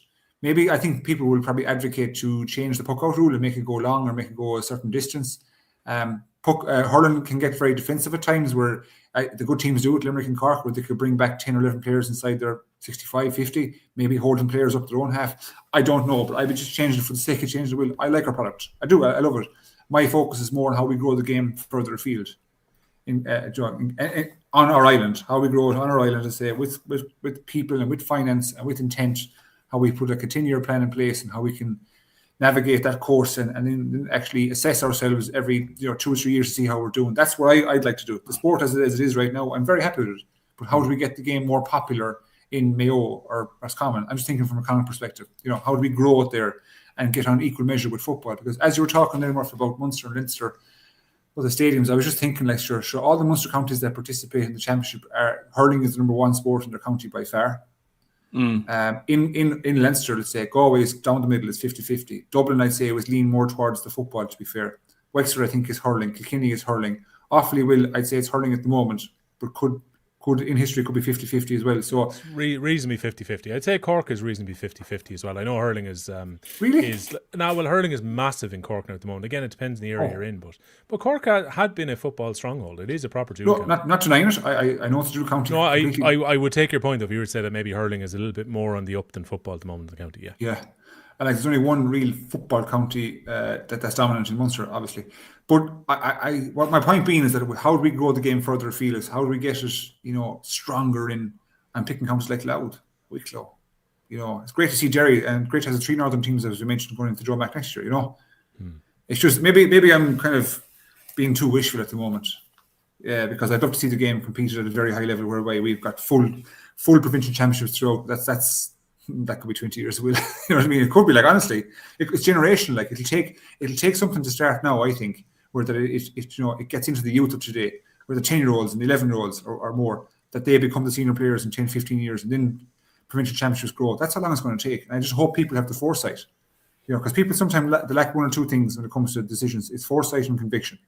Maybe I think people will probably advocate to change the puck out rule and make it go long or make it go a certain distance. Hurling can get very defensive at times where the good teams do it, Limerick and Cork, where they could bring back 10 or 11 players inside their 65, 50, maybe holding players up their own half. I don't know, but I would just change it for the sake of changing the will. I like our product. I do. I love it. My focus is more on how we grow the game further afield on our island, how we grow it on our island, to say, with people and with finance and with intent, how we put a 10-year plan in place and how we can navigate that course and then actually assess ourselves every 2 or 3 years to see how we're doing. That's what I'd like to do. The sport as it is right now, I'm very happy with it. But how do we get the game more popular in Mayo or Roscommon? I'm just thinking from a common perspective. How do we grow it there and get on equal measure with football? Because as you were talking there, Murph, about Munster and Leinster, the stadiums, I was just thinking, like, sure, all the Munster counties that participate in the championship, hurling is the number one sport in their county by far. In Leinster, let's say, Galway is down the middle, it's 50-50. Dublin, I'd say, was lean more towards the football, to be fair. Wexford, I think, is hurling. Kilkenny is hurling. Offaly I'd say it's hurling at the moment, but could in history could be 50-50 as well. So reasonably 50-50. I'd say Cork is reasonably 50-50 as well. I know hurling is really hurling is massive in Cork now at the moment. Again, it depends on the area you're in, but Cork had been a football stronghold. It is a proper dual county. Not denying it. I know it's a dual county. No, I would take your point if you would say that maybe hurling is a little bit more on the up than football at the moment in the county. Yeah. And there's only one real football county that's dominant in Munster, obviously. But what my point being is that how do we grow the game further afield? Is how do we get it, stronger in and picking counties like Louth, Wicklow. It's great to see Derry and great to have the 3 northern teams, as we mentioned, going into Joe Mac next year. It's just maybe I'm kind of being too wishful at the moment. Yeah, because I'd love to see the game competed at a very high level, whereby we've got full provincial championships throughout. That could be 20 years away. You know what I mean? It could be honestly, it's generational. It'll take something to start now, I think, where that it gets into the youth of today, where the 10-year-olds and the 11-year-olds or more, that they become the senior players in 10, 15 years, and then provincial championships grow. That's how long it's going to take. And I just hope people have the foresight, because people sometimes they lack one or two things when it comes to decisions. It's foresight and conviction.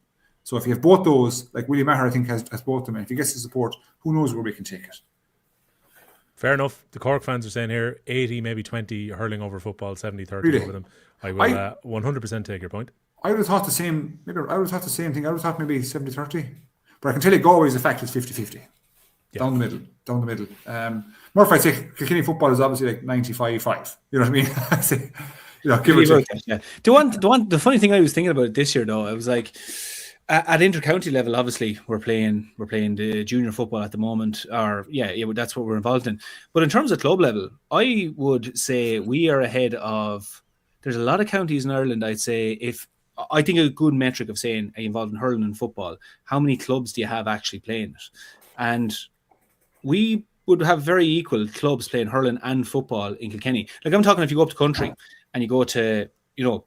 So if you have both those, like Willie Maher, I think has both of them, and if he gets the support, who knows where we can take it. Fair enough. The Cork fans are saying here 80, maybe 20 hurling over football, 70-30 really? Over them. I will 100% take your point. I would have thought the same. Maybe I would have thought the same thing. I would have thought maybe 70-30. But I can tell you, Galway's a fact is 50-50. Yeah. Down the middle. Murphy, I'd say Kilkenny football is obviously like 95-5. You know what I mean? I say, give or take. Yeah. The funny thing I was thinking about this year, though, I was like, at inter-county level, obviously, we're playing the junior football at the moment, that's what we're involved in. But in terms of club level, I would say we are ahead of. There's a lot of counties in Ireland. I'd say I think a good metric of saying are you involved in hurling and football, how many clubs do you have actually playing it? And we would have very equal clubs playing hurling and football in Kilkenny. Like I'm talking, if you go up to country and you go to,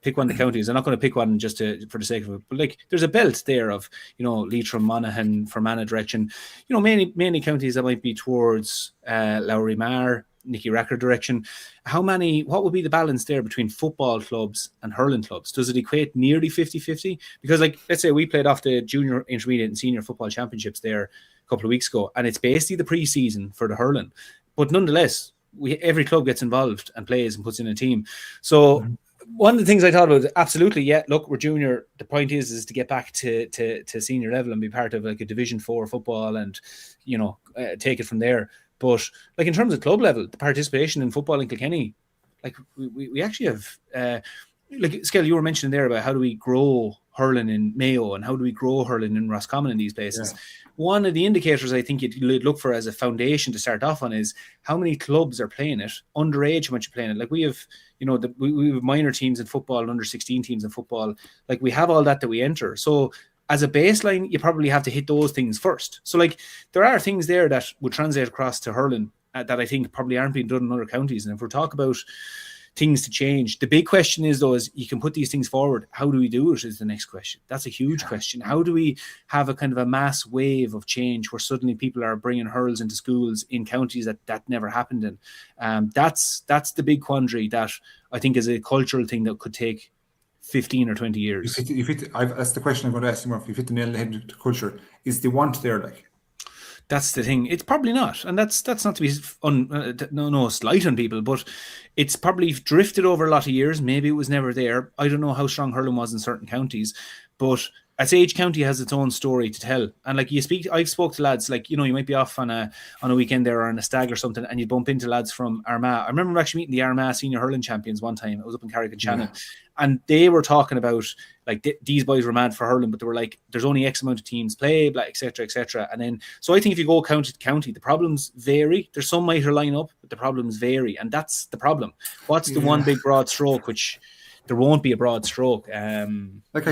pick one of the counties. I'm not going to pick one just for the sake of it, but there's a belt there of, Leitrim, Monaghan, Fermanagh direction. Mainly counties that might be towards Lowry Mar, Nicky Racker direction. What would be the balance there between football clubs and hurling clubs? Does it equate nearly 50-50? Because let's say we played off the junior, intermediate and senior football championships there a couple of weeks ago, and it's basically the pre-season for the hurling. But nonetheless, every club gets involved and plays and puts in a team. So one of the things I thought about, absolutely, yeah, look, we're junior. The point is to get back to senior level and be part of a Division 4 football and, take it from there. But in terms of club level, the participation in football in Kilkenny, we actually have, Skehill, you were mentioning there about how do we grow hurling in Mayo and how do we grow hurling in Roscommon in these places. Yeah. One of the indicators I think you'd look for as a foundation to start off on is how many clubs are playing it, underage, how much you're playing it. We have, we have minor teams in football, under 16 teams in football. We have all that we enter. So as a baseline, you probably have to hit those things first. So there are things there that would translate across to hurling that I think probably aren't being done in other counties. And if we're talking about things to change, the big question is you can put these things forward. How do we do it is the next question. That's a huge question. How do we have a kind of a mass wave of change where suddenly people are bringing hurls into schools in counties that never happened in? That's the big quandary that I think is a cultural thing that could take 15 or 20 years. That's the question I'm going to ask you, Murphy. If you hit the nail on the head to culture, is the want there That's the thing. It's probably not, and that's not to be no slight on people, but it's probably drifted over a lot of years. Maybe it was never there. I don't know how strong hurling was in certain counties, but I'd say each county has its own story to tell. And I've spoke to lads, you might be off on a weekend there or on a stag or something, and you bump into lads from Armagh. I remember actually meeting the Armagh senior hurling champions one time. I was up in Carrick-on-Shannon, and they were talking about these boys were mad for hurling, but they were there's only X amount of teams play, etc., etc. And then, so I think if you go county to county, the problems vary. There's some mightier line up, but the problems vary, and that's the problem. What's the one big broad stroke, which there won't be a broad stroke. I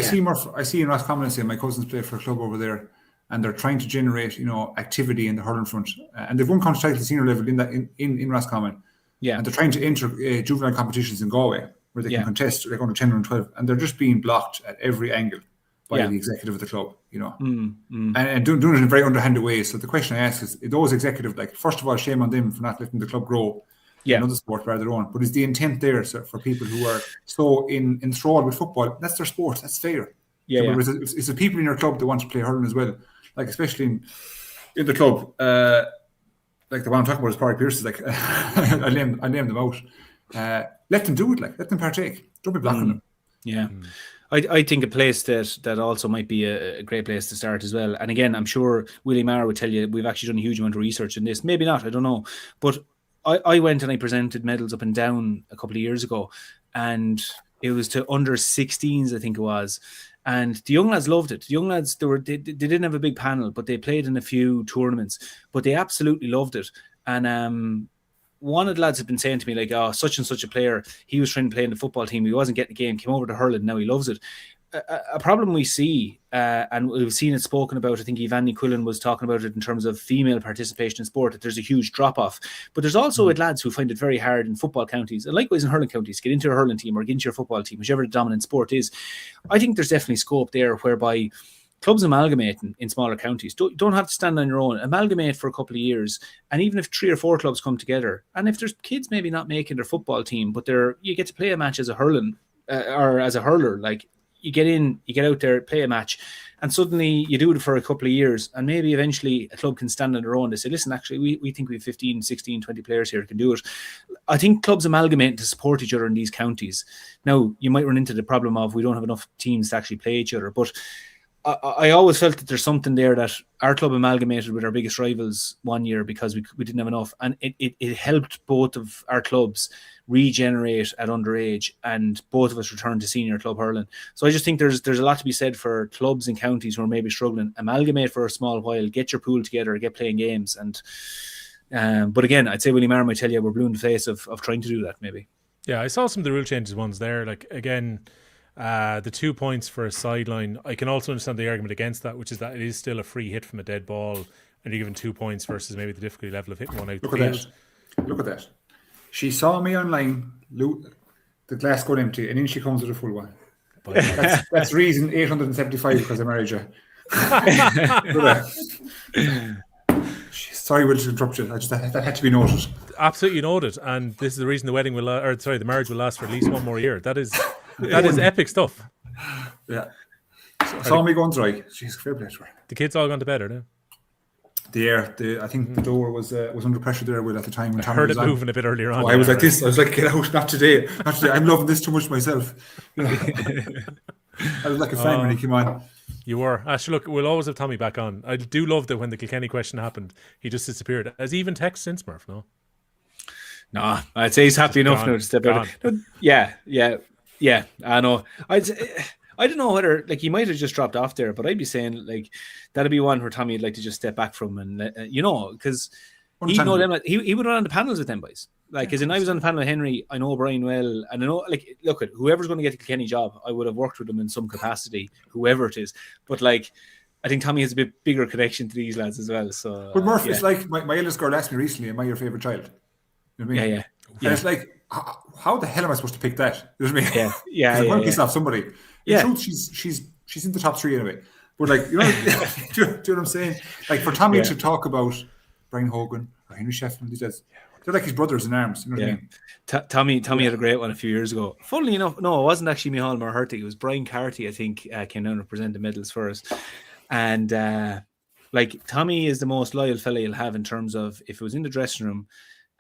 see in Roscommon, my cousins play for a club over there, and they're trying to generate, activity in the hurling front. And they've won county title at senior level in Roscommon. Yeah. And they're trying to enter juvenile competitions in Galway where they can contest under 10 and 12, and they're just being blocked at every angle by the executive of the club, and doing it in a very underhanded way. So the question I ask is, those executives, first of all, shame on them for not letting the club grow. Yeah. another sport rather their own. But is the intent there for people who are so enthralled with football? That's their sport. That's fair. Yeah. It's the people in your club that want to play hurling as well. Like especially in the club, like the one I'm talking about is Parry Pierce. Like I name them out. Let them do it. Like let them partake. Don't be blocking them. Yeah. I think a place that also might be a great place to start as well. And again, I'm sure Willie Maher would tell you we've actually done a huge amount of research in this. Maybe not, I don't know. But I went and I presented medals up and down a couple of years ago, and it was to under 16s, I think it was. And the young lads loved it. The young lads, they didn't have a big panel, but they played in a few tournaments, but they absolutely loved it. And one of the lads had been saying to me, like, oh, such and such a player, he was trying to play in the football team, he wasn't getting the game, came over to hurling, now he loves it. A problem we see, and we've seen it spoken about, I think Ivani Quillen was talking about it in terms of female participation in sport, that there's a huge drop-off. But there's also lads who find it very hard in football counties, and likewise in hurling counties, to get into a hurling team or get into your football team, whichever the dominant sport is. I think there's definitely scope there whereby clubs amalgamate in smaller counties. Don't have to stand on your own. Amalgamate for a couple of years, and even if 3 or 4 clubs come together, and if there's kids maybe not making their football team, but you get to play a match as a hurling or as a hurler, like you get in, you get out there, play a match, and suddenly you do it for a couple of years, and maybe eventually a club can stand on their own. They say, listen, actually, we think we have 15, 16, 20 players here who can do it. I think clubs amalgamate to support each other in these counties. Now, you might run into the problem of we don't have enough teams to actually play each other, but I always felt that there's something there that our club amalgamated with our biggest rivals one year because we didn't have enough, and it helped both of our clubs regenerate at underage, and both of us returned to senior club hurling. So I just think there's a lot to be said for clubs and counties who are maybe struggling. Amalgamate for a small while, get your pool together, get playing games, and but again, I'd say Willie Maher might tell you we're blue in the face of trying to do that maybe. Yeah, I saw some of the rule changes ones there. Like again, the 2 points for a sideline. I can also understand the argument against that, which is that it is still a free hit from a dead ball, and you're given 2 points versus maybe the difficulty level of hitting one out the field. Look at that. She saw me online, the glass got empty, and in she comes with a full one. That's reason 875 because I married you. Sorry, we'll interrupt you. That had to be noted. Absolutely noted, and this is the reason the the marriage will last for at least one more year. That is epic stuff. Yeah. Saw me going dry. She's fair play to her. The kids all gone to bed, are they? I think the door was under pressure there at the time when Tommy heard was it moving a bit earlier on. I was like this. I was like, get out, not today. I'm loving this too much myself. I was like a fan when he came on. You were. Actually, look, we'll always have Tommy back on. I do love that when the Kilkenny question happened, he just disappeared. Has he even texted since, Murph? No, I'd say he's happy enough now to step out. Yeah. I know. I don't know whether he might have just dropped off there, but I'd be saying that'd be one where Tommy would like to just step back from, and because he know them. He would run on the panels with them boys. As in, I was on the panel with Henry. I know Brian well, and I know look at whoever's going to get the Kilkenny job, I would have worked with them in some capacity, whoever it is. But I think Tommy has a bit bigger connection to these lads as well. So, but Murph, it's like my eldest girl asked me recently, "Am I your favorite child?" You know what I mean? Yeah. And it's like, how the hell am I supposed to pick that? You know what I mean? Yeah. I'm going to piss off somebody. In truth, she's in the top 3 anyway. But do you know what I'm saying? For Tommy to talk about Brian Hogan or Henry Sheffield, they're like his brothers in arms. You know what I mean? Tommy had a great one a few years ago. Funnily enough, no, it wasn't actually Micheál Marherty. It was Brian Carty, I think, came down and presented medals for us. And Tommy is the most loyal fella you'll have in terms of if it was in the dressing room.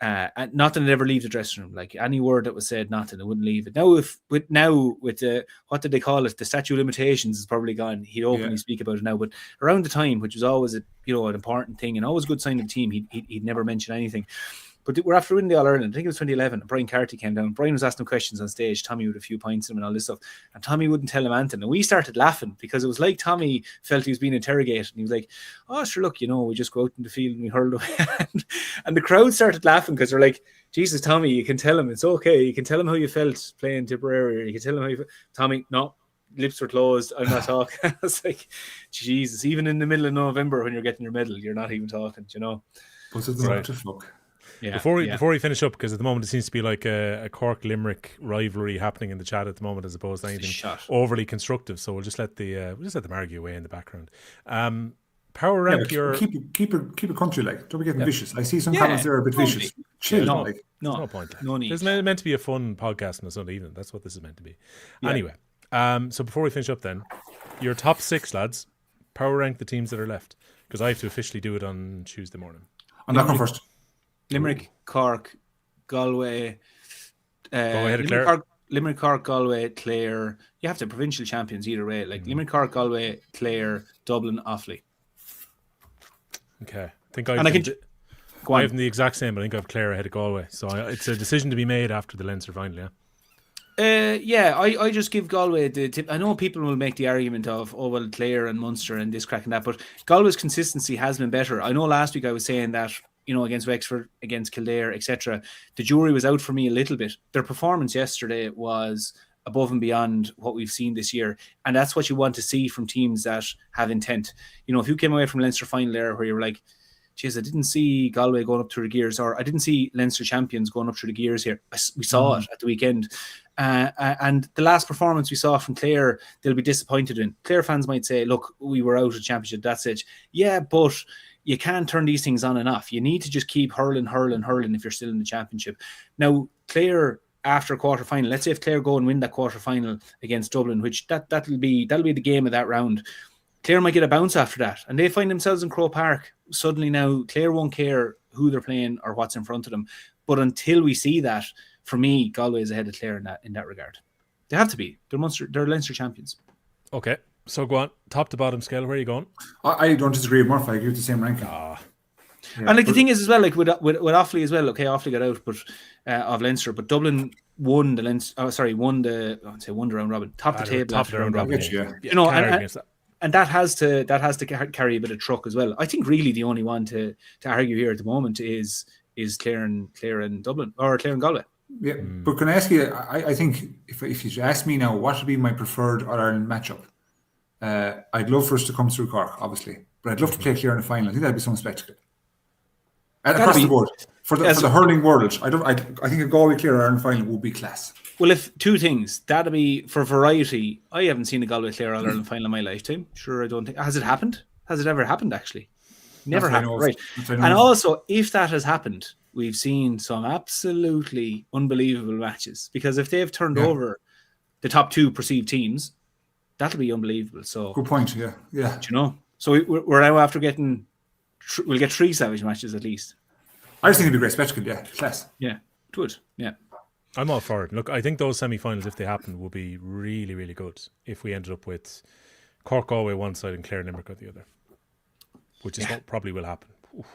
And not that it ever leave the dressing room. Any word that was said, nothing, it wouldn't leave it. Now, with what did they call it? The statute of limitations is probably gone. He'd openly speak about it now. But around the time, which was always an important thing and always a good sign of the team, he'd never mention anything. But we're after winning the All Ireland. I think it was 2011. And Brian Carty came down. Brian was asking questions on stage. Tommy with a few points in him and all this stuff. And Tommy wouldn't tell him anything. And we started laughing because it was like Tommy felt he was being interrogated. And he was like, "Oh, sure, look, we just go out in the field and we hurled away." And the crowd started laughing because they're like, "Jesus, Tommy, you can tell him it's okay. You can tell him how you felt playing Tipperary. You can tell him how you felt." Tommy, no, lips were closed. I'm not talking. I was like, Jesus, even in the middle of November when you're getting your medal, you're not even talking, But it's right. Fuck. Yeah, before we finish up, because at the moment it seems to be like a Cork-Limerick rivalry happening in the chat at the moment, as opposed to anything overly constructive. So we'll just let them argue away in the background. Power Yeah, rank but your... keep it country like. Don't be getting vicious. I see some comments there are a bit vicious. Chill. No, like. There's no point. No need. It's meant to be a fun podcast on a Sunday evening. That's what this is meant to be. Yeah. Anyway, so before we finish up then, your top 6, lads, power rank the teams that are left. Because I have to officially do it on Tuesday morning. I'm not going first. Limerick, Cork, Galway. Go ahead, Clare. Limerick, Cork, Galway, Clare. You have the provincial champions either way. Like Limerick, Cork, Galway, Clare, Dublin, Offaly. Okay. I think I have the exact same, but I think I have Clare ahead of Galway. So it's a decision to be made after the Leinster final, yeah? I just give Galway the tip. I know people will make the argument of, oh, well, Clare and Munster and this crack and that, but Galway's consistency has been better. I know last week I was saying that, against Wexford, against Kildare, etc., the jury was out for me a little bit. Their performance yesterday was above and beyond what we've seen this year, and that's what you want to see from teams that have intent. If you came away from Leinster final there where you were like, geez, I didn't see Galway going up through the gears, or I didn't see Leinster champions going up through the gears here. We saw it at the weekend. And the last performance we saw from Clare, they'll be disappointed in. Clare fans might say, look, we were out of championship, that's it. Yeah, but you can't turn these things on and off. You need to just keep hurling if you're still in the championship. Now, Clare, after a quarter final, let's say if Clare go and win that quarter final against Dublin, which that'll be the game of that round, Clare might get a bounce after that, and they find themselves in Croke Park. Suddenly now, Clare won't care who they're playing or what's in front of them. But until we see that, for me, Galway is ahead of Clare in that regard. They have to be. They're Leinster champions. Okay, so go on. Top to bottom scale, where are you going? I don't disagree with Murphy. I agree with the same ranking. Yeah, and the thing is as well, like with Offaly as well. Okay, Offaly got out, but of Leinster, but Dublin won the Leinster. Won the round robin, top the table, top of the round robin. Yeah. And that has to carry a bit of truck as well. I think really the only one to argue here at the moment is Clare and Dublin, or Clare and Galway. Yeah, but can I ask you? I think if you ask me now, what would be my preferred All-Ireland matchup? I'd love for us to come through Cork, obviously, but I'd love to play Clare in the final. I think that'd be some spectacle. Across the board for the hurling world, I think a Galway Clare Ireland final would be class. Well, if two things, that'd be for variety. I haven't seen a Galway Clare All-Ireland final in my lifetime. Sure, I don't think. Has it happened? Has it ever happened? Actually, never happened. Right. And also, if that has happened, we've seen some absolutely unbelievable matches, because if they've turned over the top 2 perceived teams, that'll be unbelievable. So good point. Yeah. So we're now after getting. We'll get 3 savage matches at least. I just think it'd be a great spectacle. Yeah, class. Yeah, it would. Yeah. I'm all for it. Look, I think those semi-finals, if they happen, will be really, really good. If we ended up with Cork, Galway one side and Clare, Limerick on the other, which is what probably will happen. Oof.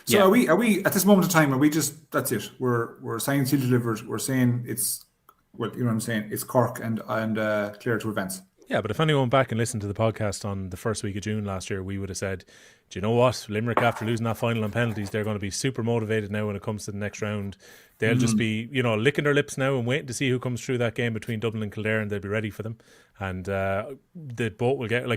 So are we at this moment in time? Are we just that's it? We're saying seal delivered. We're saying it's what I'm saying. It's Cork and Clare to advance. Yeah, but if anyone went back and listened to the podcast on the first week of June last year, we would have said, do you know what? Limerick, after losing that final on penalties, they're going to be super motivated now when it comes to the next round. They'll just be, licking their lips now and waiting to see who comes through that game between Dublin and Kildare, and they'll be ready for them. And the boat will get,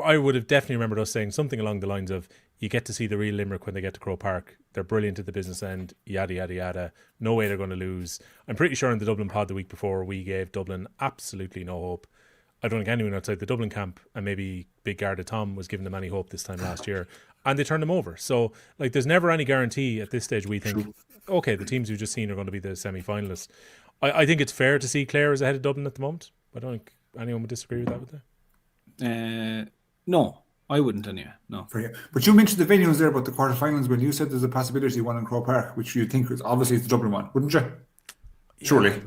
I would have definitely remembered us saying something along the lines of, you get to see the real Limerick when they get to Croke Park. They're brilliant at the business end, yada, yada, yada. No way they're going to lose. I'm pretty sure in the Dublin pod the week before, we gave Dublin absolutely no hope. I don't think anyone outside the Dublin camp, and maybe Big Garda Tom, was giving them any hope this time last year, and they turned them over. So, there's never any guarantee at this stage. We think, okay, the teams we've just seen are going to be the semi-finalists. I think it's fair to see Clare as ahead of Dublin at the moment. I don't think anyone would disagree with that, would they? No, I wouldn't anyway. No. But you mentioned the venues there about the quarterfinals when you said there's a possibility one in Croke Park, which you think is obviously it's the Dublin one, wouldn't you? Surely.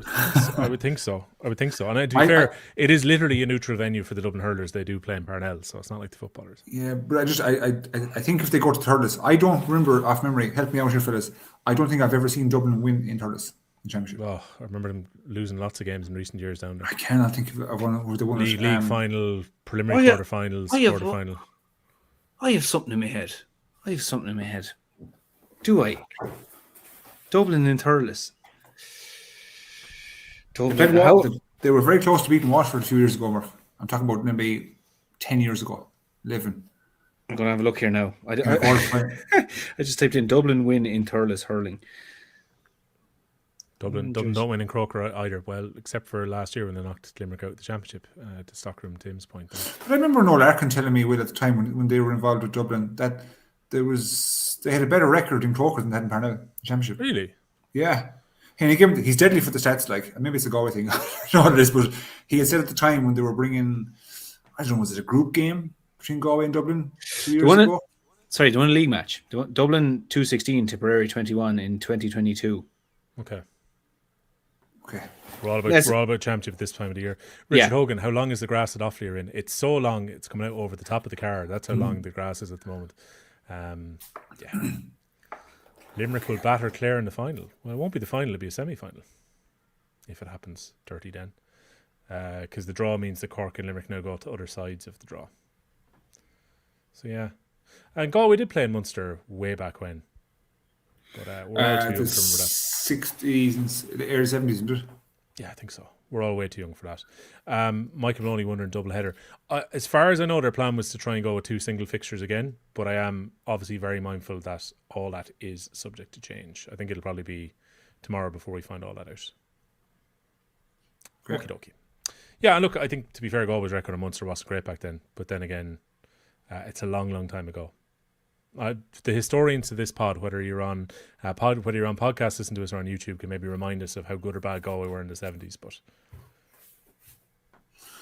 I would think so. And to be fair, it is literally a neutral venue for the Dublin hurlers. They do play in Parnell, so it's not like the footballers. Yeah, but I think if they go to Thurles, I don't remember off memory, help me out here, fellas. I don't think I've ever seen Dublin win in Thurles in Championship. Oh, I remember them losing lots of games in recent years down there. I cannot think of one where they won League final, preliminary quarterfinals, quarterfinal. I have something in my head. Do I? Dublin in Thurles. They were very close to beating Waterford a few years ago, Murph. I'm talking about maybe 10 years ago, 11. I'm going to have a look here now. I just typed in Dublin win in Thurles hurling. Dublin don't win in Croker either. Well, except for last year when they knocked Limerick out of the championship to Stockroom Tim's point. But I remember Noel Larkin telling me, Will, at the time when they were involved with Dublin, that they had a better record in Croker than they had in Parnell championship. Really? Yeah. And he's deadly for the stats, like, maybe it's a Galway thing. I don't know what it is, but he had said at the time when they were bringing, I don't know, was it a group game between Galway and Dublin 2 years ago? Sorry, they won a league match. Dublin 216, Tipperary 21 in 2022. Okay. Okay. We're all about championship this time of the year. Richard Hogan, how long is the grass at Offaly you're in? It's so long, it's coming out over the top of the car. That's how long the grass is at the moment. Limerick will batter Clare in the final. Well, it won't be the final, it'll be a semi-final. If it happens, dirty Den. Because the draw means that Cork and Limerick now go to other sides of the draw. So, yeah. And Galway did play in Munster way back when. But we're all too young to remember that. 60s and the early 70s, isn't it? Yeah, I think so. We're all way too young for that. Michael Maloney wondering double header. As far as I know, their plan was to try and go with 2 single fixtures again, but I am obviously very mindful that all that is subject to change. I think it'll probably be tomorrow before we find all that out. Okie dokie. Yeah, and look, I think to be fair, Galway's record on Munster wasn't great back then, but then again, it's a long, long time ago. The historians to this pod, whether you're on podcast, listen to us, or on YouTube, can maybe remind us of how good or bad Galway were in the 70s, but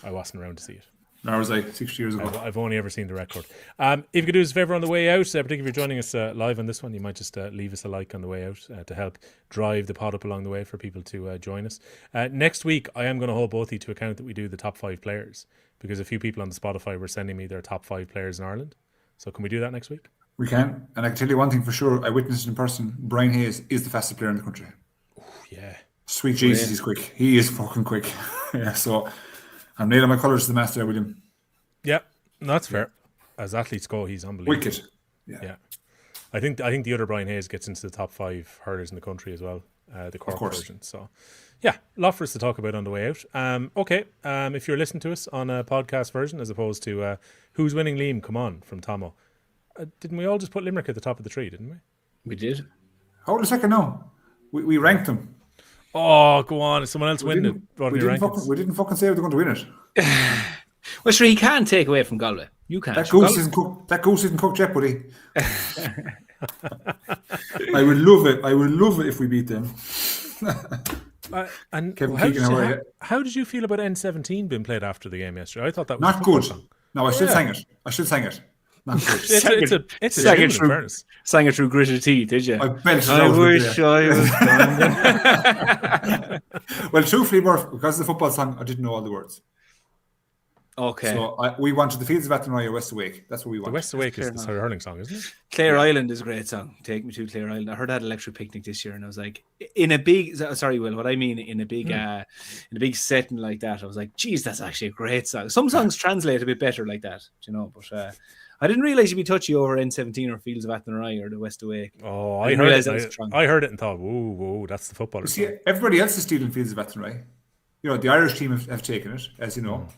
I wasn't around to see it. No, it was like 60 years ago. I've only ever seen the record. If you could do us a favour on the way out, particularly if you're joining us live on this one, you might just leave us a like on the way out to help drive the pod up along the way for people to join us. Next week, I am going to hold both of you to account that we do the top 5 players, because a few people on the Spotify were sending me their top 5 players in Ireland. So can we do that next week? We can. And I can tell you one thing for sure. I witnessed it in person. Brian Hayes is the fastest player in the country. Ooh, yeah. Sweet Jesus, he's quick. He is fucking quick. Yeah, so I'm nailing my colours to the master, William. Yeah, that's fair. As athletes go, he's unbelievable. Wicked. Yeah. I think the other Brian Hayes gets into the top 5 hurlers in the country as well, the Cork version. So, yeah, a lot for us to talk about on the way out. Okay, if you're listening to us on a podcast version as opposed to Who's Winning Liam, come on, from Tomo. Didn't we all just put Limerick at the top of the tree, didn't we? We did. Hold a second now. We ranked them. Oh, go on. If someone else win it, we didn't fucking say they were going to win it. Well, sure, he can't take away from Galway. You can't. That goose isn't cooked yet, buddy. I would love it. I would love it if we beat them. And Kevin Keegan, how did you feel about N17 being played after the game yesterday? I thought that was not good. Song. No, I still sang it. Not good. It's a tune, in fairness. Sang it through gritted teeth, did you? I wish I was done. Well, truthfully, Murph, because of the football song, I didn't know all the words. Okay. So we wanted the Fields of Athenry or West Awake. That's what we wanted. The West Awake is the hurling song, isn't it? Clare Island is a great song. Take me to Clare Island. I heard that electric picnic this year, and I was like, in a big. Sorry, Will. What I mean in a big setting like that, I was like, geez, that's actually a great song. Some songs translate a bit better like that, you know. But I didn't realize you'd be touchy over N17 or Fields of Athenry or the West Awake. Oh, I heard it and thought, whoa, that's the footballer. See, everybody else is stealing Fields of Athenry. You know, the Irish team have taken it, as you know.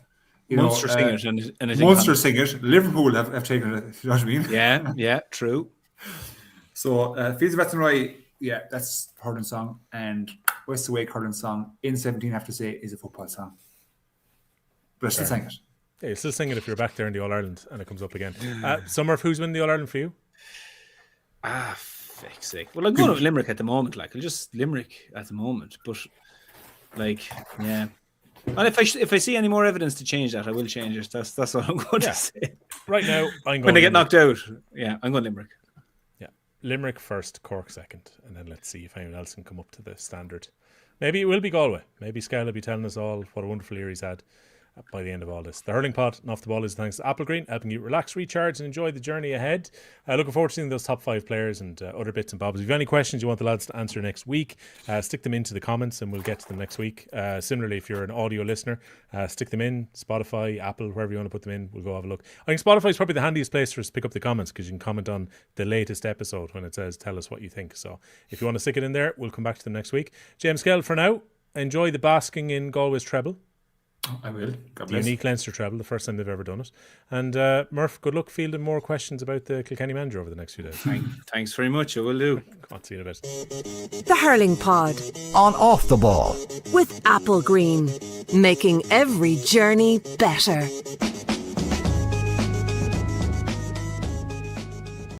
Munster sing it and Munster sing it. Liverpool have taken it. You know what I mean? Yeah, true. So Fields of Athenry, yeah, that's the hurling song, and West Awake hurling song. N17, I have to say, is a football song. But I still sang it. Yeah, you're still singing if you're back there in the All Ireland and it comes up again. Summer, who's winning the All Ireland for you? Fuck's sake. Well, I'm going with Limerick at the moment. Like, I'll just Limerick at the moment. But, like, yeah. And if I see any more evidence to change that, I will change it. That's what I'm going to say. Right now, I'm going when they get knocked out. Yeah, I'm going Limerick. Yeah, Limerick first, Cork second, and then let's see if anyone else can come up to the standard. Maybe it will be Galway. Maybe Skehill will be telling us all what a wonderful year he's had by the end of all this. The Hurling Pod and Off the Ball is thanks to Applegreen, helping you relax, recharge and enjoy the journey ahead. Looking forward to seeing those top 5 players and other bits and bobs. If you have any questions you want the lads to answer next week, stick them into the comments and we'll get to them next week. Similarly, if you're an audio listener, stick them in Spotify, Apple, wherever you want to put them in. We'll go have a look. I think Spotify is probably the handiest place for us to pick up the comments, because you can comment on the latest episode when it says tell us what you think. So if you want to stick it in there, we'll come back to them next week. James Skehill, for now, enjoy the basking in Galway's treble. I will. God The bless. unique Leinster treble, the first time they've ever done it. And Murph, good luck fielding more questions about the Kilkenny manager over the next few days. Thanks very much. I will do. Come on, see you in a bit. The Hurling Pod On Off the Ball. with Applegreen, making every journey better.